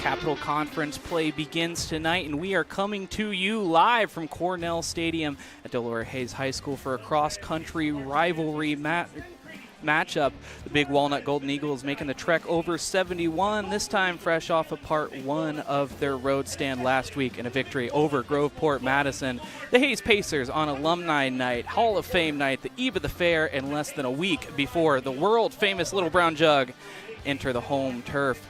Capital Conference play begins tonight, and we are coming to you live from Cornell Stadium at Delaware Hayes High School for a cross-country rivalry matchup. The Big Walnut Golden Eagles making the trek over 71, this time fresh off of part one of their road stand last week in a victory over Groveport Madison. The Hayes Pacers on alumni night, Hall of Fame night, the eve of the fair, and less than a week before the world-famous Little Brown Jug enter the home turf.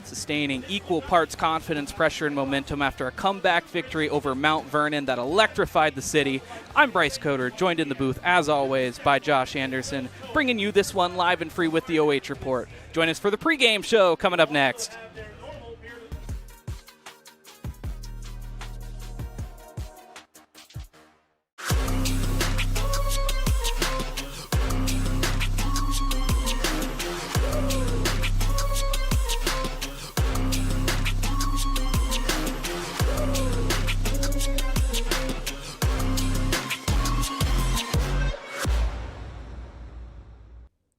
Sustaining equal parts confidence, pressure, and momentum after a comeback victory over Mount Vernon that electrified the city. I'm Bryce Coder, joined in the booth, as always, by Josh Anderson, bringing you this one live and free with the OH Report. Join us for the pregame show coming up next.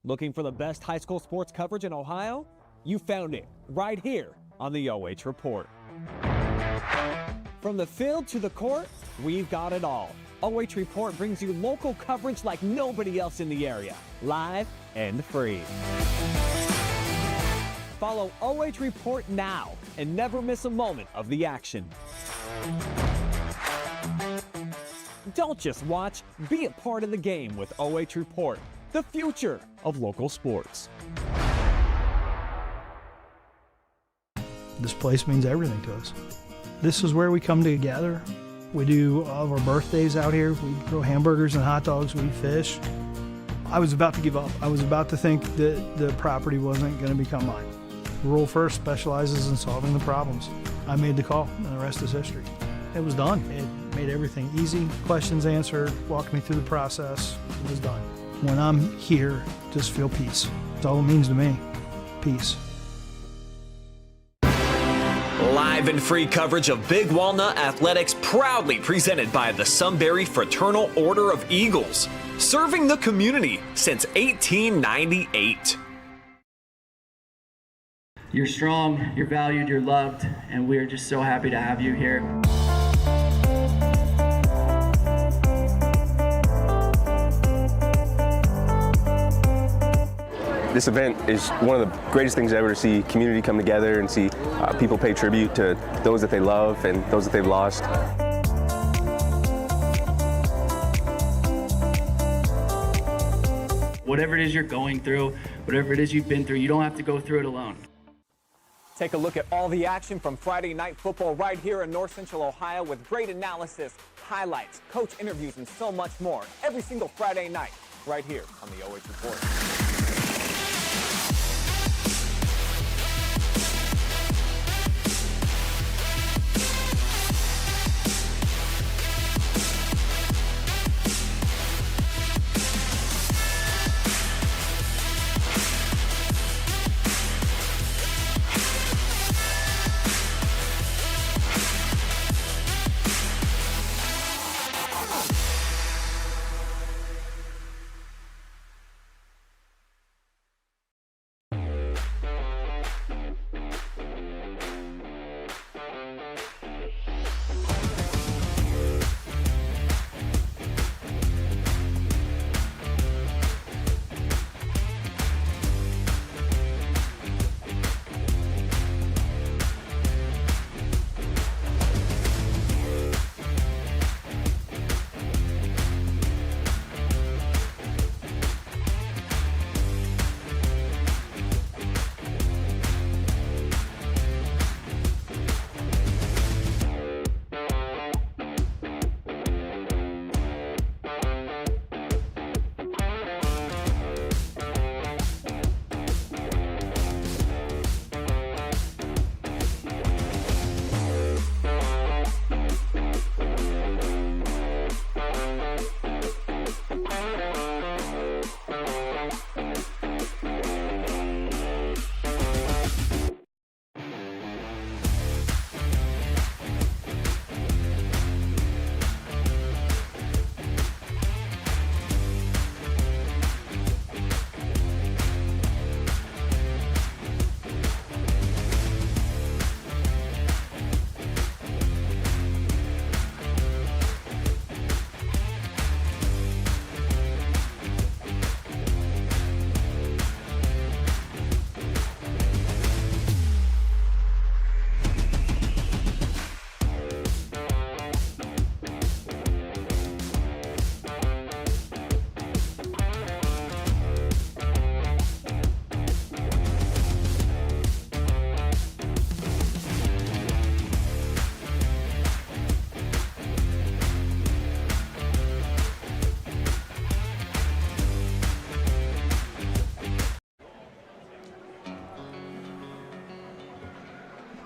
Looking for the best high school sports coverage in Ohio? You found it right here on the OH Report. From the field to the court, we've got it all. OH Report brings you local coverage like nobody else in the area, live and free. Follow OH Report now and never miss a moment of the action. Don't just watch, be a part of the game with OH Report, the future of local sports. This place means everything to us. This is where we come together. We do all of our birthdays out here. We grill hamburgers and hot dogs. We fish. I was about to give up. I was about to think that the property wasn't going to become mine. Rural First specializes in solving the problems. I made the call, and the rest is history. It was done. It made everything easy. Questions answered, walked me through the process. It was done. When I'm here, just feel peace. That's all it means to me. Peace. Live and free coverage of Big Walnut Athletics, proudly presented by the Sunbury Fraternal Order of Eagles, serving the community since 1898. You're strong, you're valued, you're loved, and we are just so happy to have you here. This event is one of the greatest things ever, to see community come together and see people pay tribute to those that they love and those that they've lost. Whatever it is you're going through, whatever it is you've been through, you don't have to go through it alone. Take a look at all the action from Friday Night Football right here in North Central Ohio with great analysis, highlights, coach interviews, and so much more every single Friday night right here on the OH Report.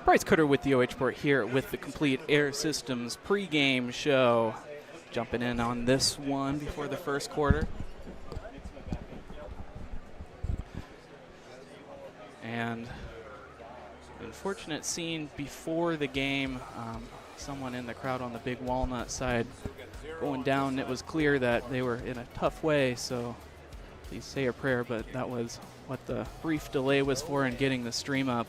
Bryce Cutter with the OH.REPORT here with the Complete Air Systems pregame show. Jumping in on this one before the first quarter. And unfortunate scene before the game. Someone in the crowd on the Big Walnut side going down. It was clear that they were in a tough way, so please say a prayer, but that was what the brief delay was for in getting the stream up.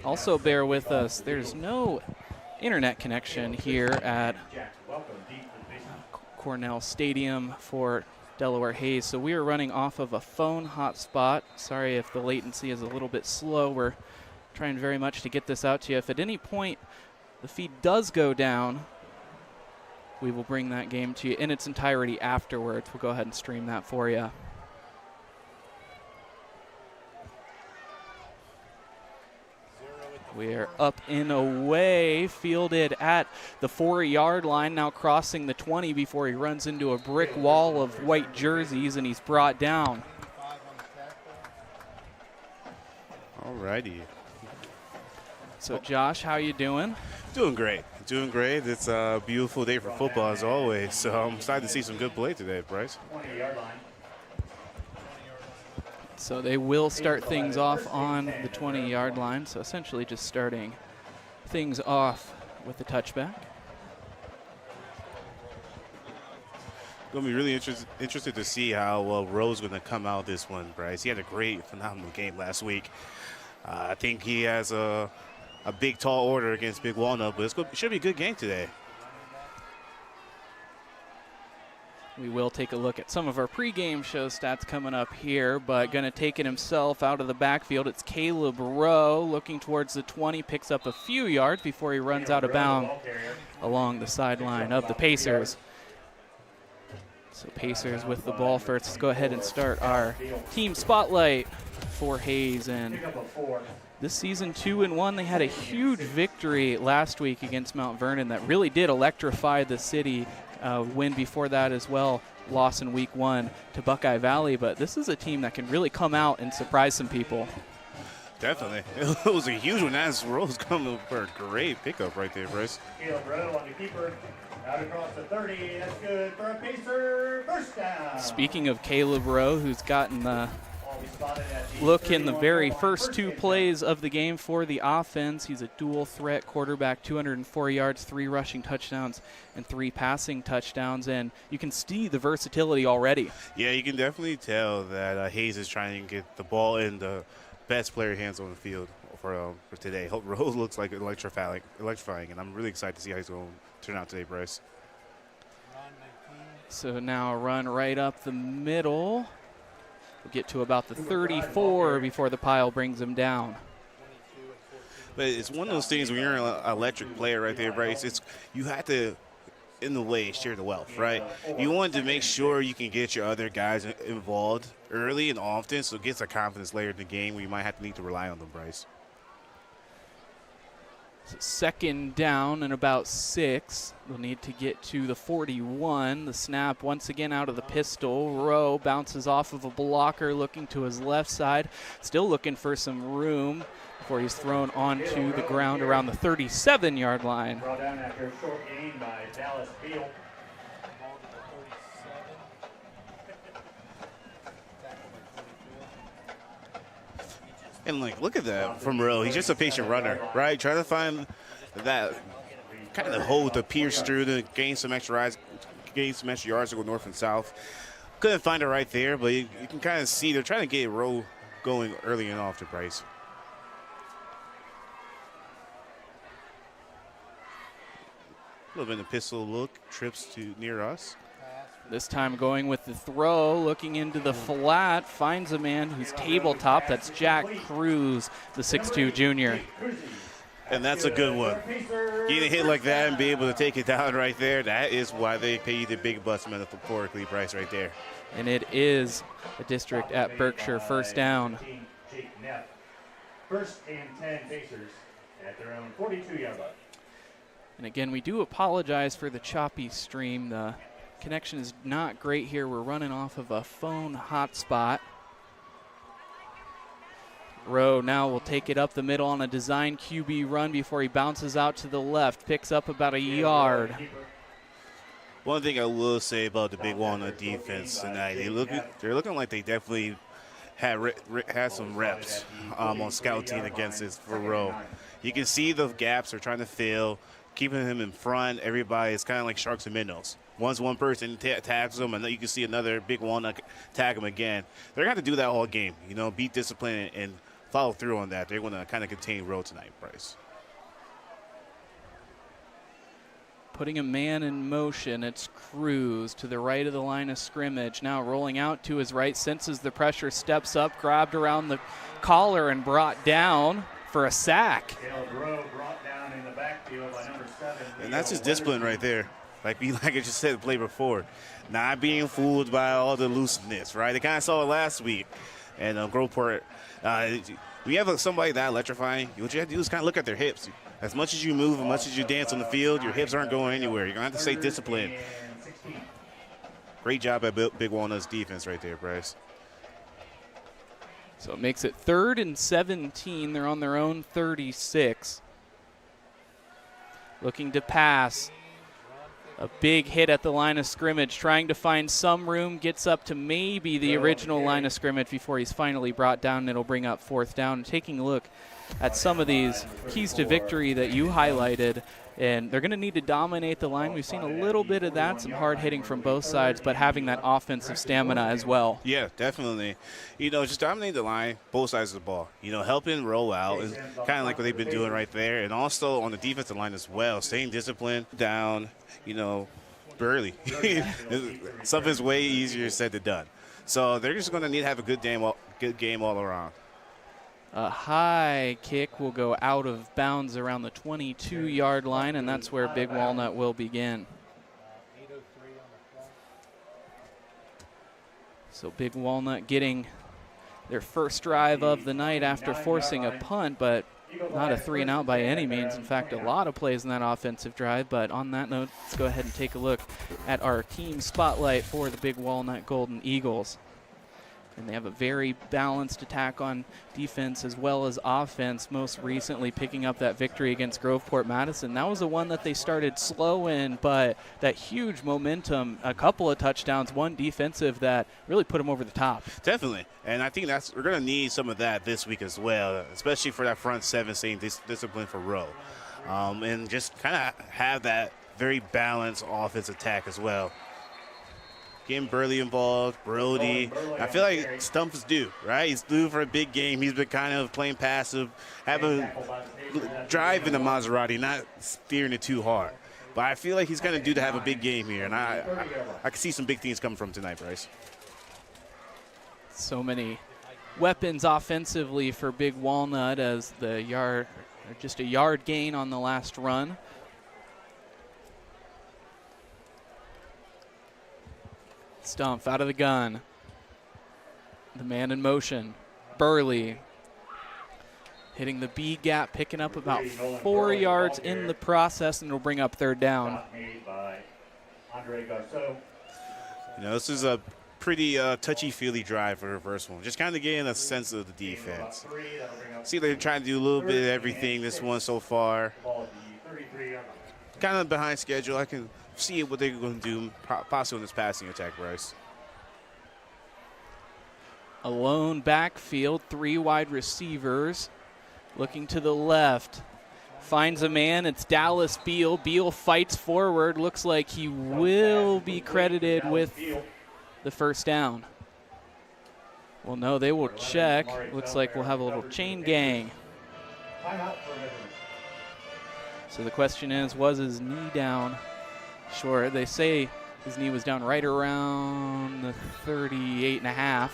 Also bear with us, there's no internet connection here at Cornell Stadium for Delaware Hayes, so we are running off of a phone hotspot. Sorry if the latency is a little bit slow. We're trying very much to get this out to you. If at any point the feed does go down, we will bring that game to you in its entirety afterwards. We'll go ahead and stream that for you. We are up and away, fielded at the 4-yard line, now crossing the 20 before he runs into a brick wall of white jerseys, and he's brought down. All righty. So, Josh, how you doing? Doing great. Doing great. It's a beautiful day for football, as always. So I'm excited to see some good play today, Bryce. So they will start things off on the 20-yard line, so essentially just starting things off with the touchback. Going to be really interested to see how well Rowe's going to come out this one, Bryce. He had a great, phenomenal game last week. I think he has a big, tall order against Big Walnut, but it should be a good game today. We will take a look at some of our pregame show stats coming up here, but going to take it himself out of the backfield. It's Caleb Rowe looking towards the 20, picks up a few yards before he runs out of bounds along the sideline of the Pacers. So Pacers with the ball first. Let's go ahead and start our team spotlight for Hayes. And this season 2-1, they had a huge victory last week against Mount Vernon that really did electrify the city. Win before that as well, loss in week 1 to Buckeye Valley. But this is a team that can really come out and surprise some people. Definitely. It was a huge one. That's Rose coming for a great pickup right there, Bryce. Caleb Rowe on the keeper. Out across the 30. That's good for a Pacer. First down. Speaking of Caleb Rowe, who's gotten the look in the very first 2 plays of the game for the offense. He's a dual threat quarterback, 204 yards, 3 rushing touchdowns, and 3 passing touchdowns. And you can see the versatility already. Yeah, you can definitely tell that Hayes is trying to get the ball in the best player hands on the field for today. Rose looks like electrifying, and I'm really excited to see how he's going to turn out today, Bryce. So now a run right up the middle. We'll get to about the 34 before the pile brings him down. But it's one of those things when you're an electric player right there, Bryce. You have to, in the way, share the wealth, right? You want to make sure you can get your other guys involved early and often, so it gets a confidence layer in the game where you might have to need to rely on them, Bryce. So second down and about 6. We'll need to get to the 41. The snap once again out of the pistol. Rowe bounces off of a blocker looking to his left side. Still looking for some room before he's thrown onto the ground around the 37-yard line. Brought down after a short gain by Dallas Beal. And, look at that from Rowe. He's just a patient runner, right? Trying to find that kind of hole to pierce through to gain some extra yards to go north and south. Couldn't find it right there, but you can kind of see they're trying to get Rowe going early and often, Bryce. A little bit of pistol look, trips to near us. This time going with the throw, looking into the flat, finds a man who's tabletop. That's Jack Cruz, the 6'2 junior. And that's a good one. Getting a hit like that and be able to take it down right there, that is why they pay you the big bucks metaphorically, Bryce, right there. And it is a district at Berkshire first down. First and 10 Pacers at their own 42-yard line. And again, we do apologize for the choppy stream. The connection is not great here. We're running off of a phone hotspot. Rowe now will take it up the middle on a design QB run before he bounces out to the left, picks up about a yard. One thing I will say about the Big Walnut defense tonight, they're looking like they definitely had some reps on scouting against this for Rowe. You can see the gaps they're trying to fill, keeping him in front. Everybody is kind of like sharks and minnows. Once one person tags them, and then you can see another Big Walnut tag him again. They're going to have to do that all game, be disciplined and follow through on that. They're going to kind of contain Rowe tonight, Bryce. Putting a man in motion, it's Cruz to the right of the line of scrimmage. Now rolling out to his right, senses the pressure, steps up, grabbed around the collar and brought down for a sack. Caleb Rowe brought down in the backfield by number 7. And that's his discipline right there. Like I just said the play before, not being fooled by all the looseness, right? They kind of saw it last week. And Groveport, we have somebody that electrifying. What you have to do is kind of look at their hips. As much as you move, as much as you dance on the field, your hips aren't going anywhere. You're going to have to stay disciplined. Great job at Big Walnut's defense right there, Bryce. So it makes it 3rd and 17. They're on their own 36. Looking to pass. A big hit at the line of scrimmage, trying to find some room, gets up to maybe the original line of scrimmage before he's finally brought down, and it'll bring up 4th down. Taking a look at some of these keys to victory that you highlighted, and they're going to need to dominate the line. We've seen a little bit of that, some hard hitting from both sides, but having that offensive stamina as well. Yeah, definitely. Just dominate the line, both sides of the ball. Helping roll out is kind of like what they've been doing right there, and also on the defensive line as well, staying disciplined down, Burley. Something's way easier said than done. So they're just going to need to have a good game all around. A high kick will go out of bounds around the 22-yard line, and that's where Big Walnut will begin. So Big Walnut getting their first drive of the night after forcing a punt, but not a 3-and-out by any means. In fact, a lot of plays in that offensive drive. But on that note, let's go ahead and take a look at our team spotlight for the Big Walnut Golden Eagles. And they have a very balanced attack on defense as well as offense, most recently picking up that victory against Groveport Madison. That was the one that they started slow in, but that huge momentum, a couple of touchdowns, one defensive that really put them over the top. Definitely. And I think we're going to need some of that this week as well, especially for that front seven, staying discipline for Rowe. And just kind of have that very balanced offense attack as well. Getting Burley involved, Brody. I feel like Stump is due, right? He's due for a big game. He's been kind of playing passive, driving the Maserati, not steering it too hard. But I feel like he's kind of due to have a big game here, and I can see some big things coming from tonight, Bryce. So many weapons offensively for Big Walnut as just a yard gain on the last run. Stumpf out of the gun. The man in motion. Burley hitting the B gap, picking up about 4 yards in the process, and it'll bring up third down. This is a pretty touchy-feely drive for the first one. Just kind of getting a sense of the defense. See, they're trying to do a little bit of everything this one so far. Kind of behind schedule. I can see what they're going to do possibly in this passing attack, Bryce. A lone backfield, 3 wide receivers. Looking to the left. Finds a man. It's Dallas Beal. Beal fights forward. Looks like he will be credited with the first down. Well, no, they will check. Looks like we'll have a little chain gang. So the question is, was his knee down? Sure, they say his knee was down right around the 38.5.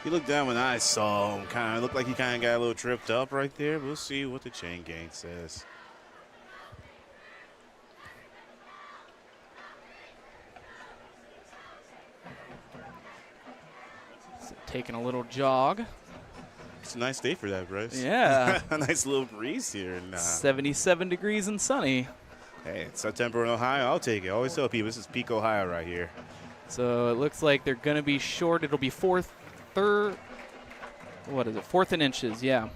He looked down when I saw him. Kind of looked like he kind of got a little tripped up right there. We'll see what the chain gang says. So taking a little jog. It's a nice day for that, Bryce. Yeah. A nice little breeze here. And, 77 degrees and sunny. Hey, it's September in Ohio. I'll take it. I always tell people this is peak Ohio right here. So it looks like they're going to be short. It'll be fourth and inches, yeah.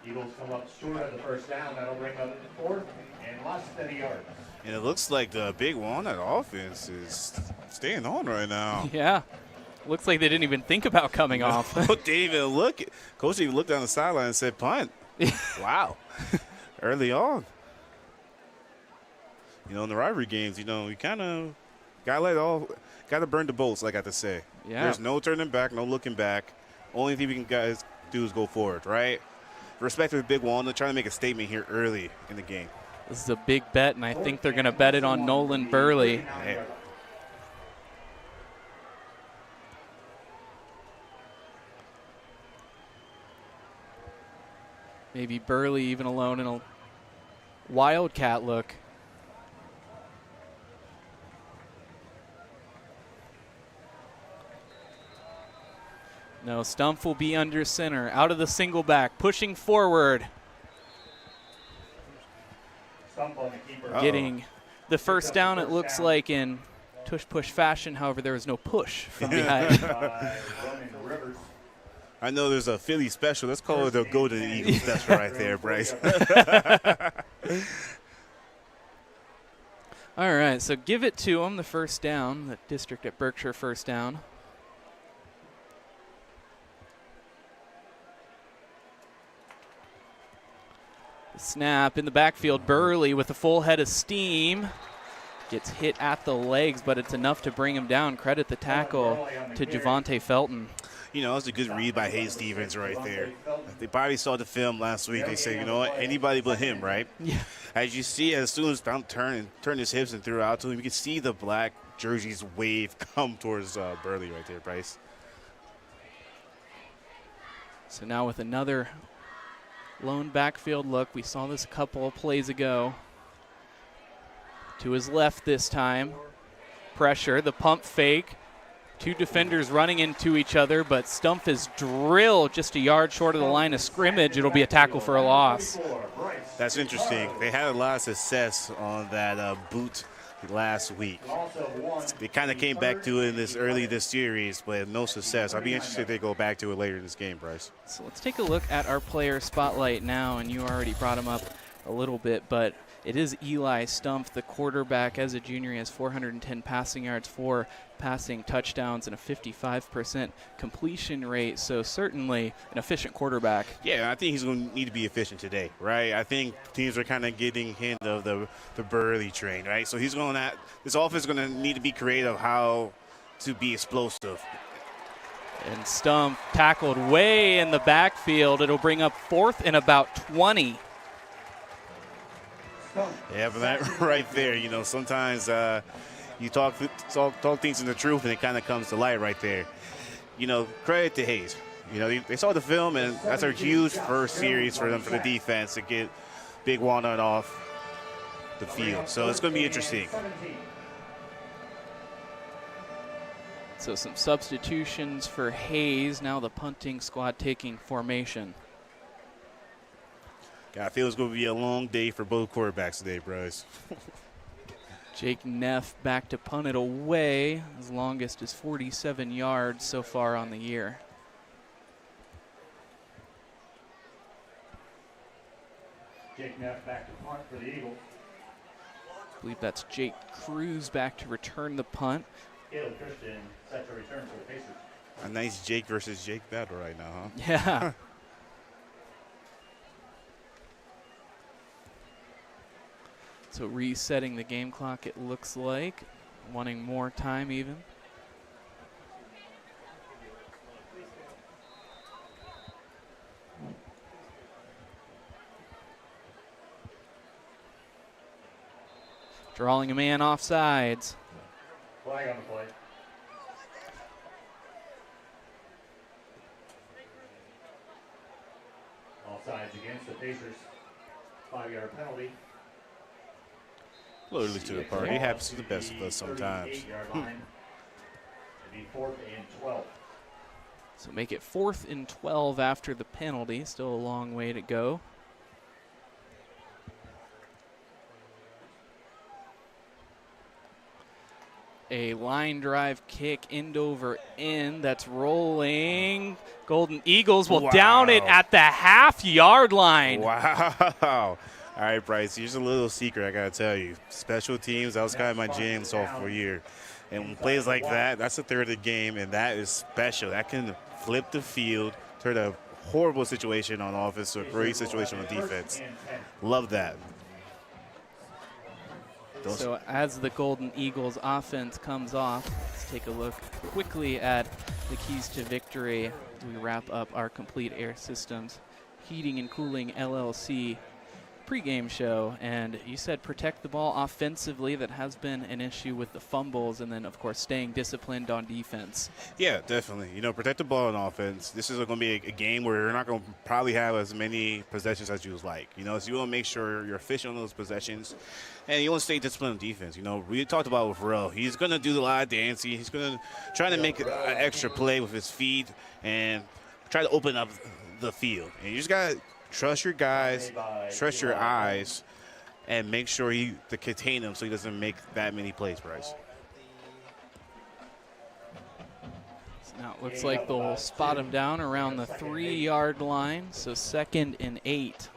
Eagles come up short of the first down. That'll bring up fourth and lost 30 yards. And it looks like the Big Walnut offense is staying on right now. Yeah. Looks like they didn't even think about coming off. Didn't even look. Coach even looked down the sideline and said punt. Wow. Early on. In the rivalry games, you kind of got to burn the boats, like I have to say. Yeah. There's no turning back, no looking back. Only thing we can guys do is go forward, right? Respect to the Big Walnut, trying to make a statement here early in the game. This is a big bet, and I think they're going to bet it on Nolan Burley. Man. Maybe Burley even alone in a wildcat look. No, Stumpf will be under center, out of the single back, pushing forward. Getting the first down, it looks like, in tush-push fashion. However, there was no push from behind. I know there's a Philly special. Let's call it the Golden Eagle special right there, Bryce. All right, so give it to them, the first down, the district at Berkshire first down. Snap in the backfield. Burley with a full head of steam. Gets hit at the legs, but it's enough to bring him down. Credit the tackle to Javante Felton. you know, it was a good read by Hayes Stevens right there. They probably saw the film last week. They said, you know what, anybody but him, right? Yeah. As you see, as soon as Stump turned his hips and threw out to him, you can see the black jerseys wave come towards Burley right there, Bryce. So now with another lone backfield look, we saw this a couple of plays ago. To his left this time. Pressure, the pump fake. Two defenders running into each other, but Stump is drilled just a yard short of the line of scrimmage. It'll be a tackle for a loss. That's interesting. They had a lot of success on that boot last week. They kind of came back to it this series, but no success. I'll be interested if they go back to it later in this game, Bryce. So let's take a look at our player spotlight now, and you already brought him up a little bit, but it is Eli Stump, the quarterback. As a junior, he has 410 passing yards, 4 passing touchdowns, and a 55% completion rate. So certainly an efficient quarterback. Yeah, I think he's going to need to be efficient today, right? I think teams are kind of getting hint of the Burley train, right? So this offense is going to need to be creative how to be explosive. And Stump tackled way in the backfield. It'll bring up 4th and about 20. Yeah, but that right there, you know, sometimes you talk things in the truth and it kind of comes to light right there. You know, credit to Hayes. You know, they saw the film, and that's a huge first series for them, for the defense, to get Big Walnut off the field. So it's going to be interesting. So some substitutions for Hayes. Now the punting squad taking formation. I feel it's going to be a long day for both quarterbacks today, Bryce. Jake Neff back to punt it away. His longest is 47 yards so far on the year. Jake Neff back to punt for the Eagles. I believe that's Jake Cruz back to return the punt. Christian set to return for the Pacers. A nice Jake versus Jake battle right now, huh? Yeah. So resetting the game clock, it looks like. Wanting more time even. Drawing a man off sides. Flag on the play. All sides against the Pacers. 5-yard penalty. Early to the party. It happens to the best of us sometimes. 8-yard line. It'd be 4th and 12. So make it 4th and 12 after the penalty. Still a long way to go. A line drive kick, end over end. That's rolling. Golden Eagles will down it at the half-yard line. Wow. All right, Bryce, here's a little secret I got to tell you. Special teams, that was kind of my jam sophomore year. And when plays like that, that's a third of the game, and that is special. That can flip the field, turn a horrible situation on offense to a great situation on defense. Love that. So as the Golden Eagles offense comes off, let's take a look quickly at the keys to victory as we wrap up our Complete Air Systems Heating and Cooling LLC pregame show. And you said protect the ball offensively. That has been an issue with the fumbles, and then of course staying disciplined on defense. Yeah, definitely. You know, protect the ball on offense. This is going to be a game where you're not going to probably have as many possessions as you would like. You know, so you want to make sure you're efficient on those possessions, and you want to stay disciplined on defense. You know, we talked about with Rowe. He's going to do a lot of dancing. He's going to try to make an extra play with his feet and try to open up the field. And you just got to trust your guys, trust your eyes, and make sure to contain him so he doesn't make that many plays, Bryce. So now it looks like they'll spot him down around the 3-yard line, so 2nd and 8.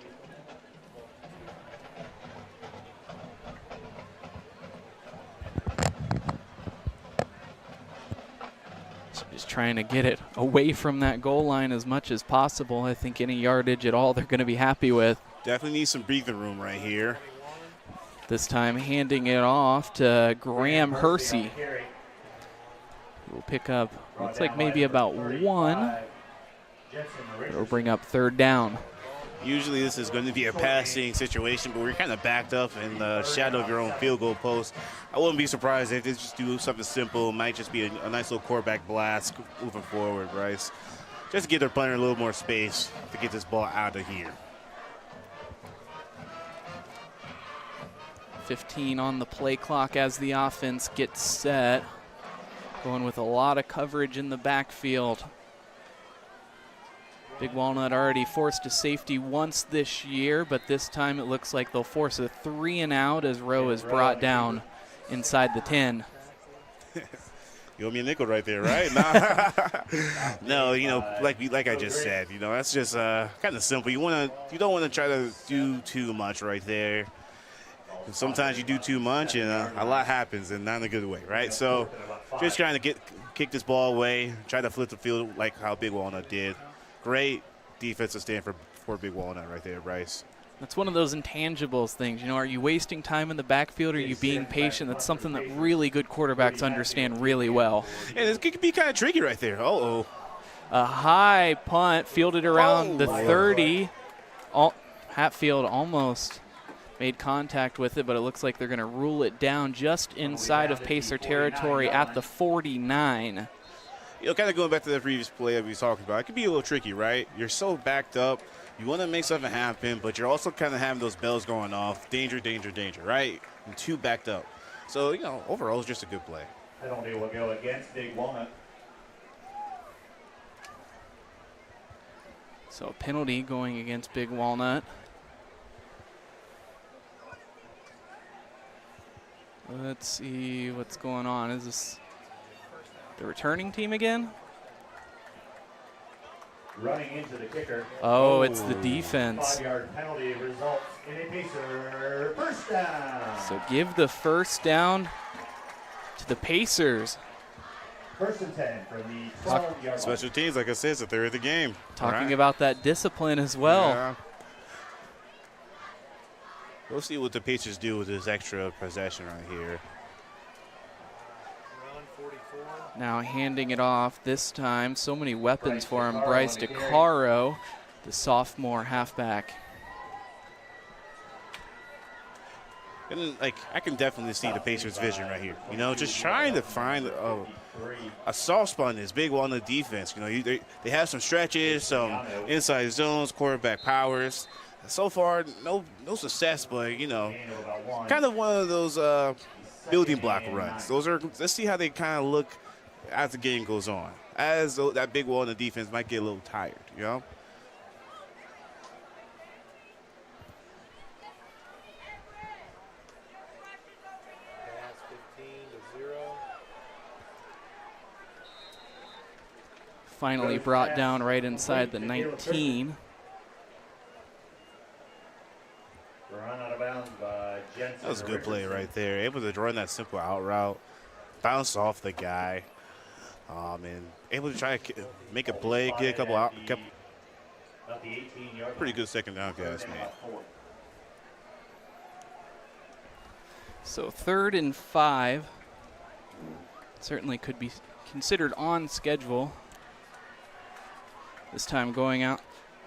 Just trying to get it away from that goal line as much as possible. I think any yardage at all they're going to be happy with. Definitely need some breathing room right here. This time handing it off to Graham Hersey. We'll pick up Looks like maybe about one. It'll bring up third down. Usually this is going to be a passing situation, but we're kind of backed up in the shadow of your own field goal post. I wouldn't be surprised if they just do something simple. It might just be a nice little quarterback blast moving forward, Bryce. Just to give their punter a little more space to get this ball out of here. 15 on the play clock as the offense gets set. Going with a lot of coverage in the backfield. Big Walnut already forced a safety once this year, but this time it looks like they'll force a 3 and out as Rowe is brought down inside the 10. You owe me a nickel right there, right? No, you know, like I just said, you know, that's just kind of simple. You don't want to try to do too much right there. And sometimes you do too much, and a lot happens, and not in a good way, right? So, just trying to kick this ball away, try to flip the field like how Big Walnut did. Great defensive stand for Big Walnut right there, Bryce. That's one of those intangibles things. You know, are you wasting time in the backfield, or are you being patient? That's something that really good quarterbacks understand really well. And it could be kind of tricky right there. Uh-oh. A high punt fielded around the 30. Hatfield almost made contact with it, but it looks like they're going to rule it down just inside of Pacer territory at the 49. You know, kind of going back to the previous play that we were talking about, it could be a little tricky, right? You're so backed up. You want to make something happen, but you're also kind of having those bells going off. Danger, danger, danger, right? And too backed up. So, you know, overall, it's just a good play. Penalty will go against Big Walnut. So a penalty going against Big Walnut. Let's see what's going on. Is this the returning team again? Running into the kicker. Oh, it's the defense. 5-yard penalty results in a Pacer first down. So give the first down to the Pacers. First and 10 from the 12-yard line. Special teams, like I said, it's the third of the game. Talking about that discipline as well. Yeah. We'll see what the Pacers do with this extra possession right here. Now handing it off this time. So many weapons for him. Bryce DeCaro, the sophomore halfback. And I can definitely see the Pacers' vision right here. You know, just trying to find a soft spot in this Big Walnut defense. You know, they have some stretches, some inside zones, quarterback powers. So far, no success, but you know, kind of one of those building block runs. Let's see how they kind of look as the game goes on. As that Big Walnut defense might get a little tired, you know. Finally brought down right inside the 19. Run out of bounds by Jensen. That was a good play right there. Able to run that simple out route, bounce off the guy, and able to try to make a play, get a couple out. Pretty good second down, guys, man. So 3rd and 5. Certainly could be considered on schedule. This time going out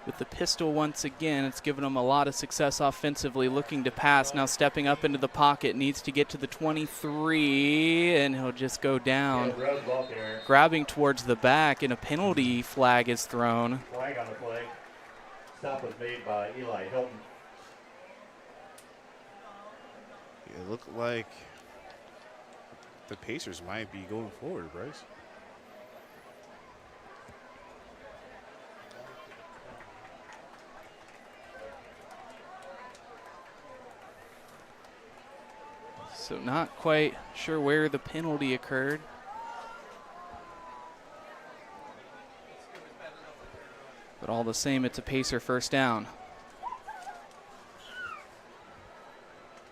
with the pistol once again. It's given them a lot of success offensively, looking to pass. Now stepping up into the pocket, needs to get to the 23, and he'll just go down. Grabbing towards the back, and a penalty flag is thrown. Flag on the play. Stop was made by Eli Hilton. It looked like the Pacers might be going forward, Bryce. So not quite sure where the penalty occurred. But all the same, it's a Pacer first down.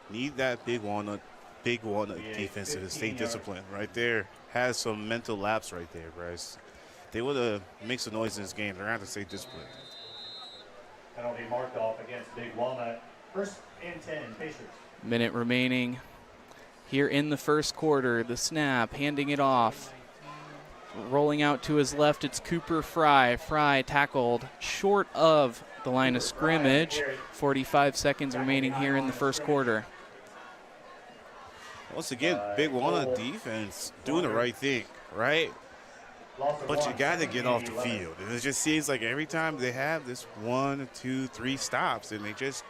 Need that Big Walnut defense to stay disciplined right there. Has some mental lapse right there, Bryce. They would have made some noise in this game. They're going to have to stay disciplined. Penalty marked off against Big Walnut. First and 10, Pacers. Minute remaining here in the first quarter. The snap, handing it off. rolling out to his left, it's Cooper Fry. Fry tackled short of the line of scrimmage. 45 seconds remaining here in the first quarter. Once again, Big Walnut defense doing the right thing, right? But you got to get off the field. And it just seems like every time they have this 1, 2, 3 stops, and they just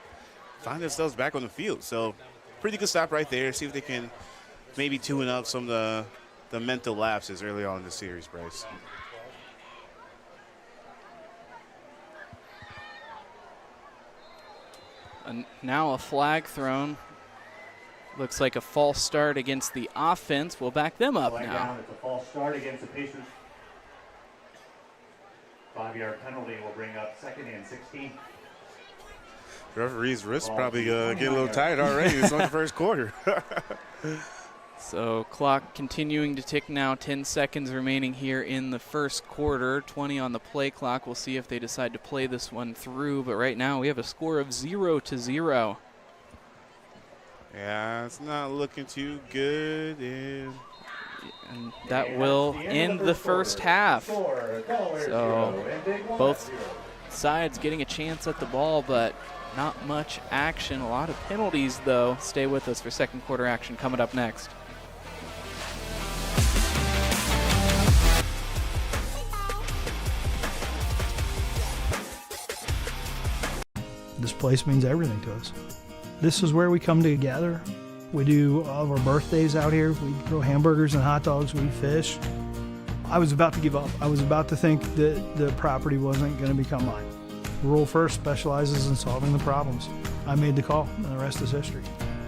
find themselves back on the field. So pretty good stop right there. See if they can maybe tune up some of the mental lapses early on in the series, Bryce. And now a flag thrown. Looks like a false start against the offense. We'll back them up Flag now. down. It's a false start against the Pacers. 5-yard penalty will bring up 2nd and 16. Referee's wrist probably get a little tired already. It's on the first quarter. So clock continuing to tick now. 10 seconds remaining here in the first quarter. 20 on the play clock. We'll see if they decide to play this one through. But right now we have a score of 0-0. Yeah, it's not looking too good. And that will end the first half. So both sides getting a chance at the ball, but not much action. A lot of penalties, though. Stay with us for second quarter action coming up next. This place means everything to us. This is where we come together. We do all of our birthdays out here. We grill hamburgers and hot dogs. We fish. I was about to give up. I was about to think that the property wasn't going to become mine. Rural First specializes in solving the problems. I made the call, and the rest is history.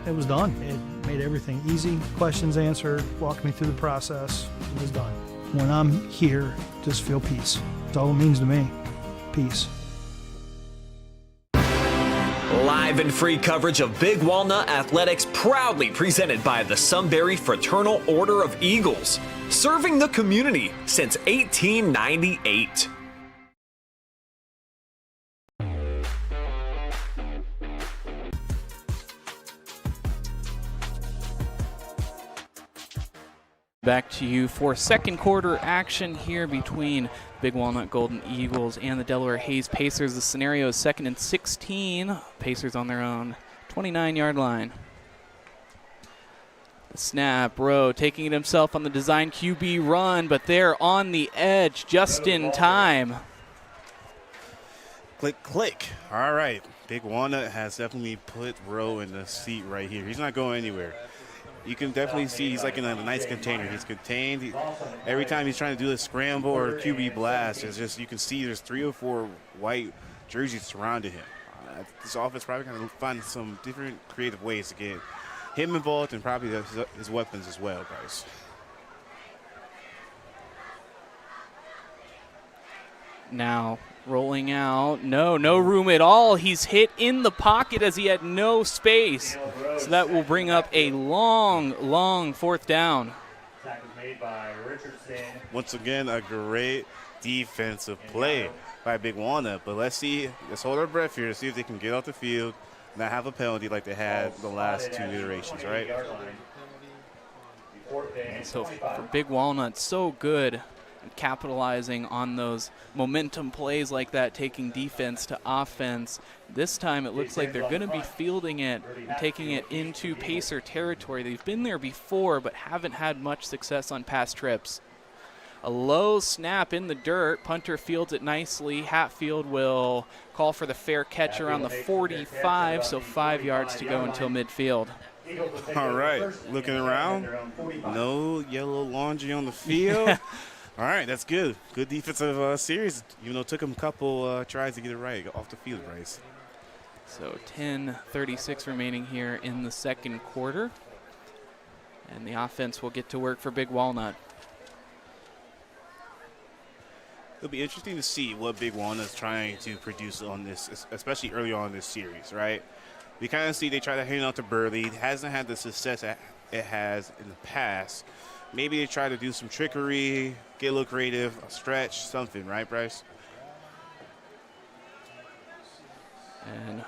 It was done. It made everything easy. Questions answered, walked me through the process. It was done. When I'm here, just feel peace. That's all it means to me. Peace. Live and free coverage of Big Walnut Athletics, proudly presented by the Sunbury Fraternal Order of Eagles, serving the community since 1898. Back to you for second quarter action here between Big Walnut Golden Eagles and the Delaware Hayes Pacers. The scenario is 2nd and 16. Pacers on their own 29-yard line. The snap, Rowe taking it himself on the design QB run, but they're on the edge just in time. Click, click. All right. Big Walnut has definitely put Rowe in the seat right here. He's not going anywhere. You can definitely see he's like in a nice container. He's contained. Every time he's trying to do a scramble or a QB blast, it's just you can see there's 3 or 4 white jerseys surrounding him. This offense probably going to find some different creative ways to get him involved and probably his weapons as well, guys. Now rolling out. No room at all. He's hit in the pocket as he had no space. So that will bring up a long 4th down. Attack is made by Richardson. Once again, a great defensive play by Big Walnut. But let's hold our breath here to see if they can get off the field, not have a penalty like they had the last 2 iterations, right? So for Big Walnut, so good at capitalizing on those momentum plays like that, taking defense to offense. This time it looks like they're going to be fielding it and taking it into Pacer territory. They've been there before but haven't had much success on past trips. A low snap in the dirt. Punter fields it nicely. Hatfield will call for the fair catch around the 45, so 5 yards to go until midfield. All right, looking around. No yellow laundry on the field. All right, that's good. Good defensive series, even though it took him a couple tries to get it right off the field, Bryce. So 10:36 remaining here in the second quarter. And the offense will get to work for Big Walnut. It'll be interesting to see what Big Walnut is trying to produce on this, especially early on in this series, right? We kind of see they try to hang out to Burley. It hasn't had the success it has in the past. Maybe they try to do some trickery, get a little creative, a stretch, something, right, Bryce? And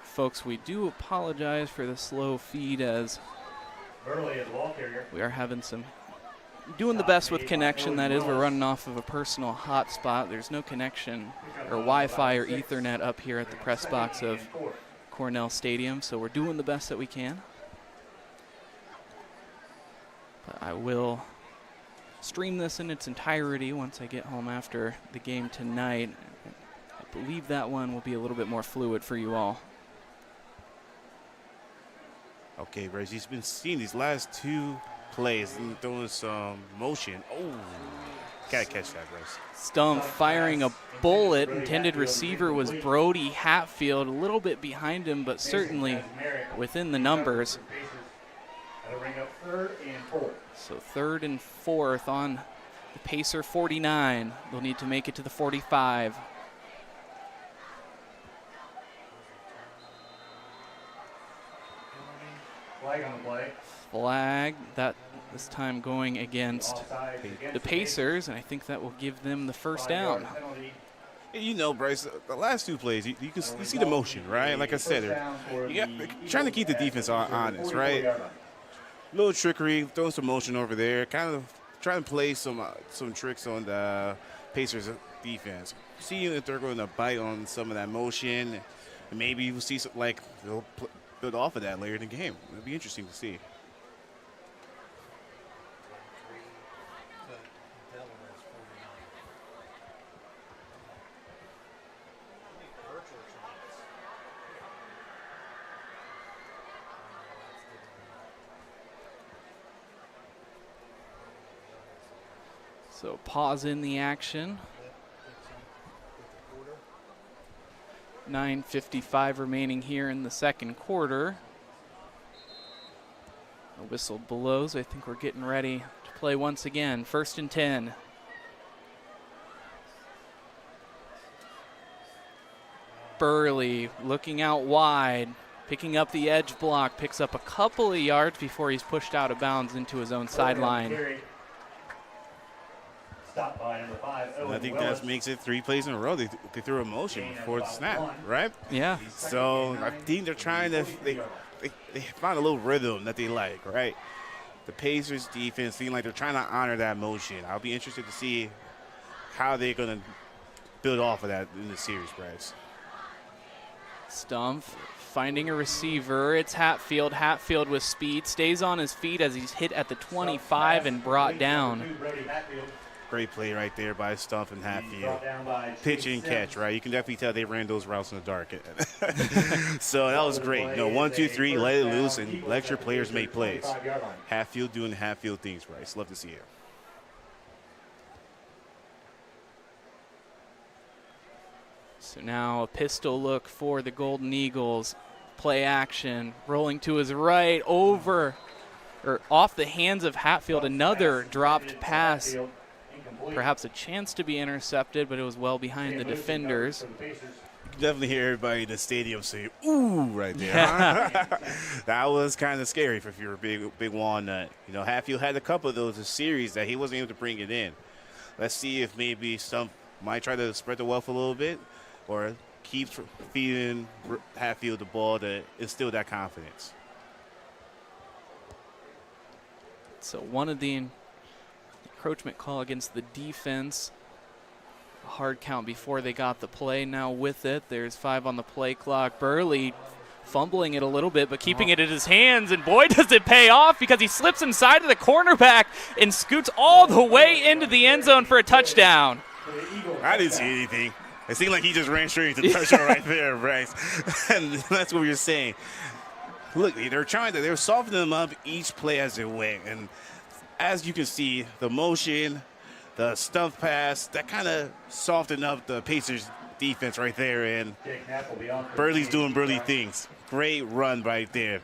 folks, we do apologize for the slow feed as we are having some doing the best with connection. That is, we're running off of a personal hotspot. There's no connection or Wi-Fi or Ethernet up here at the press box of Cornell Stadium, so we're doing the best that we can. But I will stream this in its entirety once I get home after the game tonight. I believe that one will be a little bit more fluid for you all. Okay, Bryce, he's been seeing these last two plays and throwing some motion. Oh, gotta catch that, Bryce. Stump firing a bullet. Intended receiver was Brody Hatfield, a little bit behind him, but certainly within the numbers. So 3rd and 4th on the Pacer 49. They'll need to make it to the 45. Flag on the play. Flag, that this time going against the Pacers, and I think that will give them the first down. You know, Bryce, the last two plays, you see the motion, right? Like I said, they're trying to keep the defense honest, right? Little trickery, throwing some motion over there, kind of trying to play some tricks on the Pacers defense. See if they're going to bite on some of that motion, and maybe we'll see something like they'll build off of that later in the game. It'll be interesting to see. So pause in the action. 9:55 remaining here in the second quarter. A whistle blows. I think we're getting ready to play once again. 1st and 10. Burley looking out wide, picking up the edge block, picks up a couple of yards before he's pushed out of bounds into his own sideline. By number 5, I think that makes it 3 plays in a row. They threw a motion before the snap, right? Yeah. So I think they're trying to they find a little rhythm that they like, right? The Pacers defense seem like they're trying to honor that motion. I'll be interested to see how they're going to build off of that in the series, Bryce. Stump finding a receiver. It's Hatfield. Hatfield with speed. Stays on his feet as he's hit at the 25 and brought down. Great play right there by Stump and Hatfield. Pitch and catch, right? You can definitely tell they ran those routes in the dark. So that was great. 1, 2, 3, let it loose and let your players make plays. Hatfield doing Hatfield things, Bryce. Love to see it. So now a pistol look for the Golden Eagles. Play action, rolling to his right, over, or off the hands of Hatfield. Another dropped pass. Perhaps a chance to be intercepted, but it was well behind the defenders. You can definitely hear everybody in the stadium say, ooh, right there. Yeah. That was kind of scary if you're a big Walnut. Hatfield had a couple of those in series that he wasn't able to bring it in. Let's see if maybe Stump might try to spread the wealth a little bit or keep feeding Hatfield the ball to instill that confidence. So one of the encroachment call against the defense. A hard count before they got the play. Now with it, there's 5 on the play clock. Burley fumbling it a little bit, but keeping it in his hands, and boy, does it pay off because he slips inside of the cornerback and scoots all the way into the end zone for a touchdown. I didn't see anything. It seemed like he just ran straight into the touchdown right there, Bryce. And that's what you're saying. Look, they're softening them up each play as it went, and as you can see, the motion, the stuff pass, that kind of softened up the Pacers defense right there, and Burley's doing Burley things. Great run right there.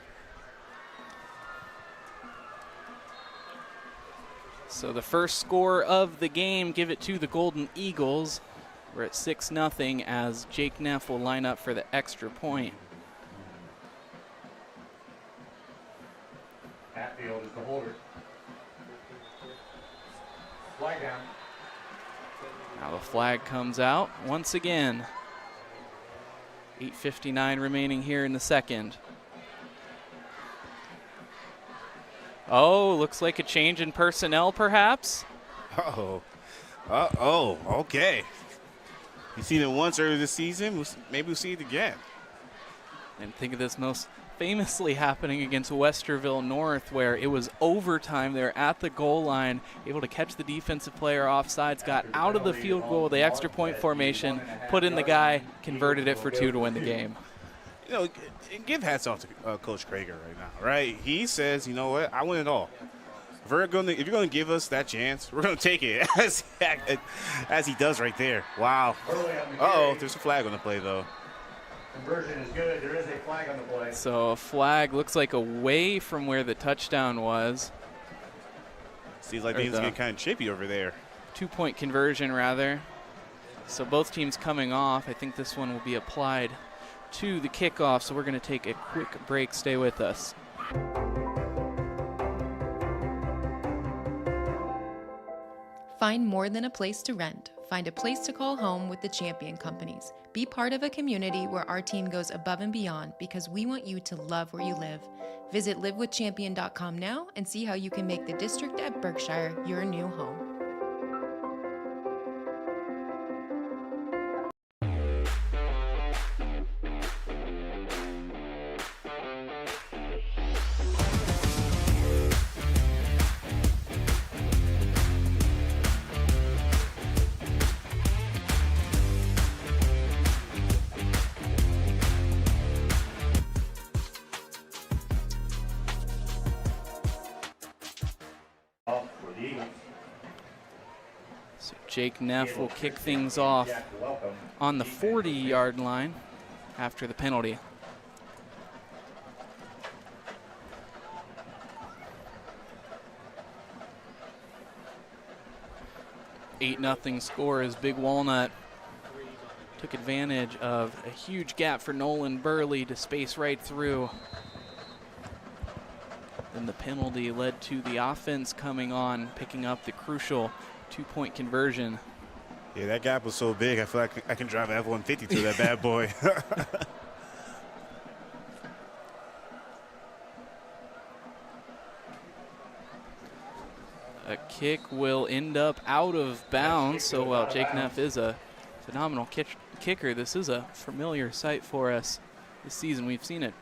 So the first score of the game, give it to the Golden Eagles. We're at 6-0 as Jake Neff will line up for the extra point. Hatfield is the holder. Flag down. Now the flag comes out once again. 8:59 remaining here in the second. Oh, looks like a change in personnel, perhaps. Uh-oh. Okay. You've seen it once earlier this season. Maybe we'll see it again. And think of this most famously happening against Westerville North, where it was overtime. They were at the goal line, able to catch the defensive player offsides, got out of the field goal, the extra point formation, put in the guy, converted it for 2 to win the game. You know, give hats off to Coach Krager right now, right? He says, you know what, I want it all. If you're going to give us that chance, we're going to take it, as he does right there. Wow. Uh-oh, there's a flag on the play, though. Conversion is good. There is a flag on the play. So a flag looks like away from where the touchdown was. Seems like things get kind of chippy over there. 2-point conversion, rather. So both teams coming off. I think this one will be applied to the kickoff, so we're going to take a quick break. Stay with us. Find more than a place to rent. Find a place to call home with the Champion Companies. Be part of a community where our team goes above and beyond because we want you to love where you live. Visit livewithchampion.com now and see how you can make the district at Berkshire your new home. So Jake Neff will kick things off on the 40-yard line after the penalty. (8-0) score as Big Walnut took advantage of a huge gap for Nolan Burley to space right through. Then the penalty led to the offense coming on, picking up the crucial 2-point conversion. Yeah, that gap was so big, I feel like I can drive an F-150 through that bad boy. A kick will end up out of bounds. So while Jake Neff is a phenomenal kicker, this is a familiar sight for us this season. We've seen it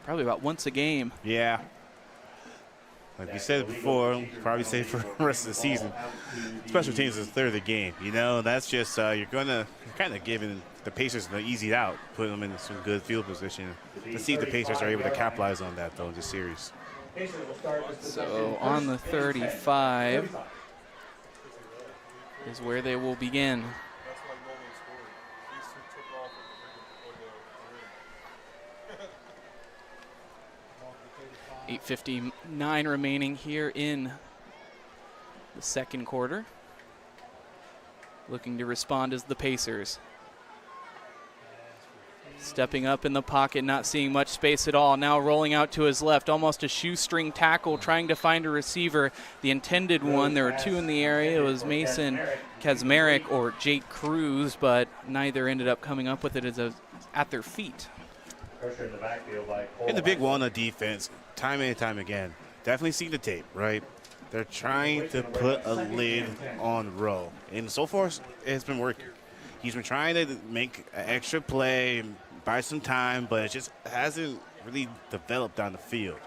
probably about once a game. Yeah. Like we said before, we'll probably say for the rest of the season, special teams is a third of the game. You know, that's just you're kind of giving the Pacers an easy out, putting them in some good field position. Let's see if the Pacers are able to capitalize on that, though, in this series. So on the 35 is where they will begin. 8:59 remaining here in the second quarter. Looking to respond is the Pacers. Stepping up in the pocket, not seeing much space at all. Now rolling out to his left, almost a shoestring tackle, trying to find a receiver. The intended one, there were two in the area. It was Mason Kazmarek or Jake Cruz, but neither ended up coming up with it as at their feet. In the Big Walnut defense, time and time again, definitely see the tape, right? They're trying to put a lid on Rowe, and so far it's been working. He's been trying to make an extra play, buy some time, but it just hasn't really developed on the field.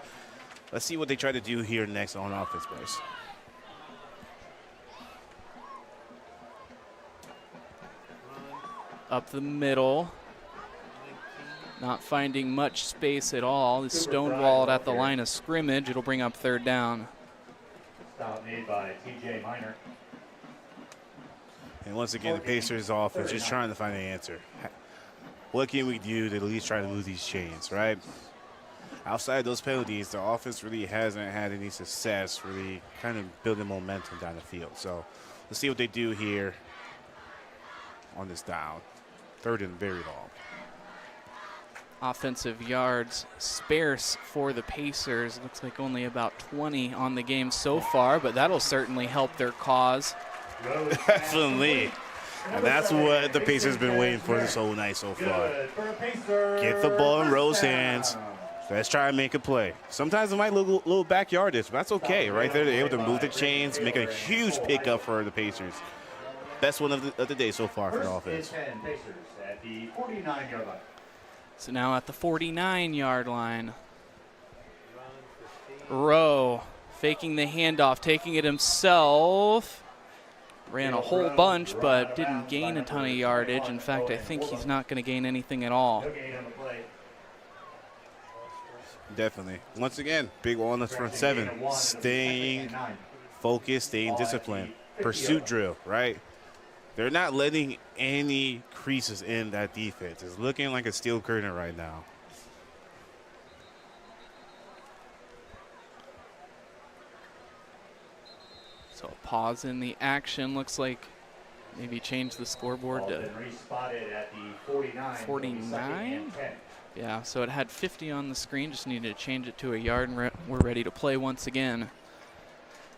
Let's see what they try to do here next on offense, Bryce. Up the middle. Not finding much space at all. He's stonewalled at the line of scrimmage. It'll bring up third down. Stop made by TJ Minor. And once again, the Pacers offense just trying to find an answer. What can we do to at least try to move these chains, right? Outside those penalties, the offense really hasn't had any success really kind of building momentum down the field. So let's see what they do here on this down. Third and very long. Offensive yards sparse for the Pacers. Looks like only about 20 on the game so far, but that'll certainly help their cause. Definitely. And that's what the Pacers have been waiting for this whole night so far. Get the ball in Rowe's hands. Let's try and make a play. Sometimes it might look a little backyardish, but that's okay. Right there, they're able to move the chains, make a huge pickup for the Pacers. Best one of the day so far for the offense. Pacers at the 49-yard line. So now at the 49-yard line, Rowe faking the handoff, taking it himself. Ran a whole bunch, but didn't gain a ton of yardage. In fact, I think he's not going to gain anything at all. Definitely. Once again, Big Walnut's front seven, staying focused, staying disciplined. Pursuit drill, right? They're not letting any creases in that defense. It's looking like a steel curtain right now. So a pause in the action. Looks like maybe change the scoreboard to 49. Yeah, so it had 50 on the screen. Just needed to change it to a yard, and we're ready to play once again.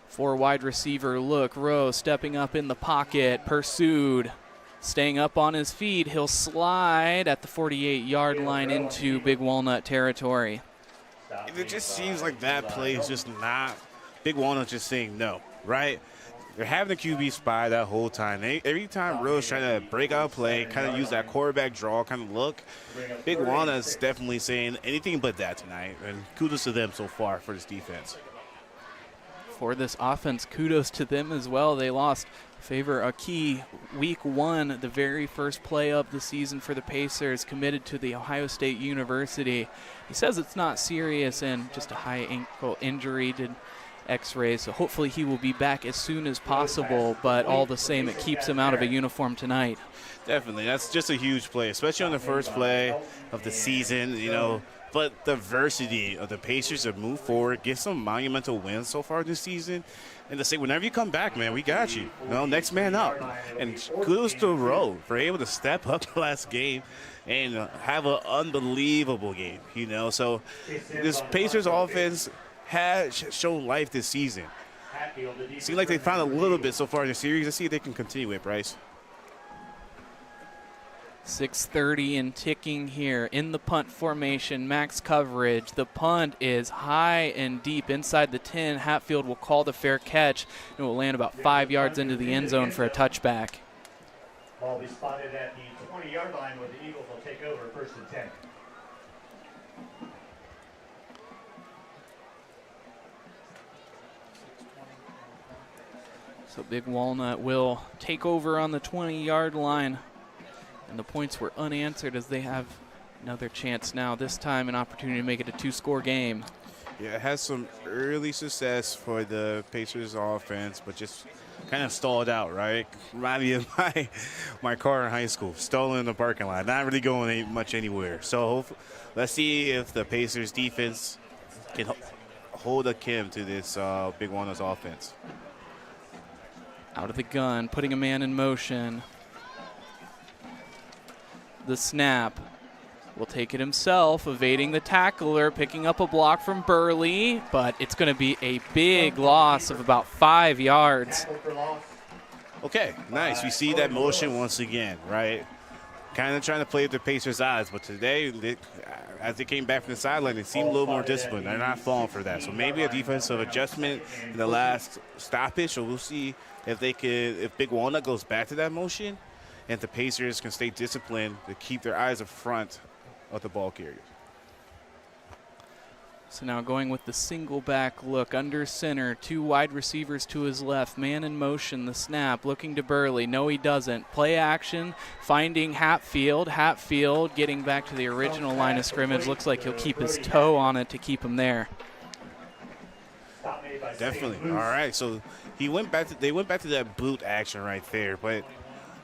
4 wide receiver look. Rowe stepping up in the pocket. Pursued. Staying up on his feet. He'll slide at the 48-yard line into Big Walnut territory. It just seems like that play is just not Big Walnut just saying no, right? They're having the QB spy that whole time. Every time Rowe's trying to break out a play, kind of use that quarterback draw kind of look, Big Walnut's definitely saying anything but that tonight. And kudos to them so far for this defense. For this offense, kudos to them as well. They lost favor a key week 1, the very first play of the season for the Pacers, committed to the Ohio State University. He says it's not serious and just a high ankle injury. Did X-rays, so hopefully he will be back as soon as possible, but all the same, it keeps him out of a uniform tonight. Definitely. That's just a huge play, especially on the first play of the season, you know. But the diversity of the Pacers have moved forward, get some monumental wins so far this season, and to say, whenever you come back, man, we got you. You know, next man up. And kudos to Rowe for able to step up the last game and have an unbelievable game, you know. So this Pacers offense has shown life this season. Seems like they found a little bit so far in the series. Let's see if they can continue it, Bryce. 6:30 and ticking here in the punt formation, max coverage. The punt is high and deep inside the 10. Hatfield will call the fair catch and will land about 5 yards into the end zone for a touchback. Ball will be spotted at the 20-yard line where the Eagles will take over 1st and 10. So Big Walnut will take over on the 20-yard line. And the points were unanswered as they have another chance now. This time an opportunity to make it a 2-score game. Yeah, it has some early success for the Pacers offense, but just kind of stalled out, right? Remind me of my car in high school, stolen in the parking lot, not really going much anywhere. So let's see if the Pacers defense can hold a Kim to this Big Walnut's offense. Out of the gun, putting a man in motion. The snap. Will take it himself, evading the tackler, picking up a block from Burley, but it's going to be a big loss of about 5 yards. Okay, nice. We see that motion once again, right? Kind of trying to play with the Pacers' odds, but today, as they came back from the sideline, they seemed a little more disciplined. They're not falling for that. So maybe a defensive adjustment in the last stoppage, so we'll see if Big Walnut goes back to that motion, and the Pacers can stay disciplined to keep their eyes up front of the ball carrier. So now going with the single back look under center, 2 wide receivers to his left, man in motion, the snap, looking to Burley. No, he doesn't. Play action, finding Hatfield. Hatfield getting back to the original line of scrimmage. Looks like he'll keep his toe on it to keep him there. Definitely. All right, so they went back to that boot action right there, but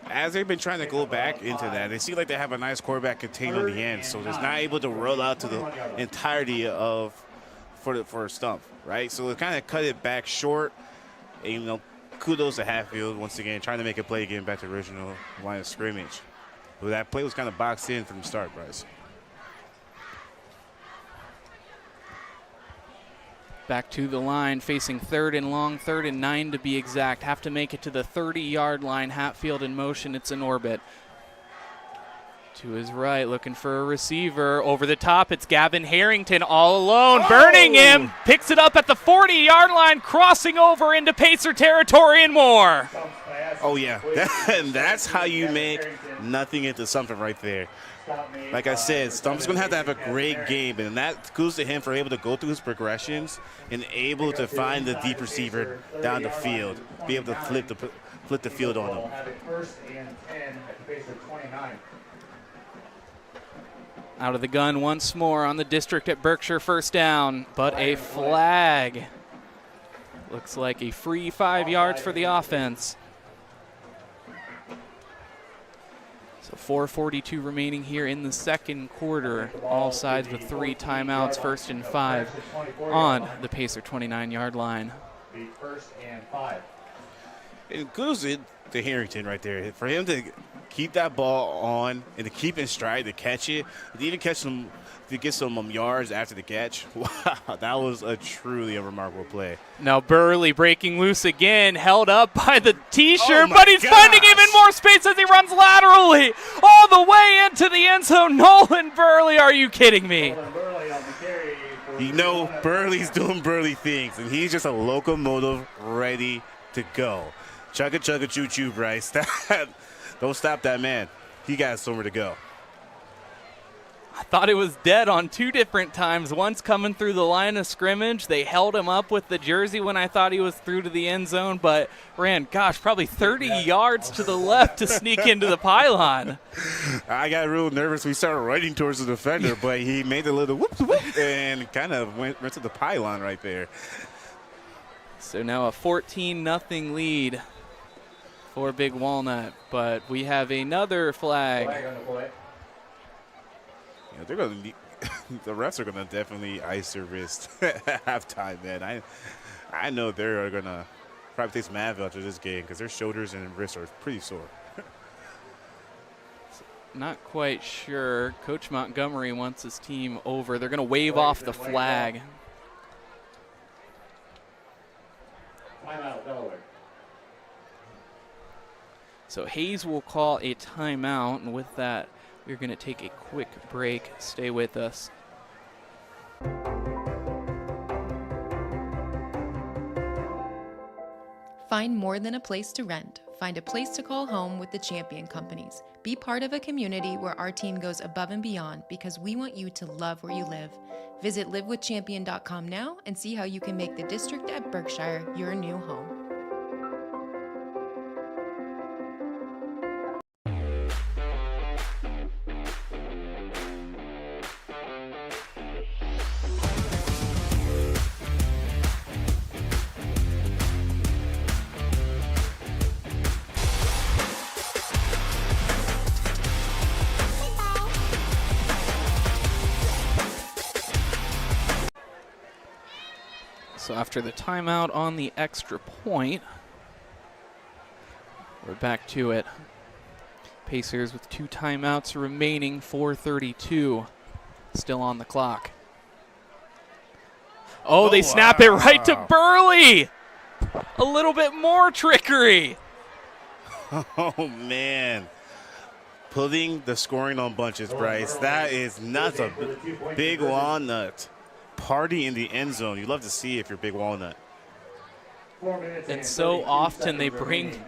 as they've been trying to go back into that, they seem like they have a nice quarterback contained on the end, so they're not able to roll out to the entirety for a stump, right? So they kind of cut it back short, and kudos to Hatfield once again, trying to make a play getting back to the original line of scrimmage. But that play was kind of boxed in from the start, Bryce. Back to the line, facing 3rd and long, 3rd and 9 to be exact. Have to make it to the 30-yard line. Hatfield in motion, it's in orbit. To his right, looking for a receiver. Over the top, it's Gavin Harrington all alone, burning him. Picks it up at the 40-yard line, crossing over into Pacer territory and more. Oh, yeah. That's how you make nothing into something right there. Like I said, Stump's going to have a great game, and that goes to him for able to go through his progressions and able to find the deep receiver down the field, be able to flip the field on him. Out of the gun once more on the district at Berkshire, first down, but a flag. Looks like a free 5 yards for the offense. So 4:42 remaining here in the second quarter. All sides with 3 timeouts, 1st and 5 on the Pacer 29-yard line. First and 5. It goes to Harrington right there. For him to keep that ball on and to keep in stride, to catch it, to even catch some, to get some yards after the catch. Wow, that was truly a remarkable play. Now Burley breaking loose again, held up by the T-shirt, but he's finding even more space as he runs laterally all the way into the end zone. Nolan Burley, are you kidding me? You know, Burley's doing Burley things, and he's just a locomotive ready to go. Chugga, chugga, choo-choo, Bryce. Don't stop that man. He got somewhere to go. I thought it was dead on 2 different times. Once coming through the line of scrimmage. They held him up with the jersey when I thought he was through to the end zone, but ran, gosh, probably 30 yards to the left to sneak into the pylon. I got real nervous. We started running towards the defender, but he made a little whoop and kind of went to the pylon right there. So now a 14-0 lead for Big Walnut, but we have another flag. Yeah, they're going to the refs are going to definitely ice their wrist at halftime, man. I know they're going to probably take some Advil after this game because their shoulders and wrists are pretty sore. Not quite sure. Coach Montgomery wants his team over. They're going to wave off the flag. Timeout, Delaware. So Hayes will call a timeout, and with that, we're going to take a quick break. Stay with us. Find more than a place to rent. Find a place to call home with the Champion Companies. Be part of a community where our team goes above and beyond because we want you to love where you live. Visit livewithchampion.com now and see how you can make the district at Berkshire your new home. So after the timeout on the extra point, we're back to it. Pacers with 2 timeouts remaining, 4:32 still on the clock. Oh, they snap it right to Burley. A little bit more trickery. Oh, man. Putting the scoring on bunches, Bryce. That is nuts. A Big Walnut party in the end zone. You love to see if you're Big Walnut. And so often they bring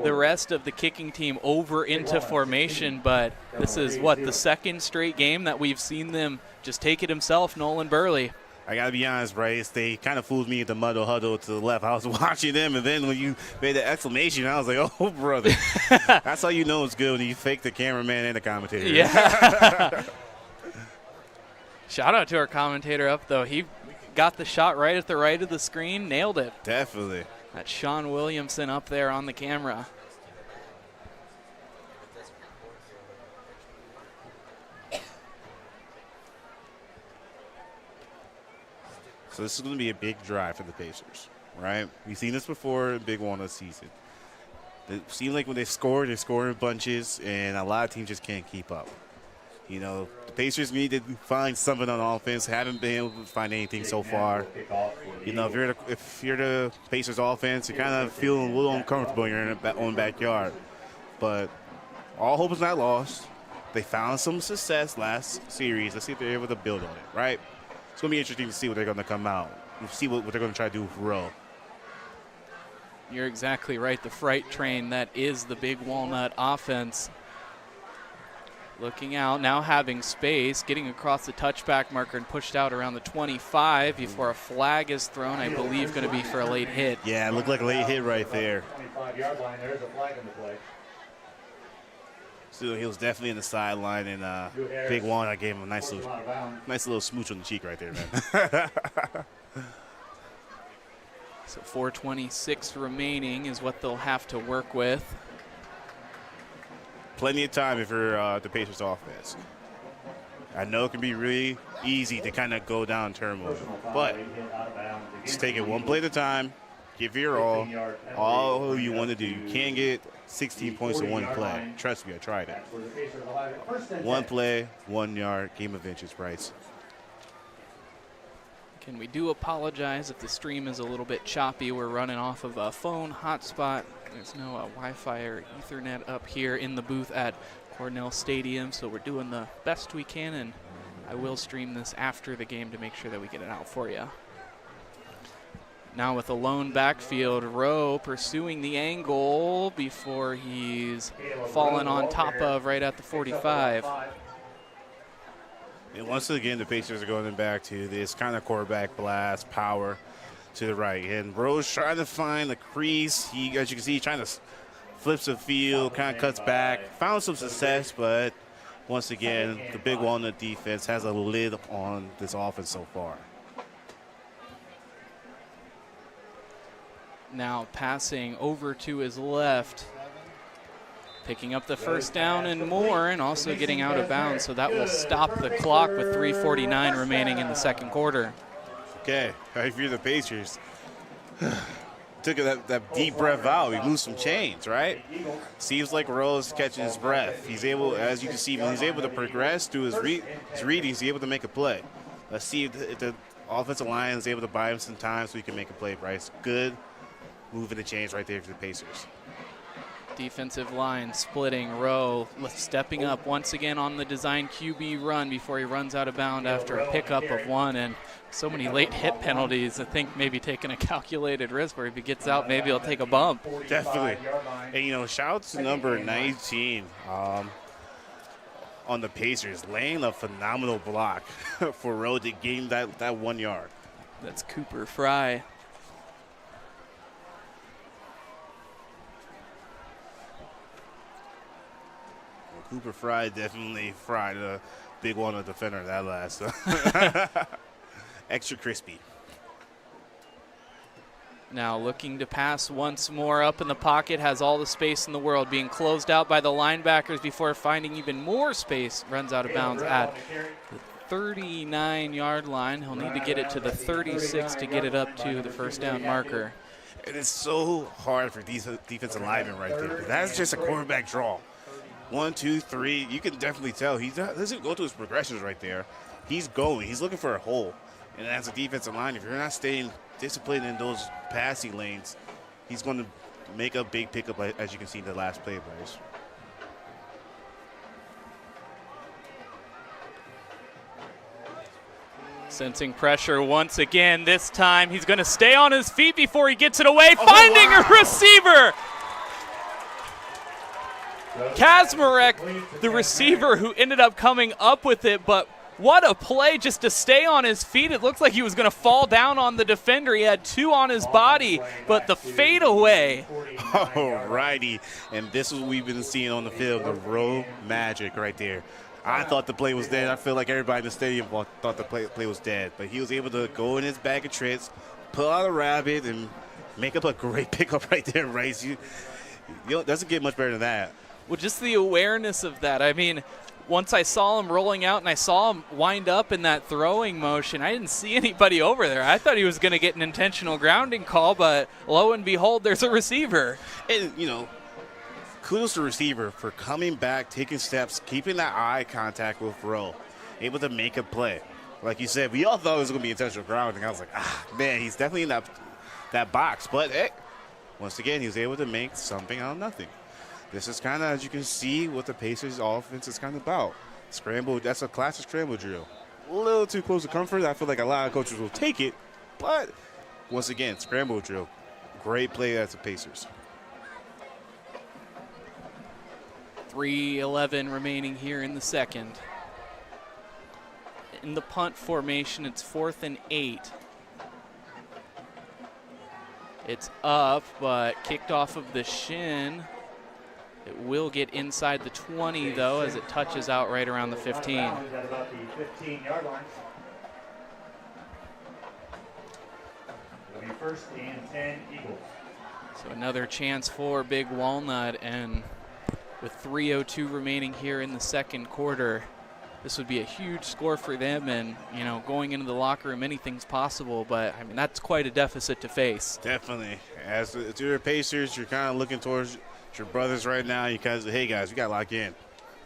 the rest of the kicking team over into formation, but this is, what, the 2nd straight game that we've seen them just take it himself, Nolan Burley. I got to be honest, Bryce, they kind of fooled me at the muddle huddle to the left. I was watching them, and then when you made the exclamation, I was like, oh, brother. That's how you know it's good when you fake the cameraman and the commentator. Yeah. Shout out to our commentator up, though. He got the shot right at the right of the screen, nailed it. Definitely. That's Sean Williamson up there on the camera. So this is going to be a big drive for the Pacers, right? We've seen this before in Big Walnut season. It seems like when they score in bunches, and a lot of teams just can't keep up. You know, the Pacers need to find something on offense. Haven't been able to find anything so far. You know, if you're the Pacers offense, you're kind of feeling a little uncomfortable in your own backyard. But all hope is not lost. They found some success last series. Let's see if they're able to build on it, right? It's going to be interesting to see what they're going to come out. We'll see what they're going to try to do with Rowe. You're exactly right. The freight train that is the Big Walnut offense. Looking out, now having space, getting across the touchback marker and pushed out around the 25 before a flag is thrown, I believe going to be for a late hit. Yeah, it looked like a late hit right there. 25-yard line, there's a flag in the play. So he was definitely in the sideline, and Big Walnut gave him a nice little smooch on the cheek right there, man. So 4:26 remaining is what they'll have to work with. Plenty of time if you're the Pacers offense. I know it can be really easy to kind of go down turmoil, but just take it one play at a time, give your all you want to do. You can't get 16 points in one play. Trust me, I tried it. One play, 1 yard, game of inches, Bryce. And we do apologize if the stream is a little bit choppy. We're running off of a phone hotspot. There's no Wi-Fi or Ethernet up here in the booth at Cornell Stadium, so we're doing the best we can, and I will stream this after the game to make sure that we get it out for you. Now with a lone backfield, Rowe pursuing the angle before he's fallen on top of right at the 45. And once again, the Pacers are going back to this kind of quarterback blast, power to the right. And Rowe's trying to find the crease. He, as you can see, trying to flips the field, kind of cuts back. Found some success, but once again, the Big Walnut defense has a lid on this offense so far. Now passing over to his left. Picking up the first down and more, and also getting out of bounds, so that will stop the clock with 3:49 remaining in the second quarter. Okay, if you're the Pacers, took that deep breath out, we lose some chains, right? Seems like Rowe's catching his breath. He's able, as you can see, when he's able to progress through his readings, he's able to make a play. Let's see if the offensive line is able to buy him some time so he can make a play, Bryce. Good moving the chains right there for the Pacers. Defensive line splitting. Rowe stepping up once again on the design QB run before he runs out of bounds after a pickup of one, and so many late hit penalties. I think maybe taking a calculated risk where if he gets out, maybe he'll take a bump. Definitely. And, you know, shout out to number 19 on the Pacers, laying a phenomenal block for Rowe to gain that 1 yard. That's Cooper Fry. Cooper Fry definitely fried a Big Walnut defender that last. Extra crispy. Now looking to pass once more up in the pocket, has all the space in the world, being closed out by the linebackers before finding even more space. Runs out of bounds at the 39-yard line. He'll need to get it to the 36 to get it up to the first down marker. It is so hard for these defensive linemen right there. That's just a quarterback draw. 1, 2, 3. You can definitely tell he doesn't go to his progressions right there. He's going. He's looking for a hole. And as a defensive line, if you're not staying disciplined in those passing lanes, he's going to make a big pickup, as you can see in the last play, Bryce. Sensing pressure once again. This time he's going to stay on his feet before he gets it away. Finding a receiver. Kazmarek, the receiver who ended up coming up with it, but what a play just to stay on his feet. It looked like he was going to fall down on the defender. He had two on his body, but the fadeaway. All righty, and this is what we've been seeing on the field, the Rowe magic right there. I thought the play was dead. I feel like everybody in the stadium thought the play was dead, but he was able to go in his bag of tricks, pull out a rabbit, and make up a great pickup right there, Bryce. You doesn't get much better than that. Well, just the awareness of that. I mean, once I saw him rolling out and I saw him wind up in that throwing motion, I didn't see anybody over there. I thought he was going to get an intentional grounding call, but lo and behold, there's a receiver. And, you know, kudos to the receiver for coming back, taking steps, keeping that eye contact with Rowe, able to make a play. Like you said, we all thought it was going to be intentional grounding. I was like, man, he's definitely in that box. But, hey, once again, he was able to make something out of nothing. this is kind of, as you can see, what the Pacers offense is kind of about. Scramble, that's a classic scramble drill. A little too close to comfort. I feel like a lot of coaches will take it, but once again, scramble drill. Great play as the Pacers. 3:11 remaining here in the second. In the punt formation, it's 4th and 8. It's up, but kicked off of the shin. It will get inside the 20, though, as it touches out right around the 15. At about the 15-yard line. It'll be 1st and 10 Eagles. So another chance for Big Walnut, and with 3:02 remaining here in the second quarter, this would be a huge score for them, and, you know, going into the locker room, anything's possible, but, I mean, that's quite a deficit to face. Definitely. As the your Pacers, you're kind of looking towards your brothers right now. You guys, hey, guys, we got to lock in.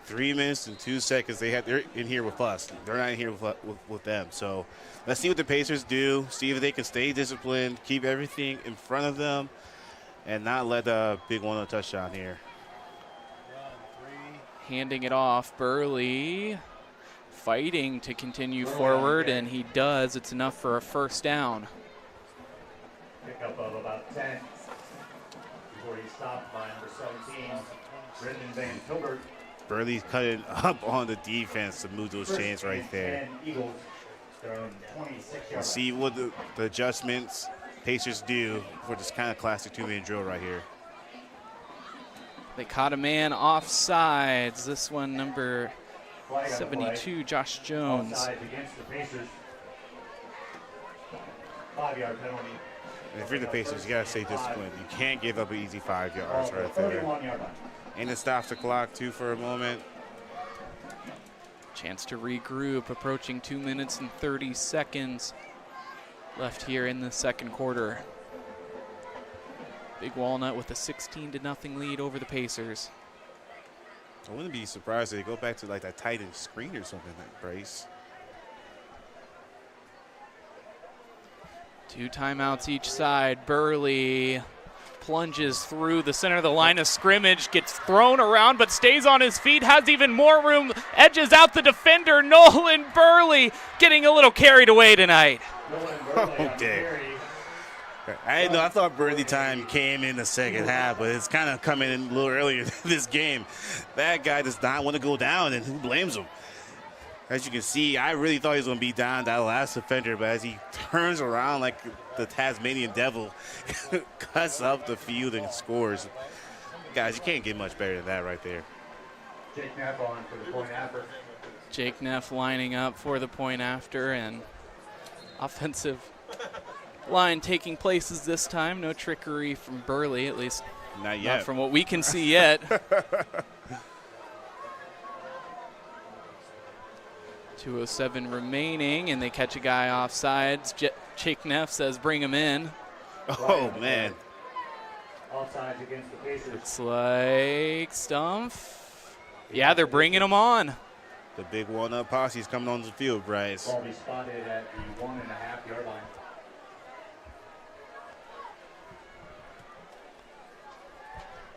3 minutes and 2 seconds. They're in here with us. They're not in here with them. So let's see what the Pacers do, see if they can stay disciplined, keep everything in front of them, and not let the Big Walnut touchdown here. Handing it off, Burley fighting to continue forward, and he does. It's enough for a first down. Pickup of about 10. Before he stopped by number 17, Brendan Van Hilbert. Burley's cutting up on the defense to move those chains right there. Eagles, they're on 26 Let's see what the adjustments Pacers do for this kind of classic two-man drill right here. They caught a man offsides. This one, number 72, Josh Jones. Offsides against the Pacers. 5-yard penalty. And if you're the Pacers, you got to stay disciplined. You can't give up an easy 5 yards right there. 31-yard line. And it stops the clock, too, for a moment. Chance to regroup, approaching 2 minutes and 30 seconds left here in the second quarter. Big Walnut with a 16-0 lead over the Pacers. I wouldn't be surprised if they go back to like that tight end screen or something like Bryce. 2 timeouts each side. Burley plunges through the center of the line of scrimmage, gets thrown around but stays on his feet, has even more room, edges out the defender. Nolan Burley getting a little carried away tonight. Okay. I didn't know. I thought Burley time came in the second half, but it's kind of coming in a little earlier this game. That guy does not want to go down, and who blames him? As you can see, I really thought he was going to be down that last defender, but as he turns around like the Tasmanian devil, cuts up the field and scores. Guys, you can't get much better than that right there. Jake Neff on for the point after. Jake Neff lining up for the point after, and offensive line taking places this time. No trickery from Burley, at least not yet. Not from what we can see yet. 2:07 remaining, and they catch a guy offsides. Jake Neff says bring him in. Oh, man. Offsides against the Pacers. Looks like Stumpf. Yeah, they're bringing him on. The Big Walnut posse is coming on the field, Bryce. Ball be spotted at the 1.5-yard line.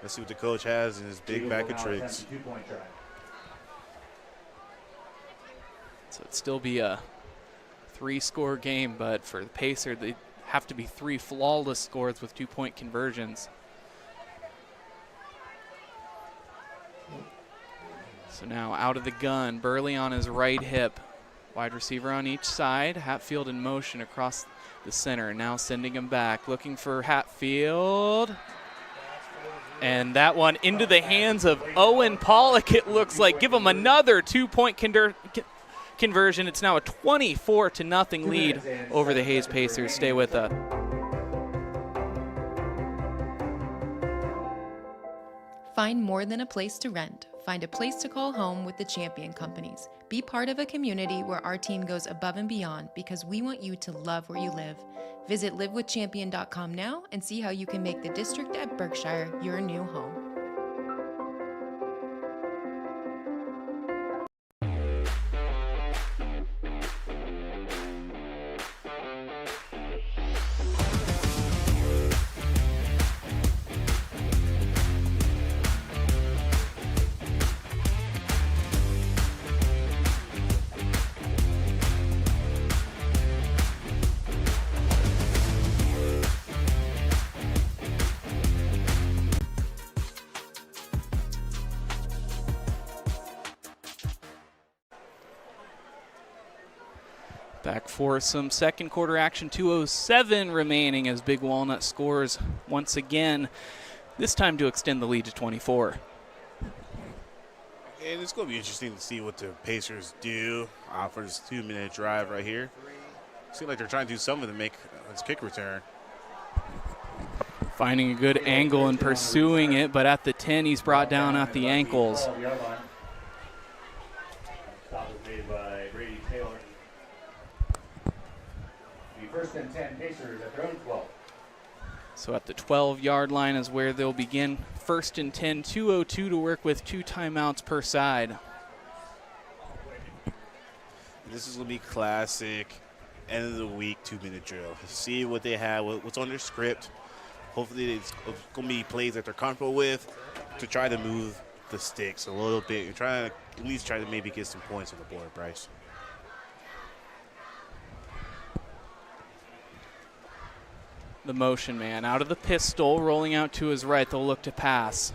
Let's see what the coach has in his big bag of tricks. So it'd still be a 3-score game, but for the Pacers, they have to be 3 flawless scores with 2-point conversions. So now out of the gun, Burley on his right hip. Wide receiver on each side. Hatfield in motion across the center. Now sending him back, looking for Hatfield. And that one into the hands of Owen Pollock, it looks like. Give him another 2-point conversion. It's now a 24-0 lead over the Hayes Pacers. Stay with us. Find more than a place to rent. Find a place to call home with the Champion Companies. Be part of a community where our team goes above and beyond because we want you to love where you live. Visit livewithchampion.com now and see how you can make the district at Berkshire your new home. Back for some second quarter action, 2:07 remaining as Big Walnut scores once again, this time to extend the lead to 24. And it's going to be interesting to see what the Pacers do for this 2-minute drive right here. Seems like they're trying to do something to make this kick return. Finding a good angle and pursuing it, but at the 10, he's brought down at the ankles. Stop was made by Brady Taylor. The first and 10 Pacers at their own 12. So at the 12-yard line is where they'll begin. First and 10, 2:02 to work with, 2 timeouts per side. This is going to be classic end of the week 2-minute drill. See what they have, what's on their script. Hopefully it's going to be plays that they're comfortable with to try to move the sticks a little bit. You're trying to at least try to maybe get some points on the board, Bryce. The motion man out of the pistol, rolling out to his right. They'll look to pass.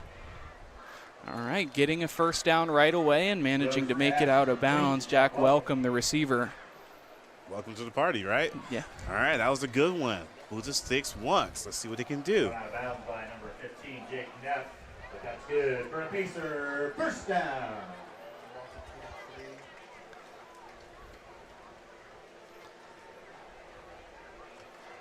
All right, getting a first down right away and managing to make it out of bounds. Jack Welcome, the receiver. Welcome to the party, right? Yeah. All right, that was a good one. Move the sticks once. Let's see what they can do. Out of bounds by number 15, Jake Neff. But that's good for a Pacer. First down.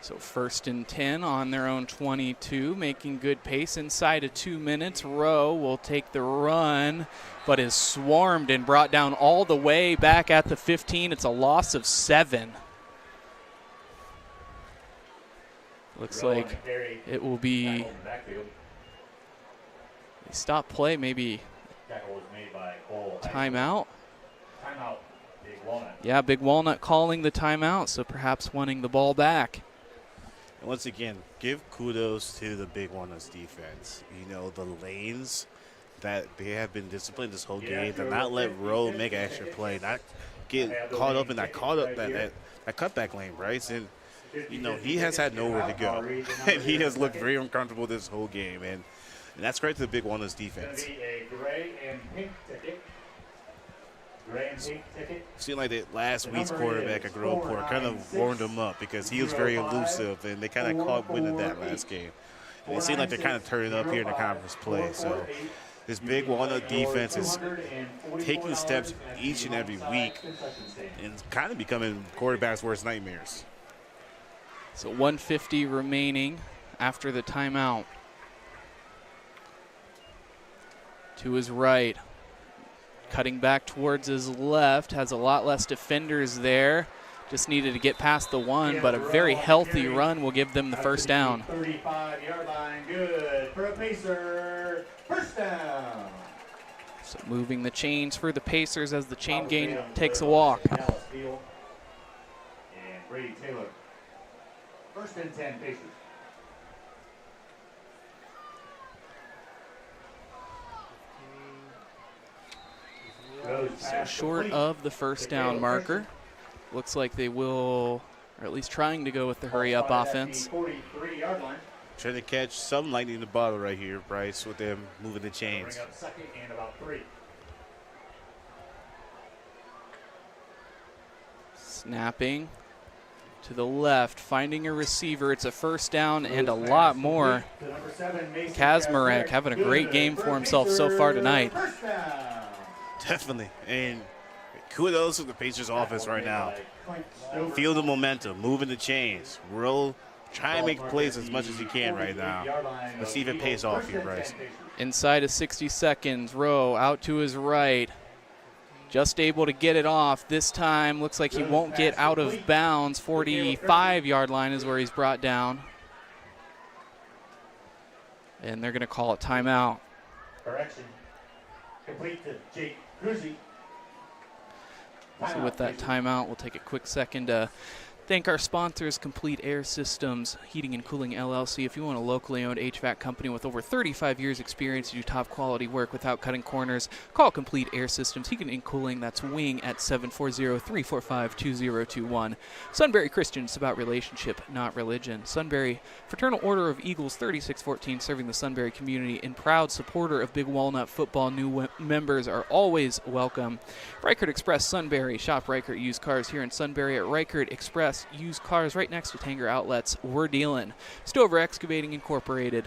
So first and 10 on their own 22, making good pace inside of 2 minutes. Rowe will take the run, but is swarmed and brought down all the way back at the 15. It's a loss of 7. Looks like it will be, they stop play, maybe timeout. Timeout, Big Walnut. Yeah, Big Walnut calling the timeout, so perhaps wanting the ball back. And once again, give kudos to the Big Walnuts defense. You know, the lanes that they have been disciplined this whole game, to not let Rowe make an extra play, not get caught up in that cutback lane, Bryce. And you know, he has had nowhere to go. And he has looked very uncomfortable this whole game. And that's great to the Big Walnuts defense. Seemed like that last week's quarterback at Groveport kind of warmed him up because he was very elusive, and they kind of caught wind of that last game. And it seemed like they're kind of turning up here in the conference play. So this Big Walnut defense is taking steps each and every week and kind of becoming quarterbacks' worst nightmares. So 1:50 remaining after the timeout. To his right. Cutting back towards his left, has a lot less defenders there. Just needed to get past the one, but a very healthy run will give them the first down. 35-yard line, good for a Pacer. First down. So moving the chains for the Pacers as the chain gang takes a walk. And Brady Taylor. First and 10 Pacers. So short of the first down marker. Looks like they will, or at least trying to go with the hurry-up offense. 43-yard line. Trying to catch some lightning in the bottle right here, Bryce, with them moving the chains. Bring up second and about 3. Snapping to the left, finding a receiver. It's a first down and a lot more. Kazmarek having a great game for himself so far tonight. Definitely. And kudos to the Pacers offense right now. Feel the momentum, moving the chains. Roll, try and make plays as much as you can right now. Let's see if it pays off here, Bryce. Inside of 60 seconds, Rowe out to his right. Just able to get it off. This time looks like he won't get out of bounds. 45-yard line is where he's brought down. And they're going to call it timeout. Correction. Complete to Jake Cruzy. So with that timeout, we'll take a quick second to Thank our sponsors, Complete Air Systems, Heating and Cooling LLC. If you want a locally owned HVAC company with over 35 years experience to do top quality work without cutting corners, call Complete Air Systems, Heating and Cooling. That's Wing at 740-345-2021. Sunbury Christian, it's about relationship, not religion. Sunbury Fraternal Order of Eagles 3614, serving the Sunbury community and proud supporter of Big Walnut football. New members are always welcome. Ricart Express Sunbury. Shop Ricart used cars here in Sunbury at Ricart Express used cars right next to Tanger Outlets. We're dealing. Stover Excavating Incorporated.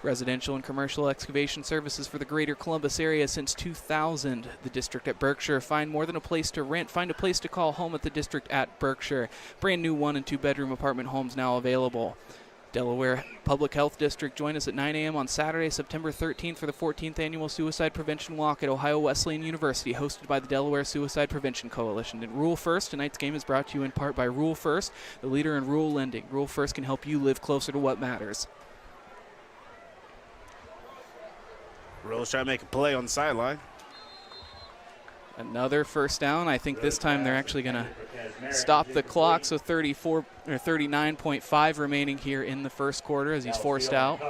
Residential and commercial excavation services for the greater Columbus area since 2000. The district at Berkshire. Find more than a place to rent. Find a place to call home at the district at Berkshire. Brand new 1- and 2-bedroom apartment homes now available. Delaware Public Health District. Join us at 9 a.m. on Saturday, September 13th for the 14th Annual Suicide Prevention Walk at Ohio Wesleyan University, hosted by the Delaware Suicide Prevention Coalition. And Rule First, tonight's game is brought to you in part by Rule First, the leader in rural lending. Rule First can help you live closer to what matters. Rose trying to make a play on the sideline. Another first down. I think this time they're actually going to stop the clock, so 39.5 remaining here in the first quarter as he's forced out.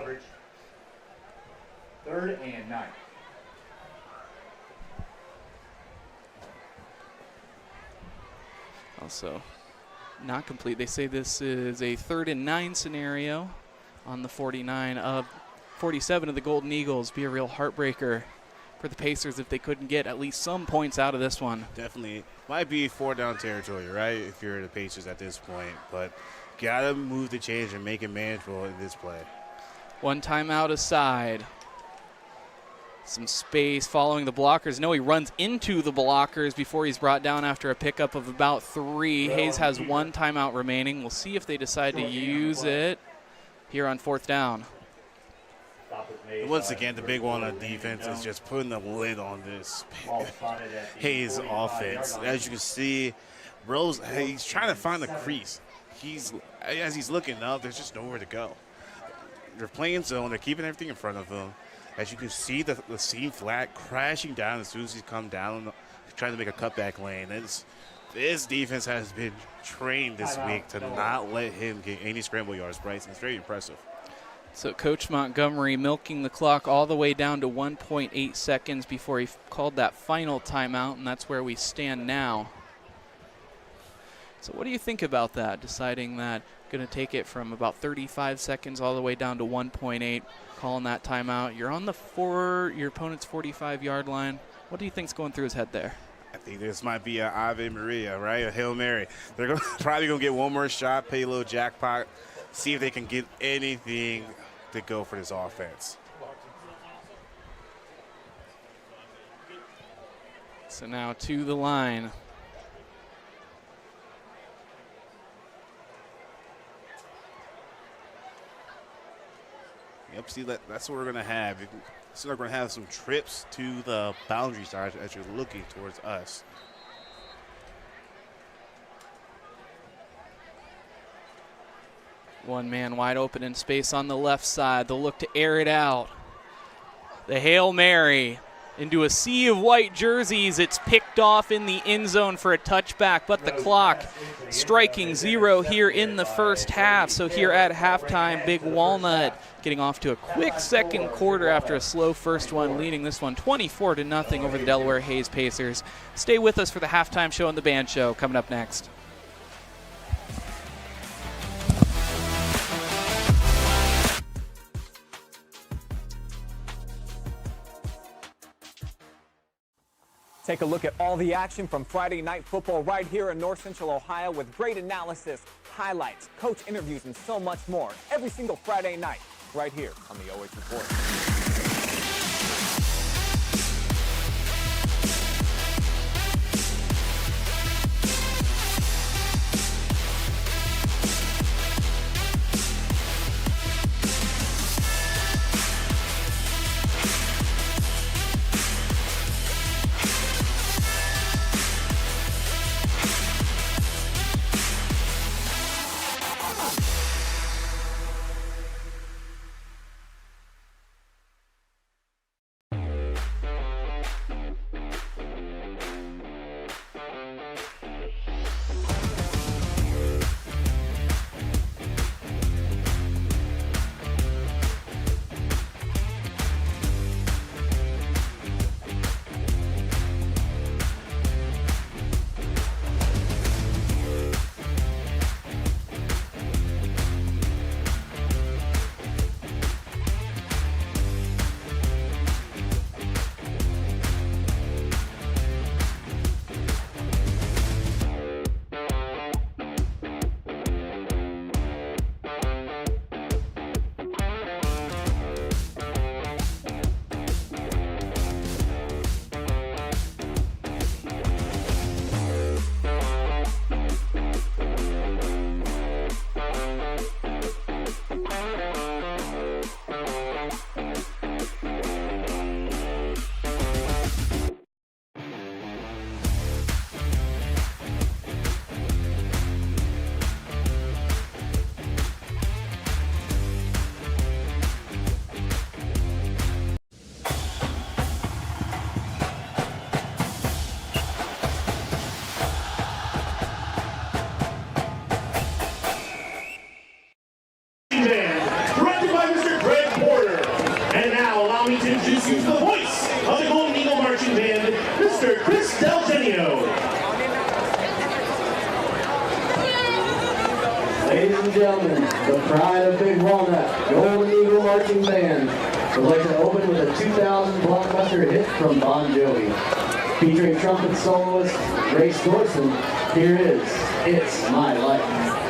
3rd and 9. Also not complete. They say this is a 3rd and 9 scenario on the 47 of the Golden Eagles. Be a real heartbreaker for the Pacers if they couldn't get at least some points out of this one. Definitely. Might be 4-down territory, right, if you're the Pacers at this point. But got to move the change and make it manageable in this play. One timeout aside. Some space following the blockers. No, he runs into the blockers before he's brought down after a pickup of about 3. Hayes has 1 timeout remaining. We'll see if they decide to use it here on 4th down. Once again, the Big Walnut defense is just putting the lid on this Hayes offense. As you can see, Rose, he's trying to find the crease. As he's looking up, there's just nowhere to go. They're playing zone. They're keeping everything in front of him. As you can see, the seam flat crashing down as soon as he's come down, trying to make a cutback lane. This defense has been trained this week to not let him get any scramble yards, Bryce. It's very impressive. So Coach Montgomery milking the clock all the way down to 1.8 seconds before he called that final timeout, and that's where we stand now. So what do you think about that, deciding that going to take it from about 35 seconds all the way down to 1.8, calling that timeout? You're on your opponent's 45-yard line. What do you think's going through his head there? I think this might be an Ave Maria, right? A Hail Mary. They're probably going to get one more shot, pay a little jackpot, see if they can get anything to go for this offense. So now to the line. Yep, see, that's what we're going to have. So we're going to have some trips to the boundary side as you're looking towards us. One man wide open in space on the left side. They'll look to air it out. The Hail Mary into a sea of white jerseys. It's picked off in the end zone for a touchback, but the clock striking 0 here in the first half. So here at halftime, Big Walnut getting off to a quick second quarter after a slow first one, leading this one 24-0 over the Delaware Hayes Pacers. Stay with us for the halftime show and the band show coming up next. Take a look at all the action from Friday Night Football right here in North Central Ohio with great analysis, highlights, coach interviews, and so much more every single Friday night right here on the OH Report. gentlemen, the pride of Big Walnut, Golden Eagle Marching Band, would like to open with a 2000 blockbuster hit from Bon Jovi. Featuring trumpet soloist Grace Dorson, here is It's My Life.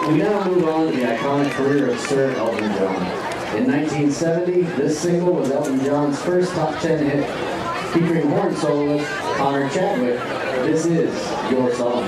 We now move on to the iconic career of Sir Elton John. In 1970, this single was Elton John's first top 10 hit. Featuring horn soloist Connor Chadwick, this is Your Song.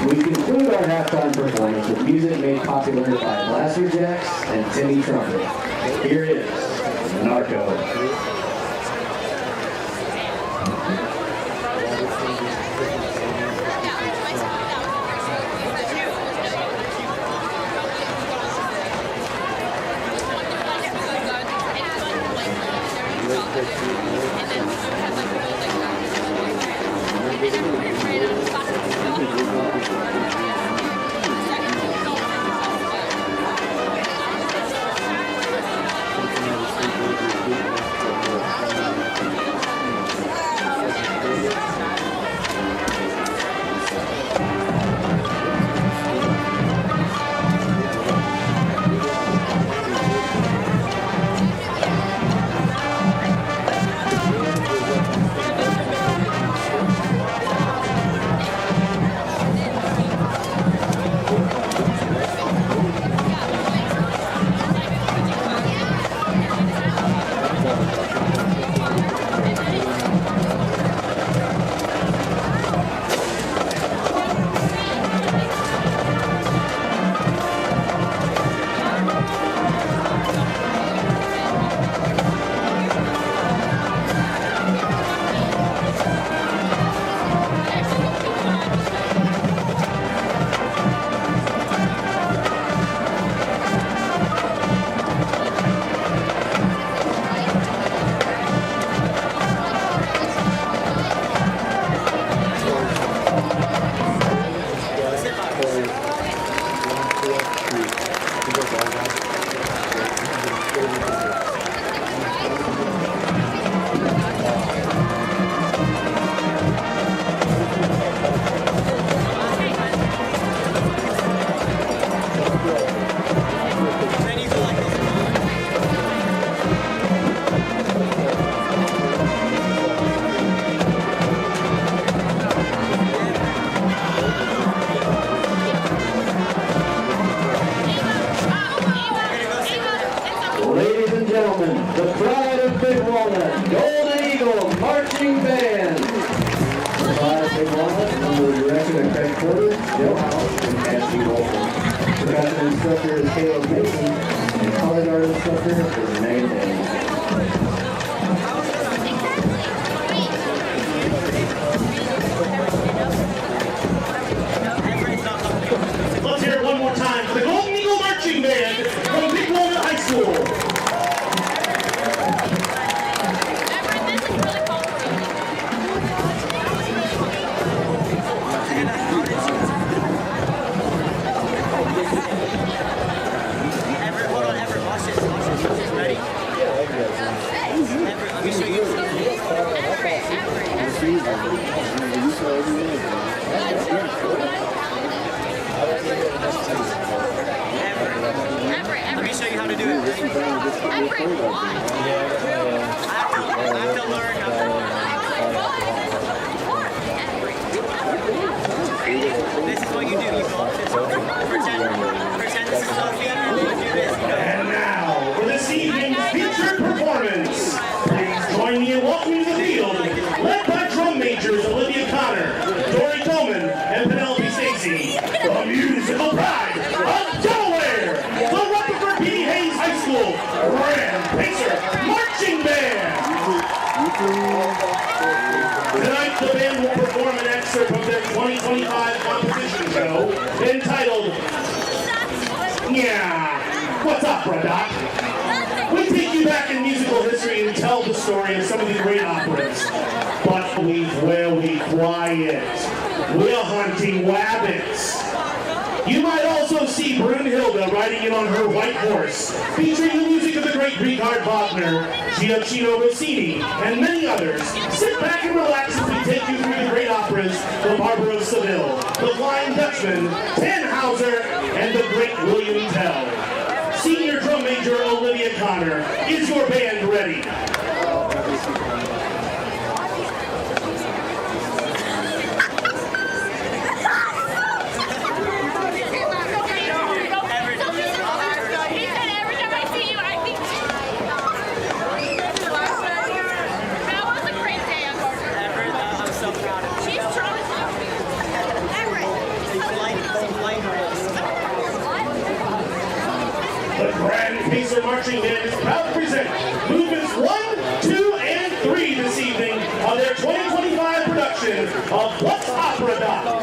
We conclude our halftime performance with music made popular by Blaster Jacks and Timmy Trumpet. Here is Narco. Ladies and gentlemen, the pride of Big Walnut, Golden Eagle Marching Band. The pride of Big Walnut, under the direction of Craig Porter, Joe House, and Cassie Wolfen. Percussion instructor is Caleb Mason, and color guard instructor is Renee Day. Let's hear it one more time for the Golden Eagle Marching Band from Big Walnut High School. Let me show you how to do it. I have to learn how to. This is what you do. You go up this way. Pretend this is Sophia, and then you do this. And now, for this evening's featured performance, please join me in welcoming the field, led by drum majors Olivia Connor, Dory Coleman, and Penelope Stacy, the musical pride of Delaware, the Rutherford P. Hayes High School Grand Pacer Marching Band. Tonight, the band will perform an excerpt of their 2025 competition show entitled Yeah, What's Up, Doc? We take you back in musical history and tell the story of some of the great operas. But we'll be quiet. We're hunting wabbits. You might also see Brunhilde riding in on her white horse, featuring the music of the great Ricart Wagner, Gioacchino Rossini, and many others. Sit back and relax as we take you through the great operas, The Barber of Seville, The Flying Dutchman, Tannhauser, and the great William Tell. Senior drum major Olivia Connor, is your band ready? Orchestra Marching Band is proud to present movements 1, 2, and 3 this evening on their 2025 production of What's Opera Doc?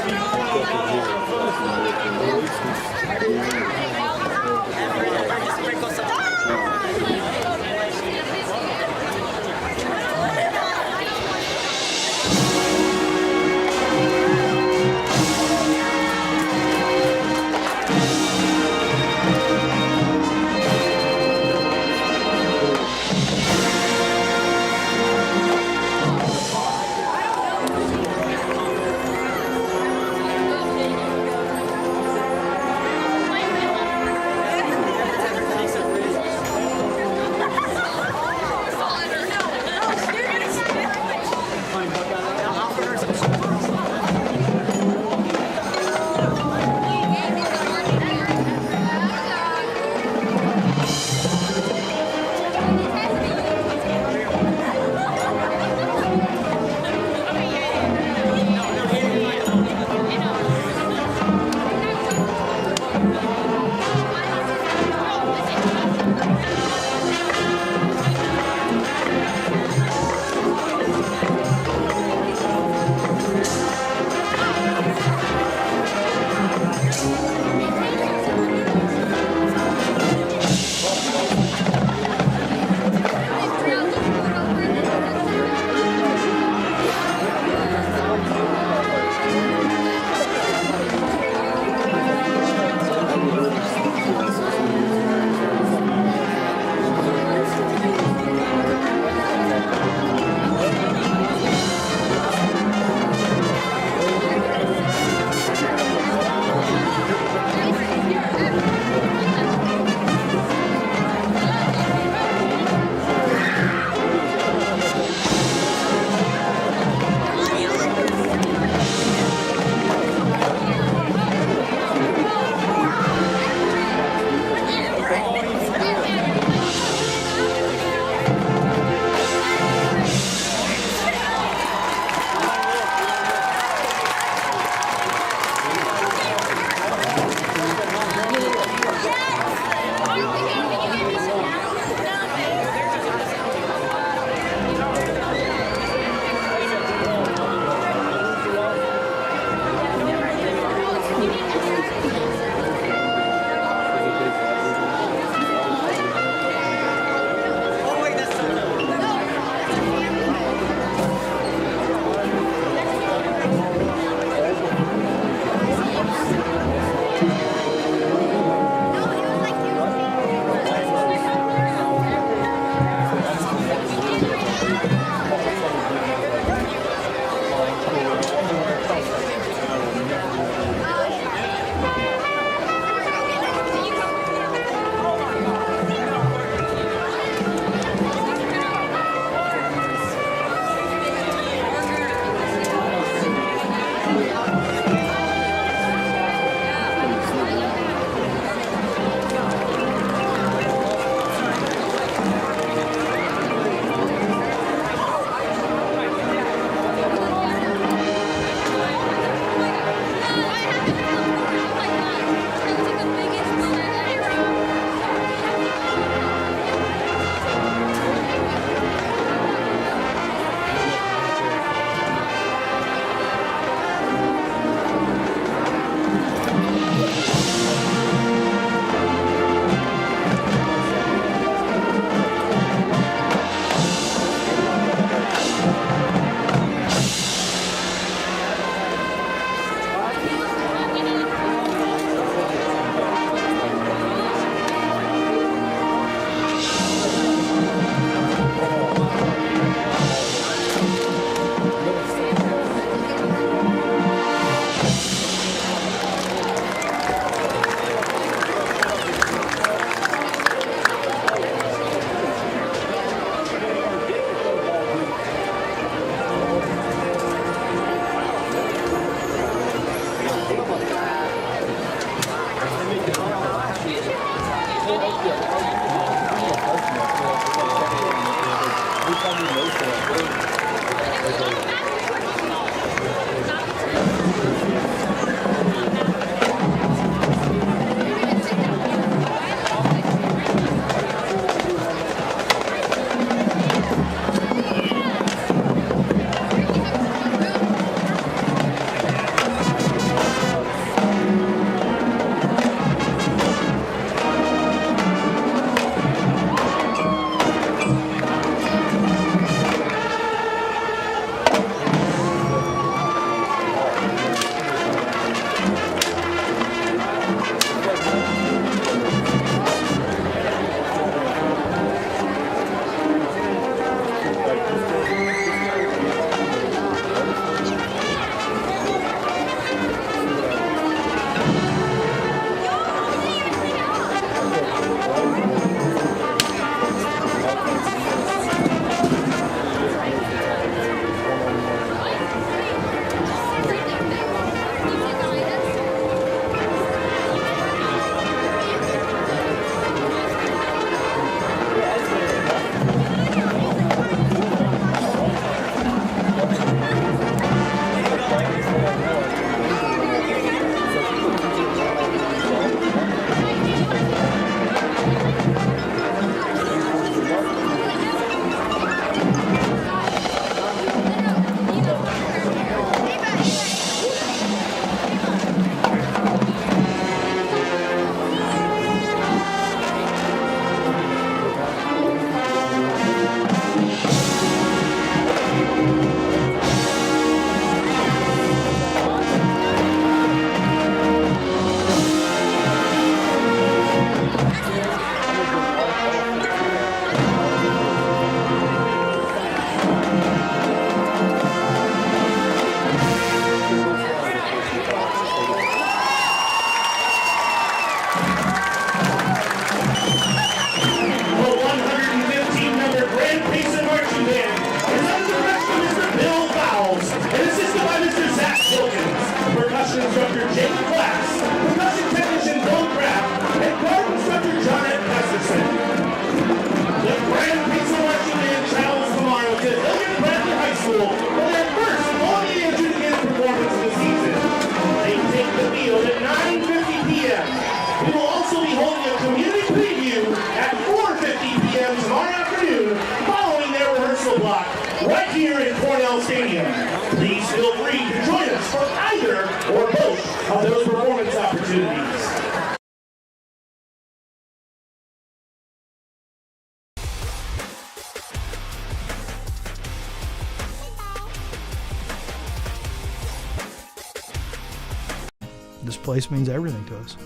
place means everything to us.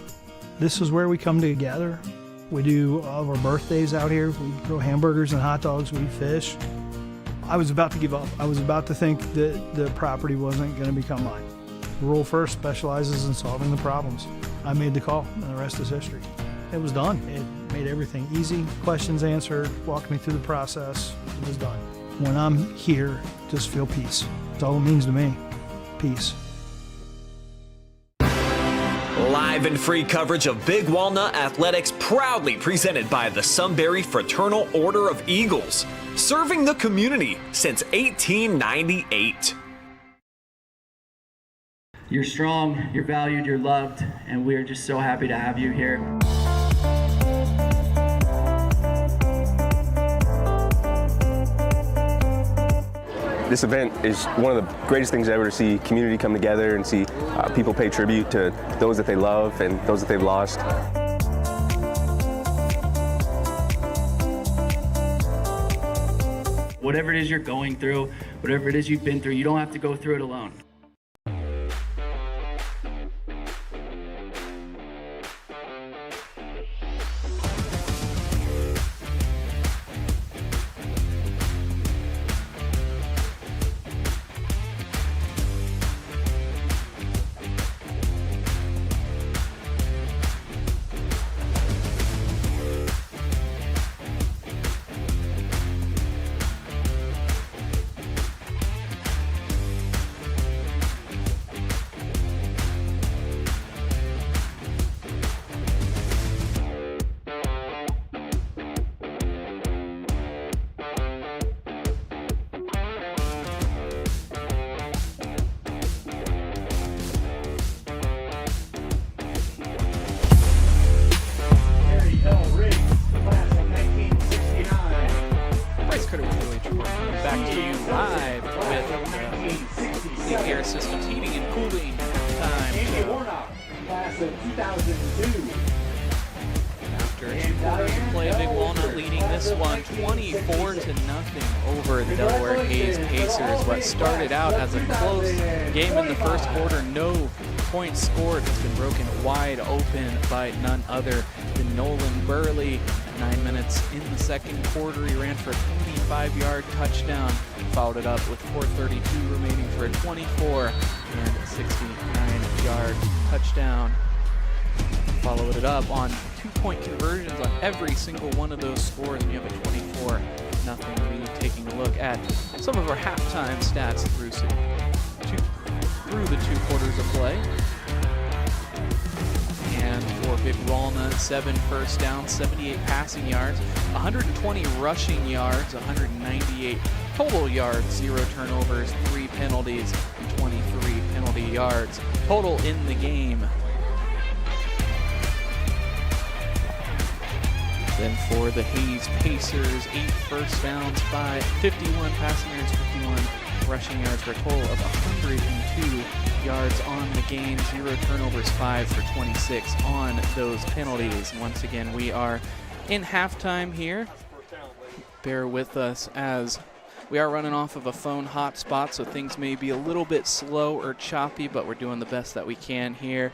This is where we come together. We do all of our birthdays out here. We grill hamburgers and hot dogs. We fish. I was about to give up. I was about to think that the property wasn't going to become mine. Rural First specializes in solving the problems. I made the call, and the rest is history. It was done. It made everything easy. Questions answered, walked me through the process. It was done. When I'm here, just feel peace. That's all it means to me. Peace. Live and free coverage of Big Walnut Athletics, proudly presented by the Sunbury Fraternal Order of Eagles, serving the community since 1898. You're strong, you're valued, you're loved, and we're just so happy to have you here. This event is one of the greatest things ever, to see community come together and see people pay tribute to those that they love and those that they've lost. Whatever it is you're going through, whatever it is you've been through, you don't have to go through it alone. Bryce coming back to you live with the Air Systems Heating and Cooling time. Class of 2002. After 2 quarters of play, Big Walnut leading this one 24-0 over the Delaware Hayes Pacers. What started out as a close game in the first quarter, no points scored, has been broken wide open by none other than Nolan Burley. 9 minutes in the second quarter, he ran for a 25-yard touchdown, followed it up with 4:32 remaining for a 24 and 69-yard touchdown. Followed it up on 2-point conversions on every single one of those scores, and you have a 24-0 lead. Taking a look at some of our halftime stats through the 2 quarters of play. And for Big Walnut, 7 first downs, 78 passing yards, 120 rushing yards, 198 total yards, 0 turnovers, 3 penalties, and 23 penalty yards total in the game. Then for the Hayes Pacers, 8 first downs, 51 passing yards, 51 rushing yards for a total of 102 yards on the game, 0 turnovers, 5 for 26 on those penalties. Once again, we are in halftime here. Bear with us as we are running off of a phone hotspot, so things may be a little bit slow or choppy, but we're doing the best that we can here.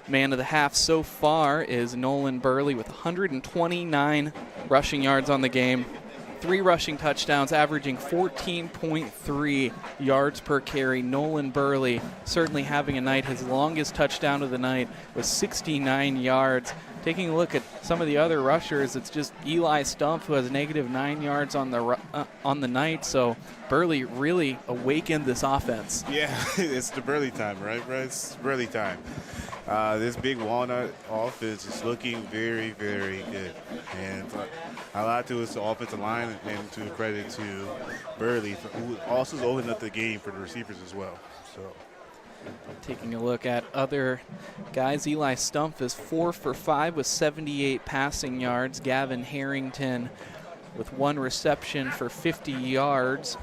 Man of the half so far is Nolan Burley with 129 rushing yards on the game, 3 rushing touchdowns, averaging 14.3 yards per carry. Nolan Burley certainly having a night. His longest touchdown of the night was 69 yards. Taking a look at some of the other rushers, it's just Eli Stump who has -9 yards on the night. So Burley really awakened this offense. Yeah, it's the Burley time, right, Bryce? It's Burley time. This Big Walnut offense is looking very, very good. And a lot to the offensive line, and to credit to Burley, who also is opening up the game for the receivers as well. So, taking a look at other guys, Eli Stump is 4 for 5 with 78 passing yards. Gavin Harrington with 1 reception for 50 yards,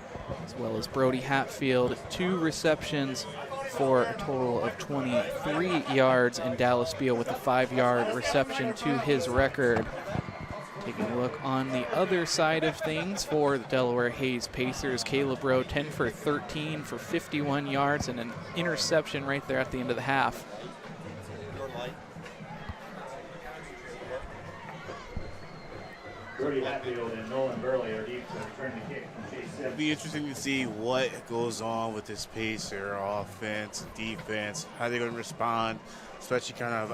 as well as Brody Hatfield, 2 receptions for a total of 23 yards, and Dallas Beal with a 5-yard reception to his record. Taking a look on the other side of things for the Delaware Hayes Pacers, Caleb Rowe 10 for 13 for 51 yards and an interception right there at the end of the half. It'll be interesting to see what goes on with this Pacer offense, defense, how they're going to respond, especially kind of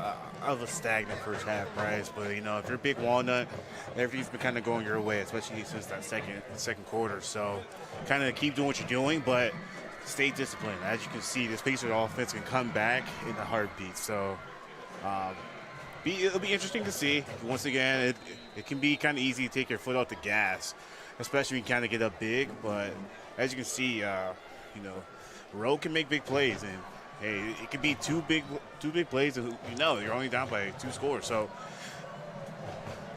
a stagnant first half, Bryce. But, you know, if you're Big Walnut, everything's been kind of going your way, especially since that second quarter. So kind of keep doing what you're doing, but stay disciplined. As you can see, this Pacer offense can come back in a heartbeat. So it'll be interesting to see. Once again, it can be kind of easy to take your foot off the gas, especially when you kind of get up big. But as you can see, you know, Rowe can make big plays, and hey, it could be two big plays. And you know, you're only down by 2 scores, so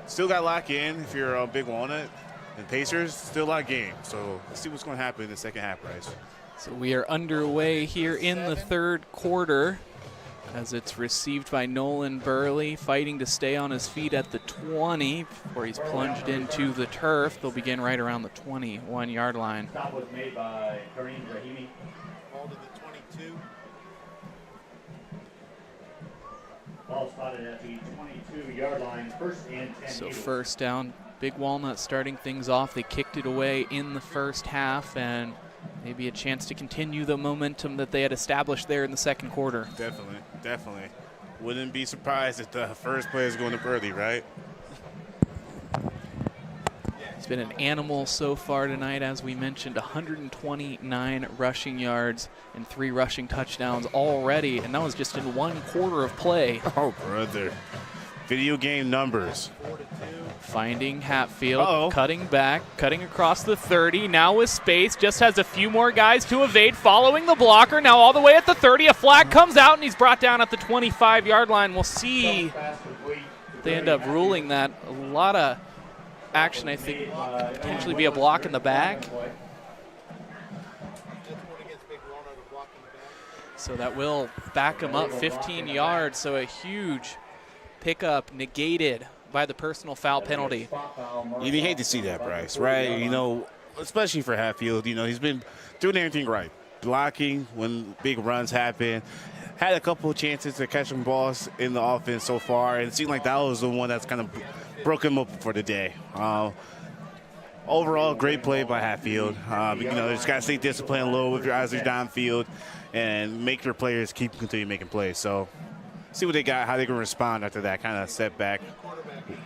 still got to lock in if you're a Big Walnut. And Pacers still a lot of game. So let's see what's going to happen in the second half, Bryce. So we are underway here in the third quarter, as it's received by Nolan Burley, fighting to stay on his feet at the 20 before he's plunged into the turf. They'll begin right around the 21-yard line. Stop was made by Kareem Rahimi. Ball to the 22. Ball spotted at the 22-yard line, 1st and 10. So first down, Big Walnut starting things off. They kicked it away in the first half, and maybe a chance to continue the momentum that they had established there in the second quarter. Definitely. Wouldn't be surprised if the first play is going to Burley, right? It's been an animal so far tonight, as we mentioned, 129 rushing yards and 3 rushing touchdowns already, and that was just in 1 quarter of play. Oh, brother. Video game numbers. Finding Hatfield, cutting back, cutting across the 30, now with space, just has a few more guys to evade, following the blocker, now all the way at the 30, a flag comes out, and he's brought down at the 25-yard line. We'll see if they end up ruling that. A lot of action, I think, potentially be a block in the back. So that will back him up 15 yards, so a huge pickup negated by the personal foul penalty. You hate to see that, Bryce, right? You know, especially for Hatfield, you know, he's been doing everything right. Blocking when big runs happen. Had a couple of chances to catch some balls in the offense so far, and it seemed like that was the one that's kind of broke him up for the day. Overall, great play by Hatfield. You know, just got to stay disciplined a little with your eyes downfield and make your players continue making plays. So see what they got, how they can respond after that kind of setback.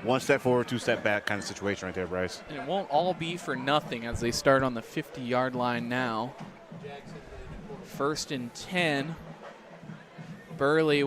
1 step forward, 2 step back kind of situation right there, Bryce. And it won't all be for nothing as they start on the 50-yard line now. 1st and 10. Burley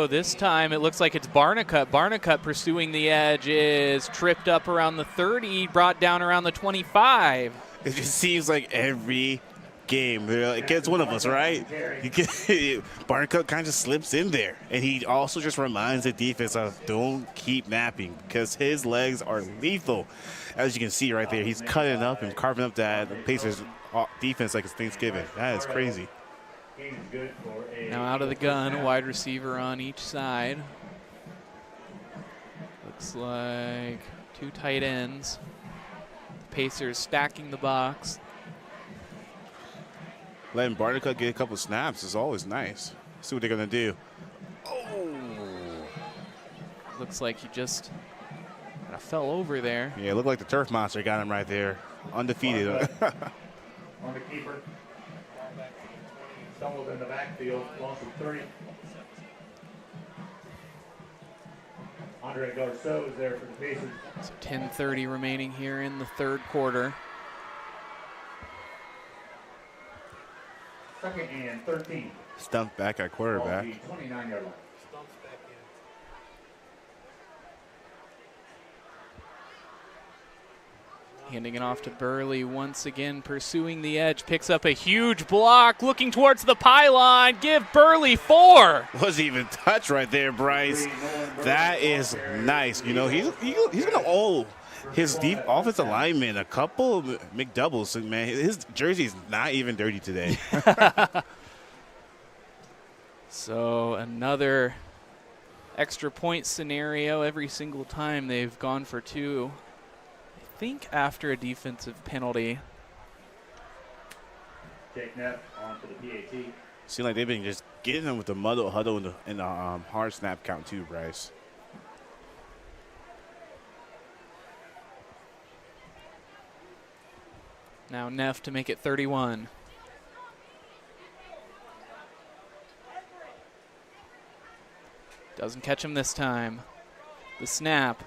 this time it looks like it's Barnicut. Barnicut pursuing the edge, is tripped up around the 30, brought down around the 25. It just seems like every game it gets one of us, right? Barnicut kind of slips in there, and he also just reminds the defense of don't keep napping, because his legs are lethal. As you can see right there, he's cutting up and carving up that Pacers defense like it's Thanksgiving. That is crazy. Now out of the gun, wide receiver on each side. Looks like 2 tight ends. The Pacers stacking the box. Letting Barnicut get a couple snaps is always nice. See what they're going to do. Oh! Looks like he just kind of fell over there. Yeah, it looked like the turf monster got him right there. Undefeated. On the keeper. Stumbled in the backfield, loss of 30. Andre Garceau is there for the Pacers. So 10:30 remaining here in the third quarter. 2nd and 13. Stumped back at quarterback. 29-yard line. Handing it off to Burley once again, pursuing the edge, picks up a huge block, looking towards the pylon. Give Burley 4. Wasn't even touched right there, Bryce. That is nice. You know, he's going to owe his deep offensive lineman a couple of McDoubles. Man, his jersey's not even dirty today. So another extra point scenario every single time they've gone for 2. I think after a defensive penalty. Jake Neff on for the PAT. Seems like they've been just getting them with the huddle in the hard snap count too, Bryce. Now Neff to make it 31. Doesn't catch him this time. The snap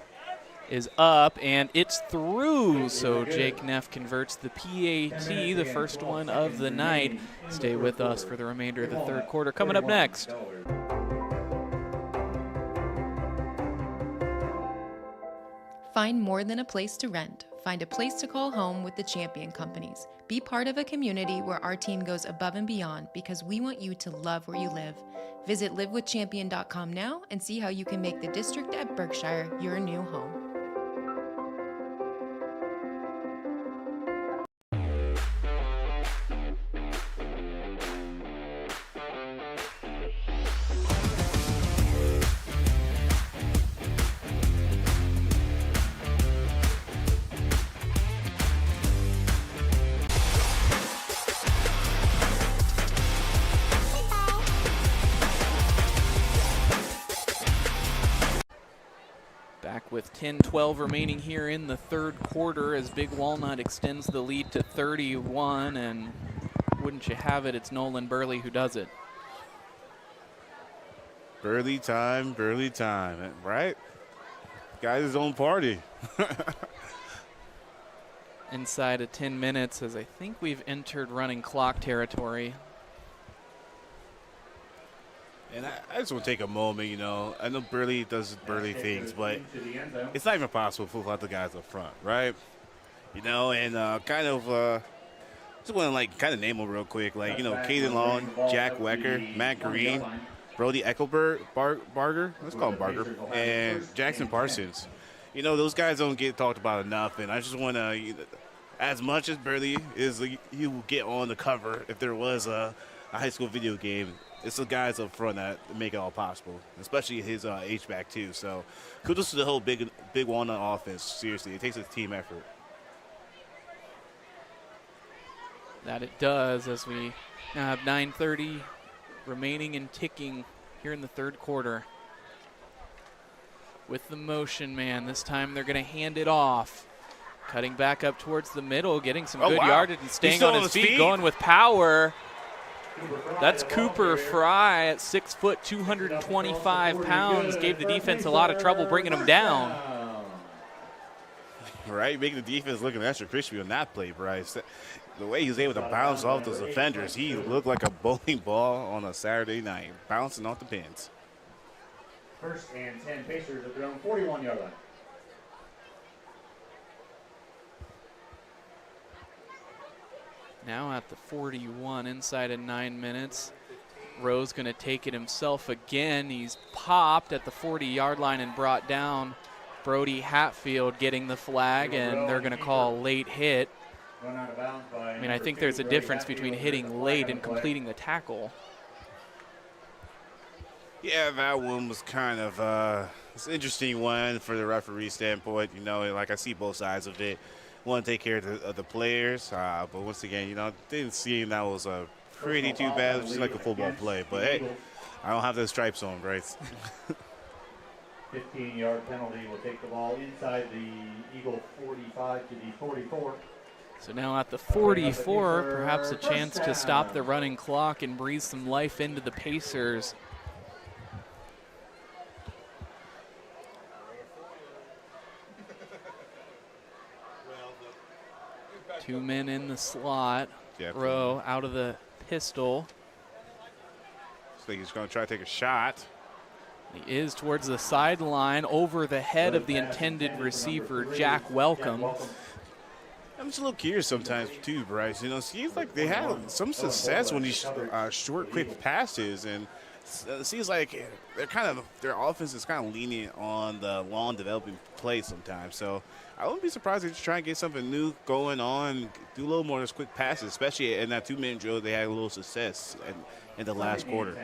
is up, and it's through. So Jake Neff converts the PAT, the first one of the night. Stay with us for the remainder of the third quarter. Coming up next. Find more than a place to rent. Find a place to call home with the Champion Companies. Be part of a community where our team goes above and beyond because we want you to love where you live. Visit livewithchampion.com now and see how you can make the district at Berkshire your new home. With 10-12 remaining here in the third quarter as Big Walnut extends the lead to 31, and wouldn't you have it, it's Nolan Burley who does it. Burley time, right? Got his own party. Inside of 10 minutes, as I think we've entered running clock territory. And I just want to take a moment, you know. I know Burley does Burley things, but it's not even possible to pull out the guys up front, right? You know, and just want to, kind of name them real quick. Like, you know, Caden Long, Jack Wecker, Matt Green, Brody Eckelberg, Barger, let's call him Barger, and Jackson Parsons. You know, those guys don't get talked about enough, and I just want to, as much as Burley is, he will get on the cover if there was a high school video game. It's the guys up front that make it all possible, especially his H-back too. So kudos to the whole Big Walnut offense. Seriously, it takes a team effort. That it does, as we now have 9:30 remaining and ticking here in the third quarter. With the motion man, this time they're going to hand it off. Cutting back up towards the middle, getting some good yardage and staying on his feet, going with power. That's Cooper Fry at 6 foot, 225 pounds. Gave the defense a lot of trouble bringing him down. Right, making the defense looking extra crispy on that play, Bryce. The way he was able to bounce off those defenders, he looked like a bowling ball on a Saturday night, bouncing off the pins. First and 10 Pacers at their own 41-yard line. Now at the 41, inside of 9 minutes. Rowe's going to take it himself again. He's popped at the 40-yard line and brought down. Brody Hatfield getting the flag, and they're going to call a late hit. I mean, I think there's a difference between hitting late and completing the tackle. Yeah, that one was kind of it's an interesting one for the referee standpoint. You know, like I see both sides of it. Want to take care of the players, but once again, you know, didn't seem that was a pretty too bad. It was just like a football play. But hey, I don't have those stripes on, Bryce. 15-yard penalty will take the ball inside the Eagle 45 to the 44. So now at the 44, perhaps a chance to stop the running clock and breathe some life into the Pacers. Two men in the slot. Rowe out of the pistol. Looks like he's going to try to take a shot. He is towards the sideline over the head of the intended receiver, Jack Welcome. I'm just a little curious sometimes too, Bryce. You know, it seems like they had some success when these short, quick passes, and it seems like their offense is kind of leaning on the long developing play sometimes. So I wouldn't be surprised if they try and get something new going on, do a little more of those quick passes, especially in that 2-minute drill. They had a little success in the last quarter.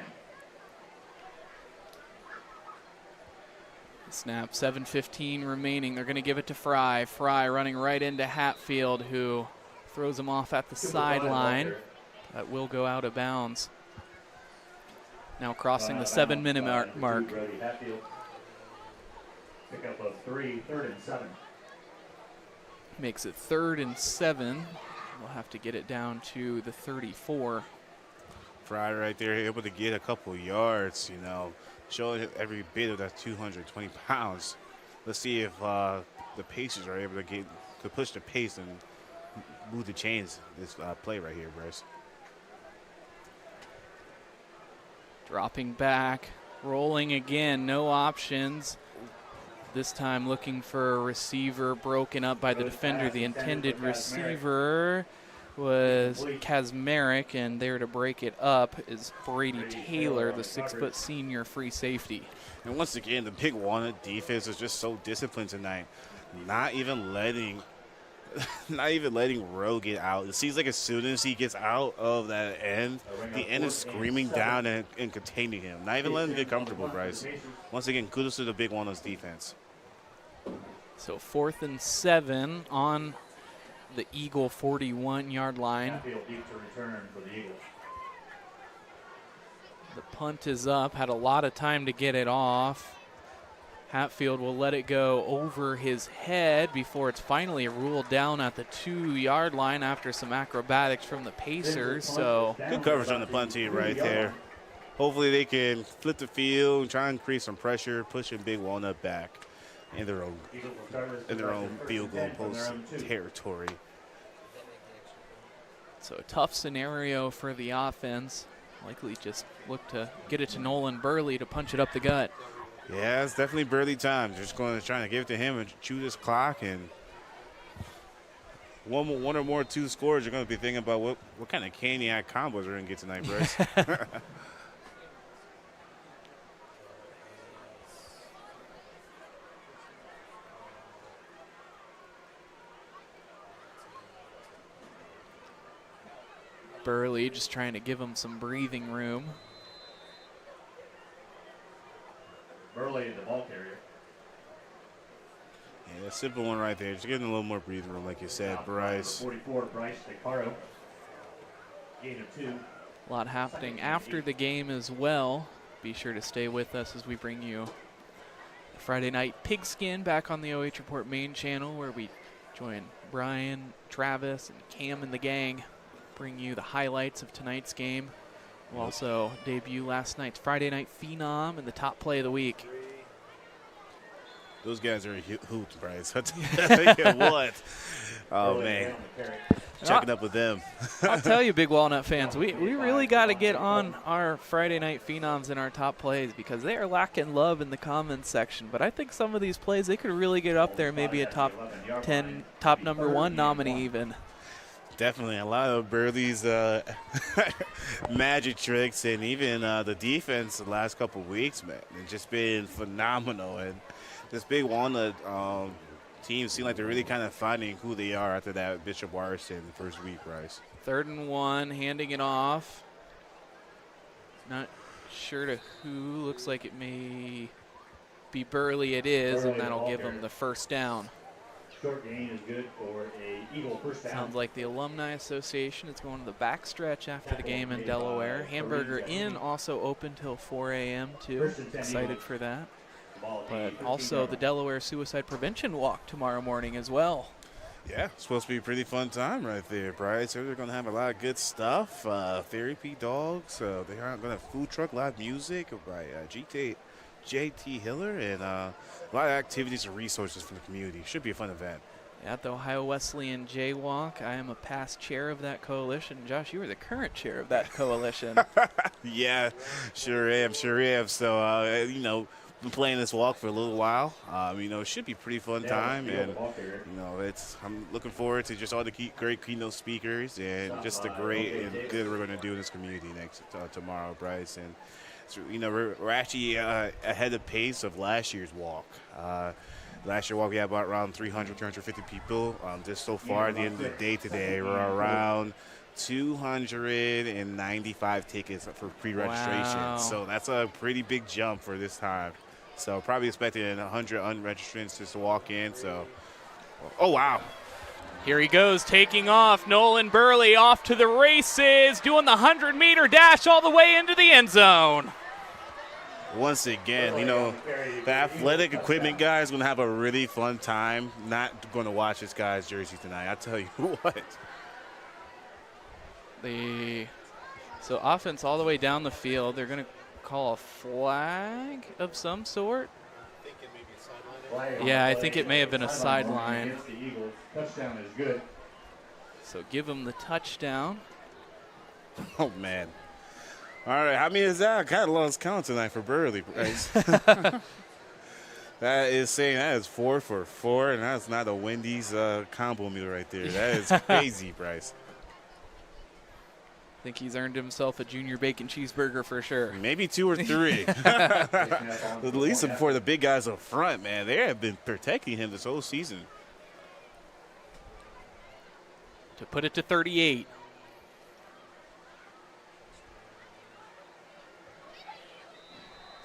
Snap, 7:15 remaining. They're going to give it to Fry. Fry running right into Hatfield, who throws him off at the sideline. That will go out of bounds. Now crossing the 7-minute mark. Pick up a 3rd and 7. Makes it 3rd and 7. We'll have to get it down to the 34. Fry right there, able to get a couple yards, showing every bit of that 220 pounds. Let's see if the Pacers are able to push the pace and move the chains this play right here, Bryce. Dropping back, rolling again, no options. This time looking for a receiver, broken up by the defender. The intended receiver was Kazmarek, and there to break it up is Brady Taylor, the 6-foot senior free safety. And once again, the Big Walnut defense is just so disciplined tonight. Not even letting Rowe get out. It seems like as soon as he gets out of that end, the end is screaming down and containing him. Not even letting him get comfortable, Bryce. Once again, kudos to the Big Walnut's defense. So 4th and 7 on the Eagle 41-yard line. The punt is up, had a lot of time to get it off. Hatfield will let it go over his head before it's finally ruled down at the 2-yard line after some acrobatics from the Pacers. So good coverage on the punt team right there. Hopefully they can flip the field, try and create some pressure, pushing Big Walnut back in their own field goal post territory. So a tough scenario for the offense. Likely just look to get it to Nolan Burley to punch it up the gut. Yeah, it's definitely Burley time. Just going to try to give it to him and chew this clock. And one or more two scores, you're going to be thinking about what kind of Caniac combos we're going to get tonight, Bryce. Burley just trying to give him some breathing room. Burley, the ball carrier. Yeah, simple one right there. Just getting a little more breathing room, like you said, Bryce. 44, Bryce DeCaro. Gain of 2. A lot happening after the game as well. Be sure to stay with us as we bring you Friday Night Pigskin back on the OH Report main channel, where we join Brian, Travis, and Cam and the gang. Bring you the highlights of tonight's game. We'll also debut last night's Friday Night Phenom and the top play of the week. Those guys are hoops, Bryce. What? Oh, man. Checking up with them. I'll tell you, Big Walnut fans, we really got to get on our Friday Night Phenoms and our top plays, because they are lacking love in the comments section. But I think some of these plays, they could really get up there, maybe a top 10, top #1 nominee even. Definitely a lot of Burley's magic tricks, and even the defense the last couple of weeks, man, it's just been phenomenal. And this Big Walnut team seem like they're really kind of finding who they are after that Bishop Warrison first week, Bryce. 3rd and 1, handing it off. Not sure to who. Looks like it may be Burley. It is, and that'll give them the first down. Short gain is good for a Eagle first down. Sounds like the Alumni Association is going to the backstretch after the game in Delaware. Hamburger Inn also open till 4 a.m. too. Excited for that. But also the Delaware Suicide Prevention Walk tomorrow morning as well. Yeah, it's supposed to be a pretty fun time right there, Bryce. So they're going to have a lot of good stuff. Therapy dogs. They are going to have food truck, live music by JT Hiller, and a lot of activities and resources from the community. Should be a fun event. At the Ohio Wesleyan Jaywalk, I am a past chair of that coalition. Josh, you are the current chair of that coalition. Yeah, sure am. So, been playing this walk for a little while. It should be a pretty fun time, and I'm looking forward to just all the great keynote speakers and just the great and good we're going to do in this community tomorrow, Bryce. And so, we're actually ahead of pace of last year's walk. Last year walk we had about around 300, 350 people. Just so far at the end of the day today, we're around 295 tickets for pre-registration. Wow. So that's a pretty big jump for this time. So probably expecting 100 unregistrants just to walk in. So, oh, wow. Here he goes, taking off. Nolan Burley off to the races, doing the 100-meter dash all the way into the end zone. Once again, the athletic equipment guy is going to have a really fun time. Not going to watch this guy's jersey tonight. I tell you what. So offense all the way down the field. They're going to call a flag of some sort. Yeah, I think it may have been a sideline. Touchdown is good. So give them the touchdown. Oh, man. All right, how many is that? I kind of lost count tonight for Burley, Bryce. That is saying that is 4 for 4, and that's not a Wendy's combo meal right there. That is crazy, Bryce. I think he's earned himself a junior bacon cheeseburger for sure. Maybe 2 or 3. At least for the big guys up front, man. They have been protecting him this whole season. To put it to 38.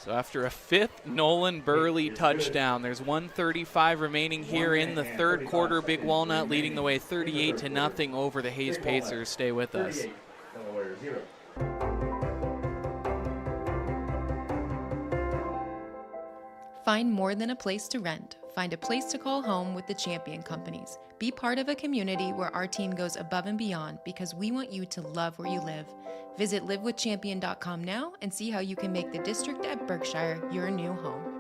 So after a 5th Nolan Burley touchdown, there's 1:35 remaining here in the third quarter. Big Walnut leading the way 38-0 over the Hayes Pacers. Stay with us. Delaware 0. Find more than a place to rent. Find a place to call home with the Champion Companies. Be part of a community where our team goes above and beyond because we want you to love where you live. Visit livewithchampion.com now and see how you can make the district at Berkshire your new home.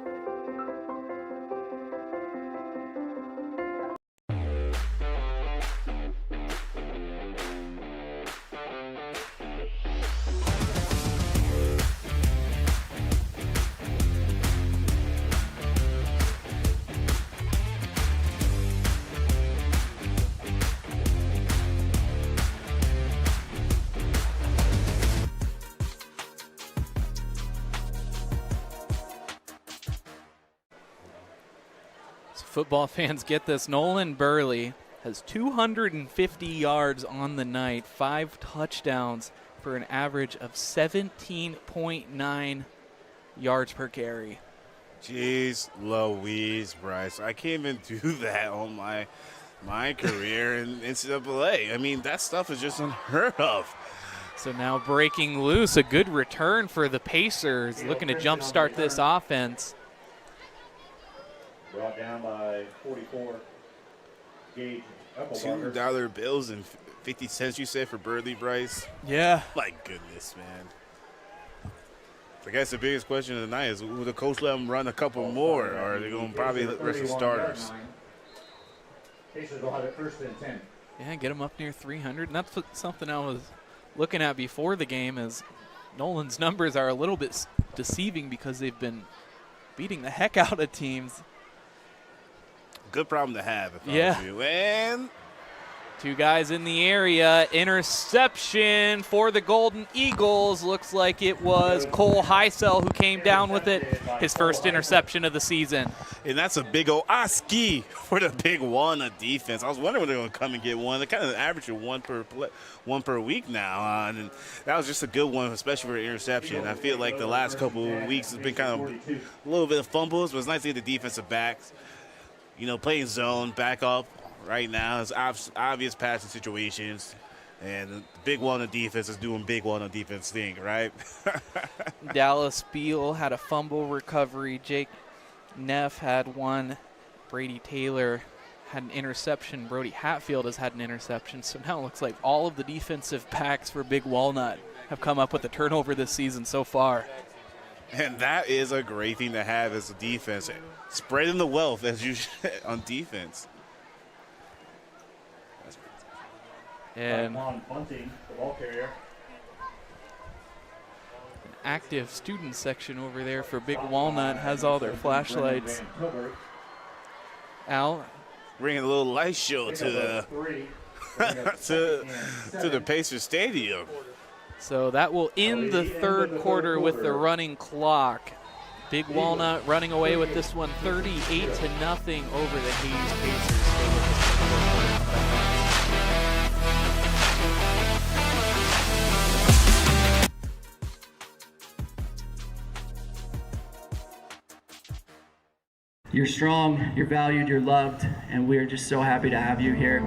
Football fans get this. Nolan Burley has 250 yards on the night, 5 touchdowns for an average of 17.9 yards per carry. Jeez Louise, Bryce. I can't even do that on my career in NCAA. I mean, that stuff is just unheard of. So now breaking loose, a good return for the Pacers, looking to jumpstart this offense. Brought down by 44. Gage $2 bills and 50 cents, you said, for Burley, Bryce? Yeah. My goodness, man. I guess the biggest question of the night is, will the coach let them run a couple more, or are they going to probably rest the starters? Pacers will have it 1st and 10. Yeah, get them up near 300. And that's something I was looking at before the game, is Nolan's numbers are a little bit deceiving because they've been beating the heck out of teams. Good problem to have, if yeah. I was you. And 2 guys in the area. Interception for the Golden Eagles. Looks like it was Cole Heisel who came down with it. His first interception of the season. And that's a big old ASCII for the Big Walnut defense. I was wondering when they're going to come and get one. They kind of average one per week now. And that was just a good one, especially for an interception. I feel like the last couple of weeks has been kind of a little bit of fumbles, but it's nice to get the defensive backs, playing zone, back up right now. It's obvious passing situations. And the Big Walnut defense is doing Big Walnut defense thing, right? Dallas Beal had a fumble recovery. Jake Neff had one. Brady Taylor had an interception. Brody Hatfield has had an interception. So now it looks like all of the defensive backs for Big Walnut have come up with a turnover this season so far. And that is a great thing to have as a defense. Spreading the wealth as you on defense. And Bunting, the ball carrier. An active student section over there for Big Walnut has all their flashlights out. Bringing a little light show to the to the Pacers Stadium. So that will end the third quarter with the running clock. Big Walnut running away with this one 38-0 over the Hayes Pacers. You're strong, you're valued, you're loved, and we are just so happy to have you here.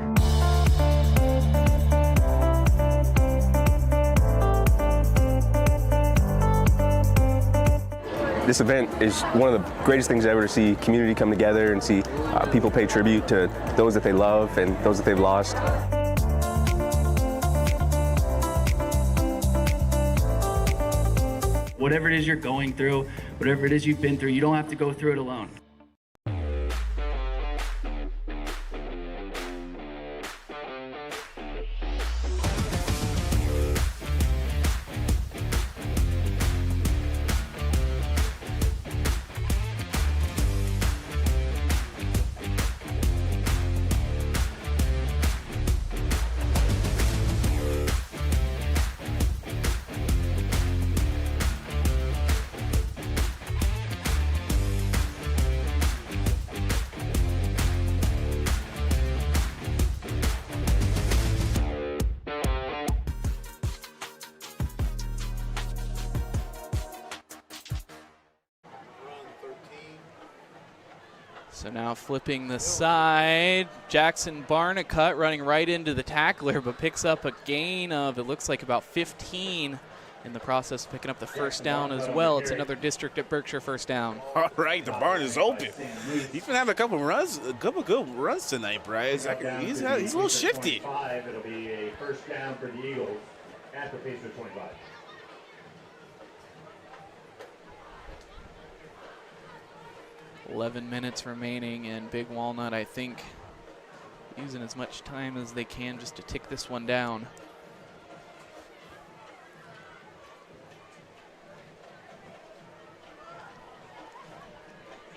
This event is one of the greatest things ever, to see community come together and see people pay tribute to those that they love and those that they've lost. Whatever it is you're going through, whatever it is you've been through, you don't have to go through it alone. So now flipping the side, Jackson Barnicott running right into the tackler, but picks up a gain of, it looks like about 15 in the process, picking up the first down as well. It's another District at Berkshire first down. All right, the barn is open. He's been having a couple good runs tonight, Bryce. He's a little shifty. It'll be a first down for the Eagles at the Pacer 25. 11 minutes remaining, and Big Walnut, I think, using as much time as they can just to tick this one down.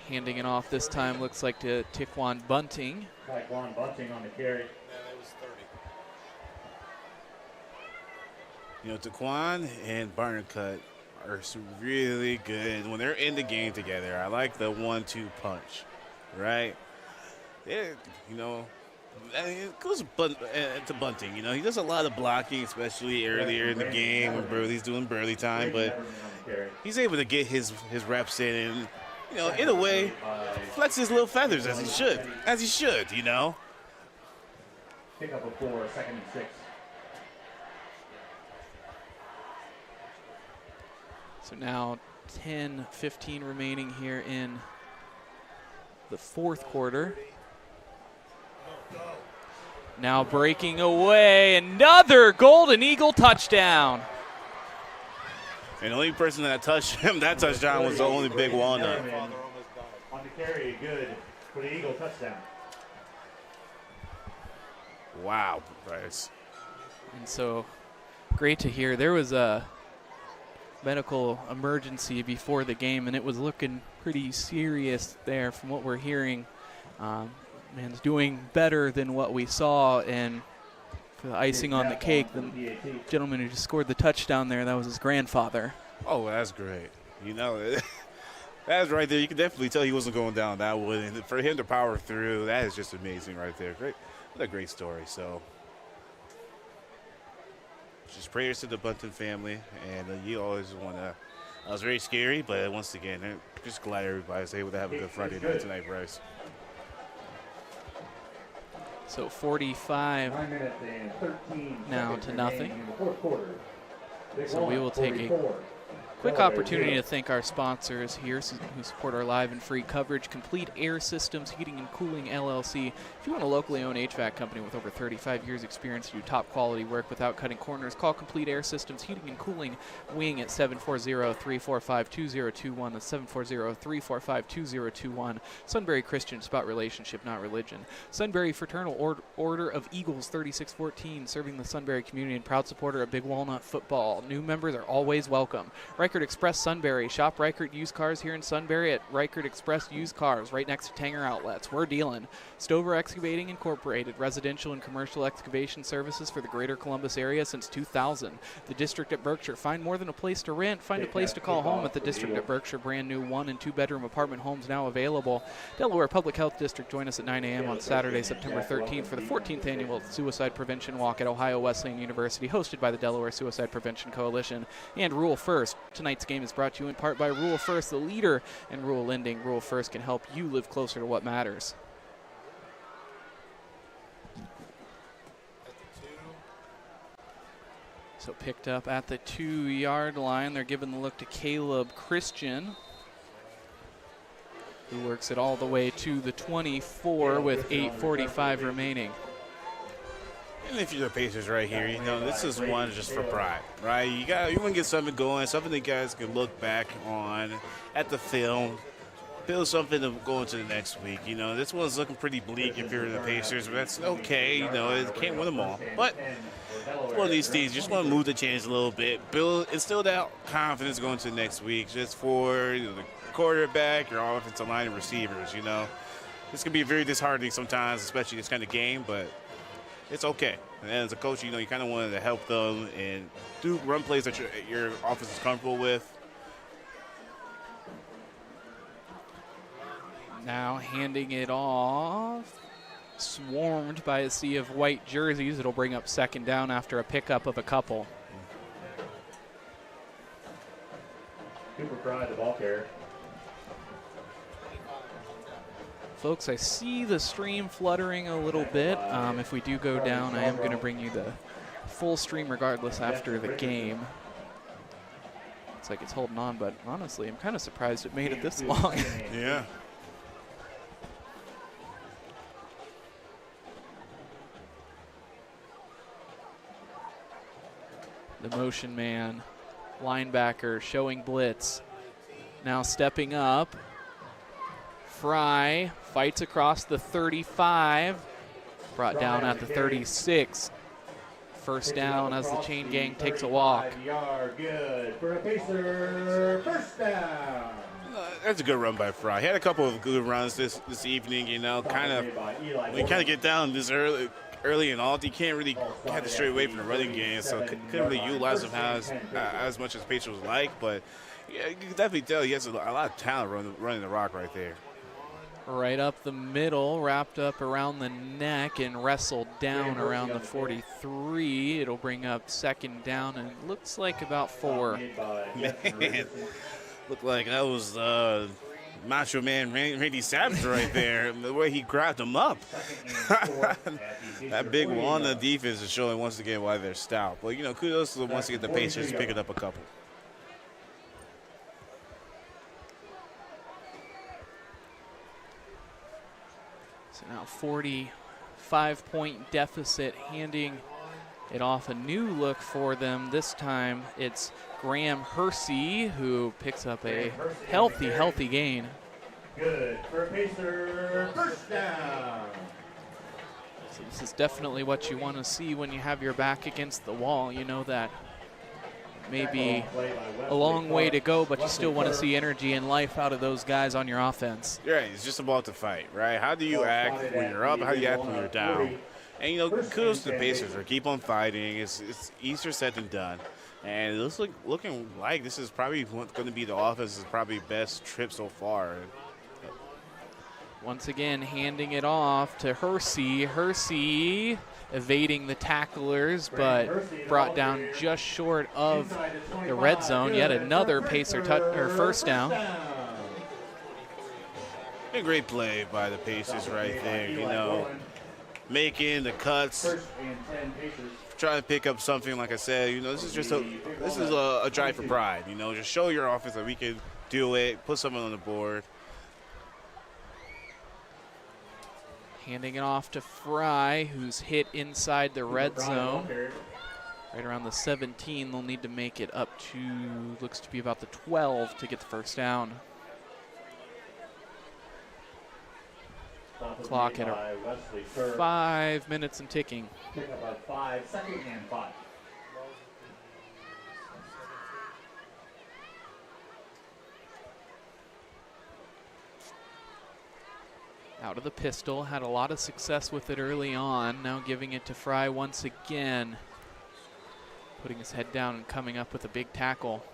Handing it off this time looks like to Taquan Bunting. Taquan Bunting on the carry. You know, Taquan and Barnicott are really good when they're in the game together. I like the 1-2 punch, right? Yeah, you know, it goes to Bunting. You know, he does a lot of blocking, especially earlier in the game when Burley's doing Burley time, but he's able to get his reps in and, you know, in a way, flex his little feathers as he should, you know. Pick up a 4, 2nd and 6. So now 10-15 remaining here in the fourth quarter. Now breaking away, another Golden Eagle touchdown. And the only person that touched him, that touchdown was the only Big Walnut. On the carry, good for the Eagle touchdown. Wow, Bryce. And so great to hear. There was a medical emergency before the game, and it was looking pretty serious there from what we're hearing. Man's doing better than what we saw, and for the icing on the cake, the gentleman who just scored the touchdown there, that was his grandfather. Oh, that's great. You know, that's right there. You can definitely tell he wasn't going down that one. And for him to power through, that is just amazing right there. Great. What a great story. So just prayers to the Bunton family. And you always want to – it was very scary, but once again, I'm just glad everybody's able to have a good Friday night tonight, Bryce. So 45 now to nothing. So we will take a quick opportunity to thank our sponsors here who support our live and free coverage. Complete Air Systems Heating and Cooling LLC. If you want a locally owned HVAC company with over 35 years experience to do top quality work without cutting corners, call Complete Air Systems Heating and Cooling Wing at 740-345-2021. That's 740-345-2021. Sunbury Christian, it's about relationship, not religion. Sunbury Fraternal Order of Eagles 3614, serving the Sunbury community and proud supporter of Big Walnut football. New members are always welcome. Ricart Express Sunbury. Shop Ricart used cars here in Sunbury at Ricart Express Used Cars, right next to Tanger Outlets. We're dealing. Stover Excavating Incorporated, residential and commercial excavation services for the greater Columbus area since 2000. The District at Berkshire. Find more than a place to rent. Find a place to call home at the District at Berkshire. Brand new 1- and 2-bedroom apartment homes now available. Delaware Public Health District. Join us at 9 a.m. on Saturday, September 13th for the 14th annual Suicide Prevention Walk at Ohio Wesleyan University, hosted by the Delaware Suicide Prevention Coalition and Rural First. Tonight's game is brought to you in part by Rural First, the leader in rural lending. Rural First can help you live closer to what matters. So picked up at the 2-yard line. They're giving the look to Caleb Christian, who works it all the way to the 24 with 8:45 remaining. even if you're the Pacers right here, you know, this is one just for pride, right? You want to get something going, something that guys can look back on at the film, build something to go into the next week. You know, this one's looking pretty bleak if you're the Pacers, but that's okay. You know, it can't win them all. But it's one of these things. You just want to move the chains a little bit, instill that confidence going into the next week, just for the quarterback, your offensive line, and receivers. You know, this can be very disheartening sometimes, especially this kind of game, but it's okay. And as a coach, you know, you kind of wanted to help them and do run plays that your offense is comfortable with. Now handing it off, swarmed by a sea of white jerseys. It'll bring up second down after a pickup of a couple. Cooper Fry, the ball carrier. Folks, I see the stream fluttering a little bit. If we do go down, I am going to bring you the full stream regardless after the game. Looks like it's holding on, but honestly, I'm kind of surprised it made it this long. Yeah. The motion man, linebacker showing blitz. Now stepping up. Fry fights across the 35. Brought down at the 36. First down as the chain gang takes a walk. Good for a Pacer. First down. That's a good run by Fry. He had a couple of good runs this evening, you know, when you kind of get down this early and all, you can't really get the straight away from the running game, so couldn't really utilize him as much as Pacer would like, but yeah, you can definitely tell he has a lot of talent running the rock right there. Right up the middle, wrapped up around the neck and wrestled down around the 43. It'll bring up second down, and it looks like about 4. Man, looked like that was Macho Man Randy Savage right there, the way he grabbed him up. That Big Walnut defense is showing once again why they're stout. But, you know, kudos to once again the Pacers picking up a couple. So now 45-point deficit, handing it off. A new look for them. This time it's Graham Hersey, who picks up a healthy gain. Good for a Pacer. First down. So this is definitely what you want to see when you have your back against the wall. You know that maybe a long way to go, but you still want to see energy and life out of those guys on your offense. Right, it's just about to fight, right? How do you act when you're up? How do you act when you're down? And, you know, kudos to the Pacers for keep on fighting. It's easier said than done. And it looks like looking like this is probably going to be the offense's probably best trip so far. Once again, handing it off to Hersey. Hersey evading the tacklers, but brought down just short of the red zone. Yet another Pacer first down. A great play by the Pacers right there, you know, making the cuts, trying to pick up something. Like I said, you know, this is a drive for pride. You know, just show your offense that we can do it, put something on the board. Handing it off to Fry, who's hit inside the red zone. Right around the 17, they'll need to make it up to, looks to be about the 12 to get the first down. Clock at 5 minutes and ticking. Pick up a 5, second and 5. Out of the pistol, had a lot of success with it early on. Now giving it to Fry once again. Putting his head down and coming up with a big tackle.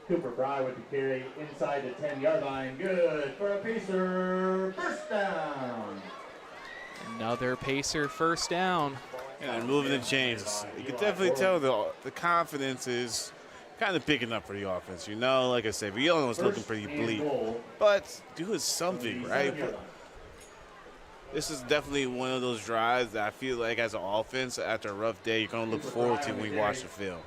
Cooper Fry with the carry inside the 10-yard line. Good for a Pacer. First down. Another Pacer first down. And moving the chains. You can definitely tell the confidence is kind of picking up for the offense. You know, like I said, we all know it's looking pretty bleak. But doing something, right? This is definitely one of those drives that I feel like as an offense, after a rough day, you're going to look forward to when you watch the film.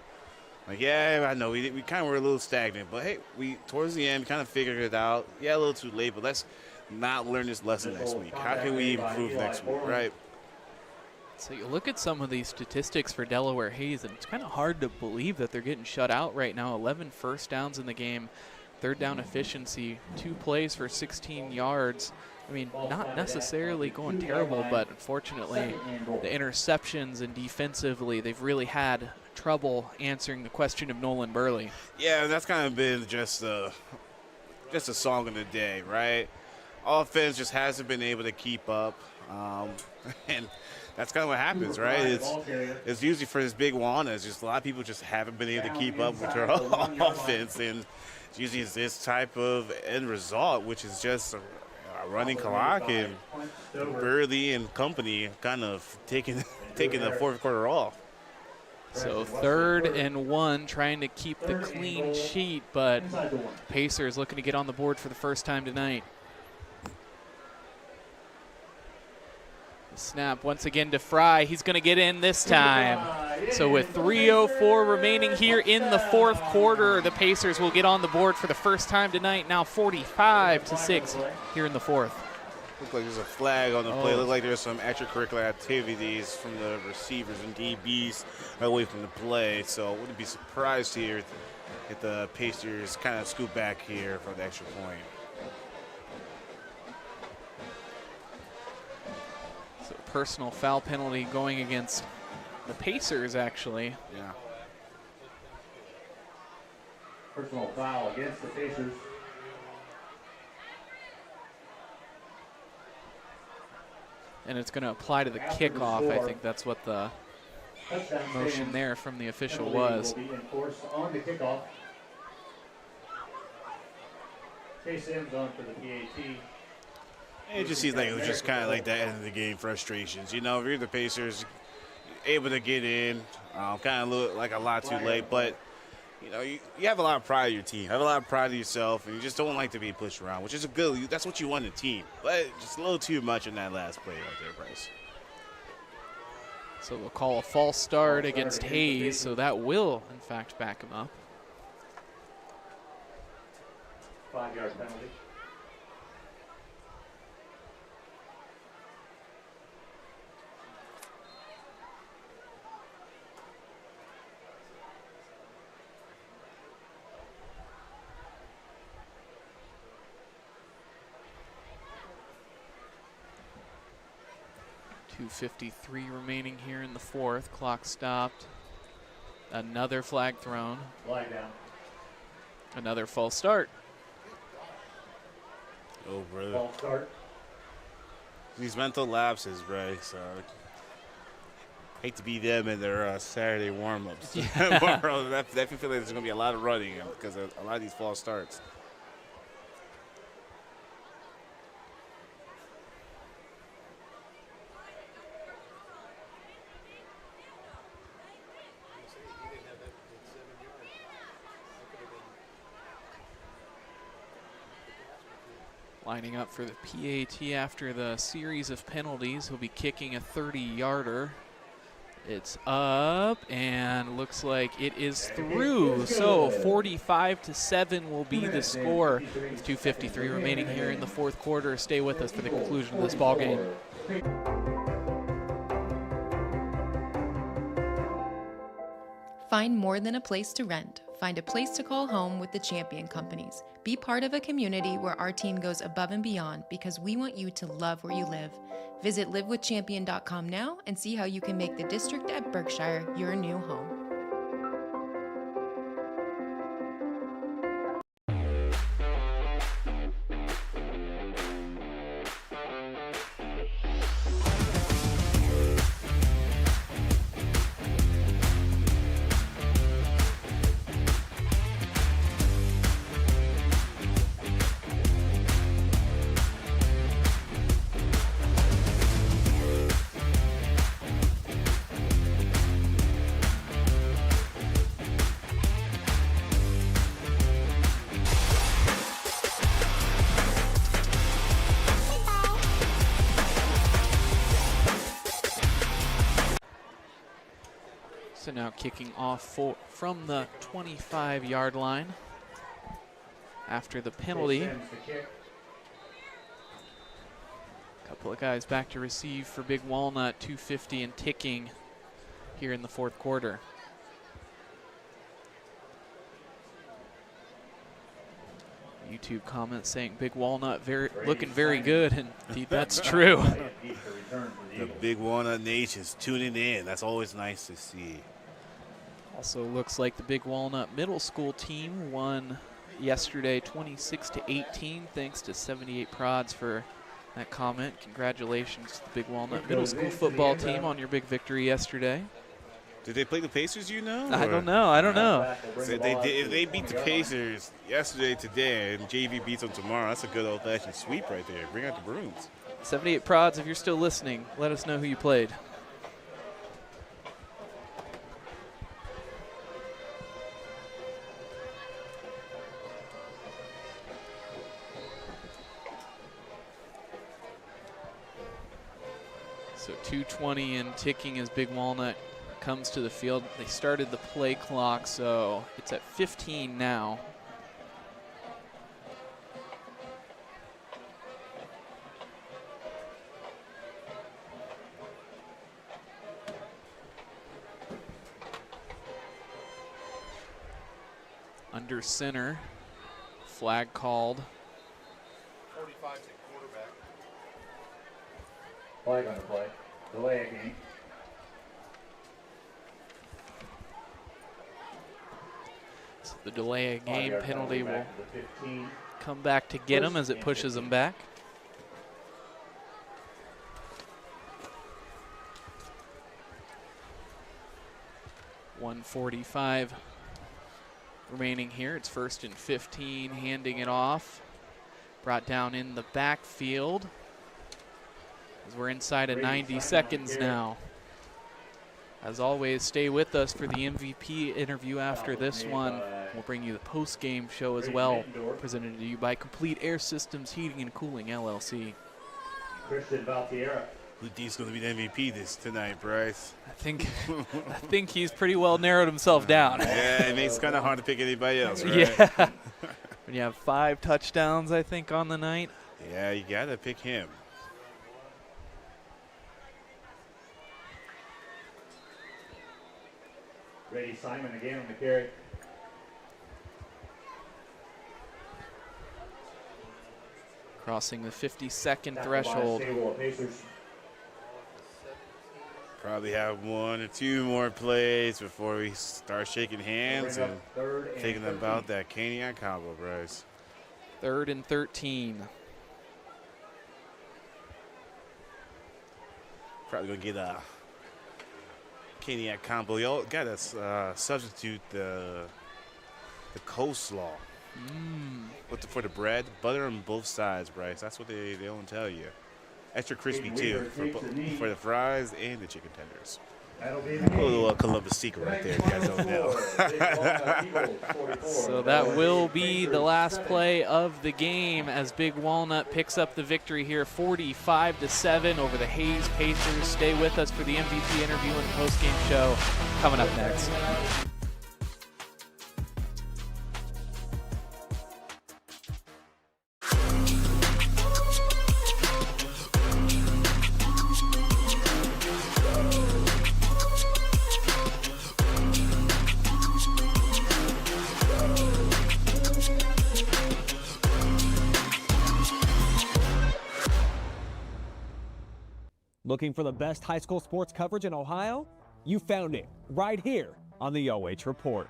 Like, yeah, I know, we kind of were a little stagnant, but hey, towards the end, we kind of figured it out. Yeah, a little too late, but let's not learn this lesson next week. How can we improve next week, right? So you look at some of these statistics for Delaware Hayes, and it's kind of hard to believe that they're getting shut out right now. 11 first downs in the game, third down efficiency, 2 plays for 16 yards. I mean, not necessarily going terrible, but unfortunately, the interceptions and defensively, they've really had trouble answering the question of Nolan Burley. Yeah, that's kind of been just a song of the day, right? Offense just hasn't been able to keep up, and that's kind of what happens, right? It's usually for this Big Walnut. It's just a lot of people just haven't been able to keep up with their offense, and it's usually this type of end result, which is just a running clock, and Burley and company kind of taking the fourth quarter off. So 3rd and 1, trying to keep the clean sheet, but Pacers looking to get on the board for the first time tonight. The snap once again to Fry. He's going to get in this time. So with 3:04 remaining here in the fourth quarter, the Pacers will get on the board for the first time tonight. Now 45-6 here in the fourth. Look like there's a flag on the play. Look like there's some extracurricular activities from the receivers and DBs away from the play. So I wouldn't be surprised here if the Pacers kind of scoop back here for the extra point. So personal foul penalty going against the Pacers, actually. Yeah. Personal foul against the Pacers. And it's going to apply to the kickoff. I think that's what the motion there from the official was. Will be enforced on the kickoff. Chase Sims on for the PAT. It just seems like it was just kind of like that end of the game frustrations. You know, if you're the Pacers, able to get in, kind of look like a lot too late, but you know, you have a lot of pride in your team, you have a lot of pride in yourself, and you just don't like to be pushed around, which is a good. That's what you want in a team, but just a little too much in that last play right there, Bryce. So they'll call a false start against Hayes, so that will in fact back him up. 5-yard penalty. .253 remaining here in the fourth. Clock stopped. Another flag thrown. Flag down. Another false start. Oh, brother. False start. These mental lapses, Bryce. Hate to be them in their Saturday warm-ups. Yeah. I feel like there's going to be a lot of running because of a lot of these false starts. Lining up for the PAT after the series of penalties. He'll be kicking a 30-yarder. It's up and looks like it is through. So 45-7 will be the score with 2:53 remaining here in the fourth quarter. Stay with us for the conclusion of this ball game. Find more than a place to rent. Find a place to call home with the Champion Companies. Be part of a community where our team goes above and beyond because we want you to love where you live. Visit livewithchampion.com now and see how you can make the district at Berkshire your new home. So now kicking off from the 25-yard line after the penalty. Couple of guys back to receive for Big Walnut, 250 and ticking here in the fourth quarter. YouTube comments saying Big Walnut looking very good, and indeed that's true. The Big Walnut Nation's tuning in. That's always nice to see. Also looks like the Big Walnut Middle School team won yesterday 26-18, thanks to 78 Prods for that comment. Congratulations to the Big Walnut Middle School football team on your big victory yesterday. Did they play the Pacers, you know? I don't know. So if they beat the Pacers yesterday, today, and JV beats them tomorrow, that's a good old-fashioned sweep right there. Bring out the brooms. 78 Prods, if you're still listening, let us know who you played. So 2:20 and ticking as Big Walnut comes to the field. They started the play clock, so it's at 15 now. Under center, flag called. 45 to quarterback. Flag on the play. Delay a game. So the delay of game penalty will come back to get him as it pushes him back. .145 remaining here. It's 1st and 15, handing it off. Brought down in the backfield as we're inside of 90 seconds now. As always, stay with us for the MVP interview after this one. We'll bring you the post-game show as well, presented to you by Complete Air Systems Heating and Cooling, LLC. Christian Valtierra. Who do you think's going to be the MVP tonight, Bryce? I think he's pretty well narrowed himself down. Yeah, it makes it kind of hard to pick anybody else, right? Yeah. When you have 5 touchdowns, I think, on the night. Yeah, you got to pick him. Grady Simon again on the carry. Crossing the 50-second threshold. Probably have 1 or 2 more plays before we start shaking hands and thinking about that Caniac combo, Bryce. 3rd and 13. Probably going to get a Caniac combo. Y'all got to substitute the coleslaw for the bread. Butter on both sides, Bryce. That's what they don't tell you. Extra crispy too for the fries and the chicken tenders. A little Columbus secret right there, you guys don't know. So that will be the last play of the game as Big Walnut picks up the victory here, 45-7 over the Hayes Pacers. Stay with us for the MVP interview and the post-game show coming up next. Looking for the best high school sports coverage in Ohio? You found it right here on the OH Report.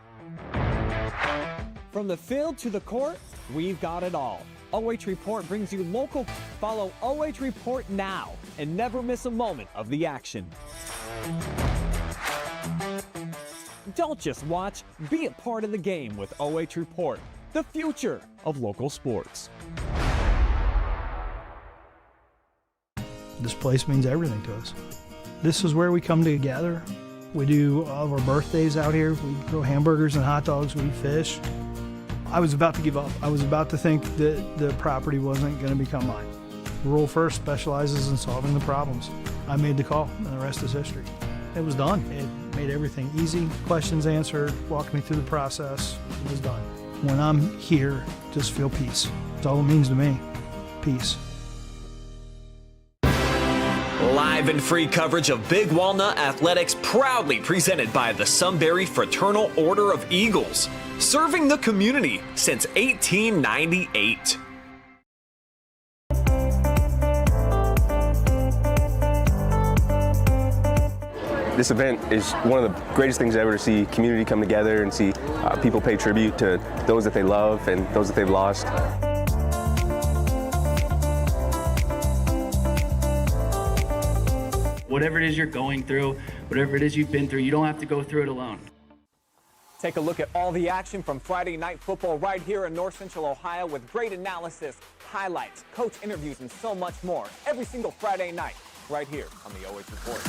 From the field to the court, we've got it all. OH Report brings you local. Follow OH Report now and never miss a moment of the action. Don't just watch, be a part of the game with OH Report, the future of local sports. This place means everything to us. This is where we come together. We do all of our birthdays out here. We grow hamburgers and hot dogs. We fish. I was about to give up. I was about to think that the property wasn't going to become mine. Rural First specializes in solving the problems. I made the call, and the rest is history. It was done. It made everything easy. Questions answered, walked me through the process. It was done. When I'm here, just feel peace. That's all it means to me. Peace. Live and free coverage of Big Walnut Athletics, proudly presented by the Sunbury Fraternal Order of Eagles, serving the community since 1898. This event is one of the greatest things ever to see community come together and see people pay tribute to those that they love and those that they've lost. Whatever it is you're going through, whatever it is you've been through, you don't have to go through it alone. Take a look at all the action from Friday Night Football right here in North Central Ohio with great analysis, highlights, coach interviews, and so much more every single Friday night right here on the OH Report.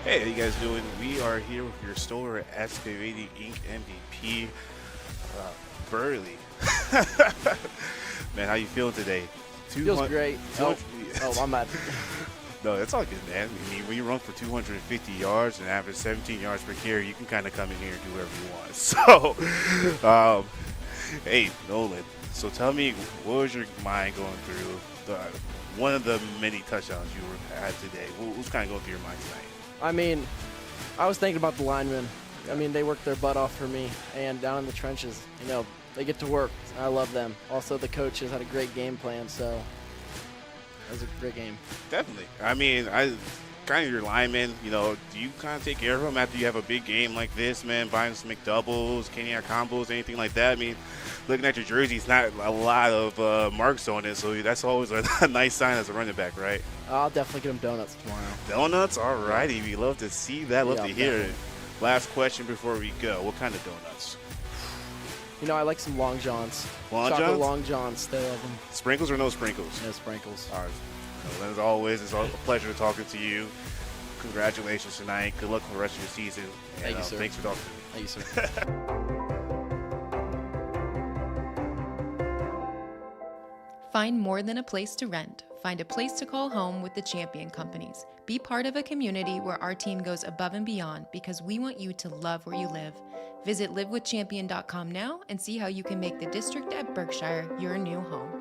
Hey, how you guys doing? We are here with your store, Excavating Inc. MVP, Burley. Man, how you feeling today? Feels great. Oh, I'm mad. No, that's all good, man. I mean, when you run for 250 yards and average 17 yards per carry, you can kind of come in here and do whatever you want. So, hey, Nolan, so tell me, what was your mind going through one of the many touchdowns you had today? What was kind of going through your mind tonight? I mean, I was thinking about the linemen. I mean, they worked their butt off for me, and down in the trenches, you know, they get to work. I love them. Also, the coaches had a great game plan, so it was a great game. Definitely. I mean, kind of your linemen, you know, do you kind of take care of them after you have a big game like this, man, buying some McDoubles, Kenny combos, anything like that? I mean, looking at your jersey, it's not a lot of marks on it, so that's always a nice sign as a running back, right? I'll definitely get them donuts tomorrow. Donuts? All righty. We love to see that. Love to hear definitely. it. Last question before we go. What kind of donuts? You know, I like some Long Johns. Long Chocolate Johns? Long Johns. They love them. Sprinkles or no sprinkles? No sprinkles. All right. Well, as always, it's a pleasure talking to you. Congratulations tonight. Good luck for the rest of your season. And, Thank you, sir. Thanks for talking to me. Thank you, sir. Find more than a place to rent. Find a place to call home with the Champion Companies. Be part of a community where our team goes above and beyond because we want you to love where you live. Visit livewithchampion.com now and see how you can make the district at Berkshire your new home.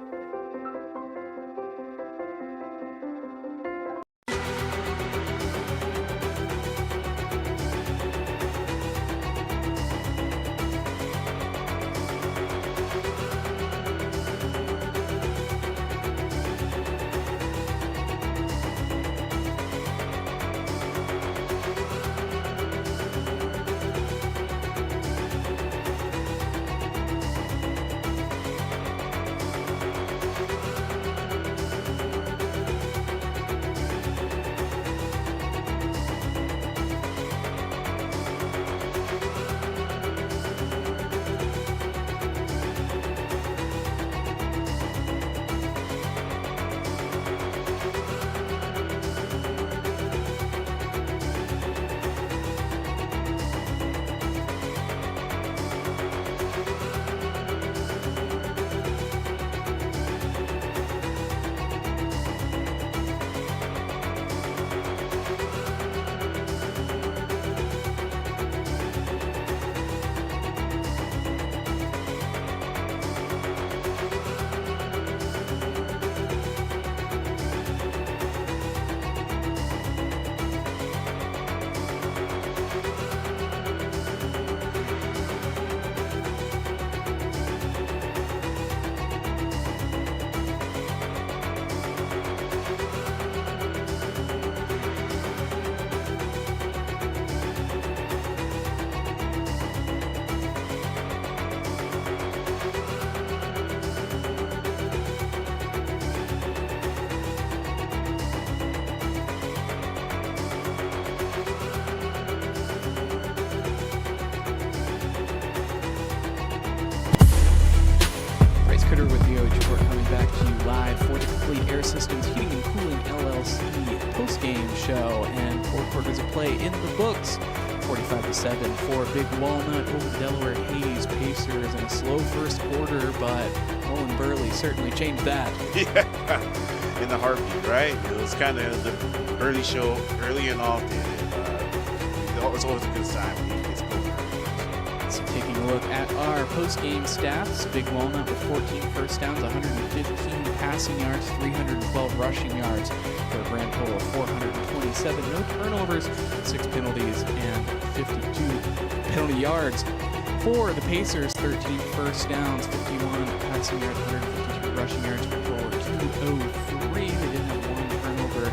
Report coming back to you live for the Complete Air Systems Heating and Cooling LLC post-game show. And 4 quarters of play in the books. 45-7 for Big Walnut over the Delaware Hayes Pacers in a slow first quarter, but Owen Burley certainly changed that. Yeah, in the heartbeat, right? It was kind of the early show, early and often. It's always a good sign when he gets over. So taking a look at our post-game stats, Big Walnut with 14 first downs, 115 passing yards, 312 rushing yards for a grand total of 427. No turnovers, 6 penalties, and 52 penalty yards. For the Pacers, 13 first downs, 51 passing yards, 152 rushing yards for a total of 203. They did have 1 turnover,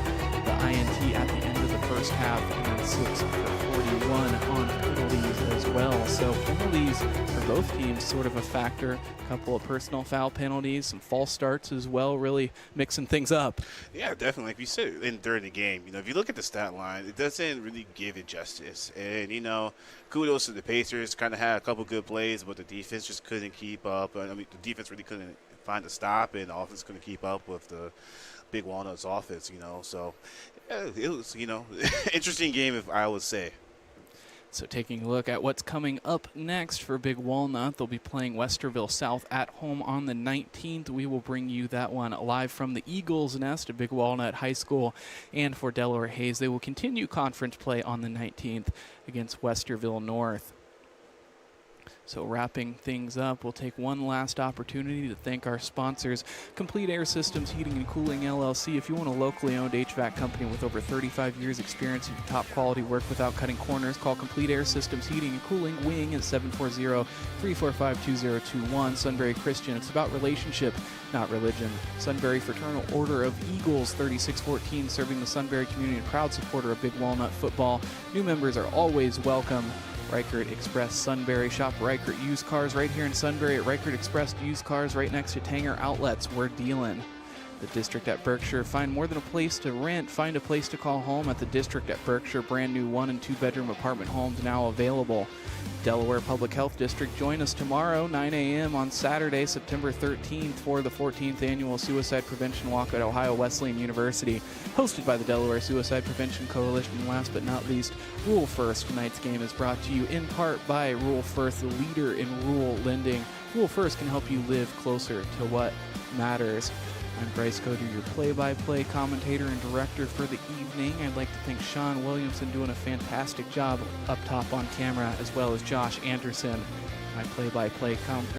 the INT at the end of the first half, and then 6 for 41 on penalties as well. So penalties for both teams sort of a factor. A couple of personal foul penalties, some false starts as well, really mixing things up. Yeah, definitely. Like you said during the game, if you look at the stat line, it doesn't really give it justice. And, kudos to the Pacers. Kind of had a couple good plays, but the defense just couldn't keep up. I mean, the defense really couldn't find a stop, and the offense couldn't keep up with the Big Walnut's offense, So yeah, it was, interesting game, if I would say. So taking a look at what's coming up next for Big Walnut, they'll be playing Westerville South at home on the 19th. We will bring you that one live from the Eagles Nest at Big Walnut High School. And for Delaware Hayes, they will continue conference play on the 19th against Westerville North. So wrapping things up, we'll take one last opportunity to thank our sponsors, Complete Air Systems Heating and Cooling LLC. If you want a locally owned HVAC company with over 35 years experience in top quality work without cutting corners, call Complete Air Systems Heating and Cooling. Wing is 740-345-2021. Sunbury Christian, it's about relationship, not religion. Sunbury Fraternal Order of Eagles, 3614, serving the Sunbury community and proud supporter of Big Walnut football. New members are always welcome. Ricart Express Sunbury. Shop Ricart used cars right here in Sunbury at Ricart Express Used Cars right next to Tanger Outlets. We're dealing. The District at Berkshire. Find more than a place to rent. Find a place to call home at the District at Berkshire. Brand new 1- and 2-bedroom apartment homes now available. Delaware Public Health District. Join us tomorrow, 9 a.m. on Saturday, September 13th for the 14th Annual Suicide Prevention Walk at Ohio Wesleyan University, hosted by the Delaware Suicide Prevention Coalition. And last but not least, Rule First. Tonight's game is brought to you in part by Rule First, the leader in rural lending. Rule First can help you live closer to what matters. I'm Bryce Coder, your play-by-play commentator and director for the evening. I'd like to thank Sean Williamson doing a fantastic job up top on camera, as well as Josh Anderson, my play-by-play commentator.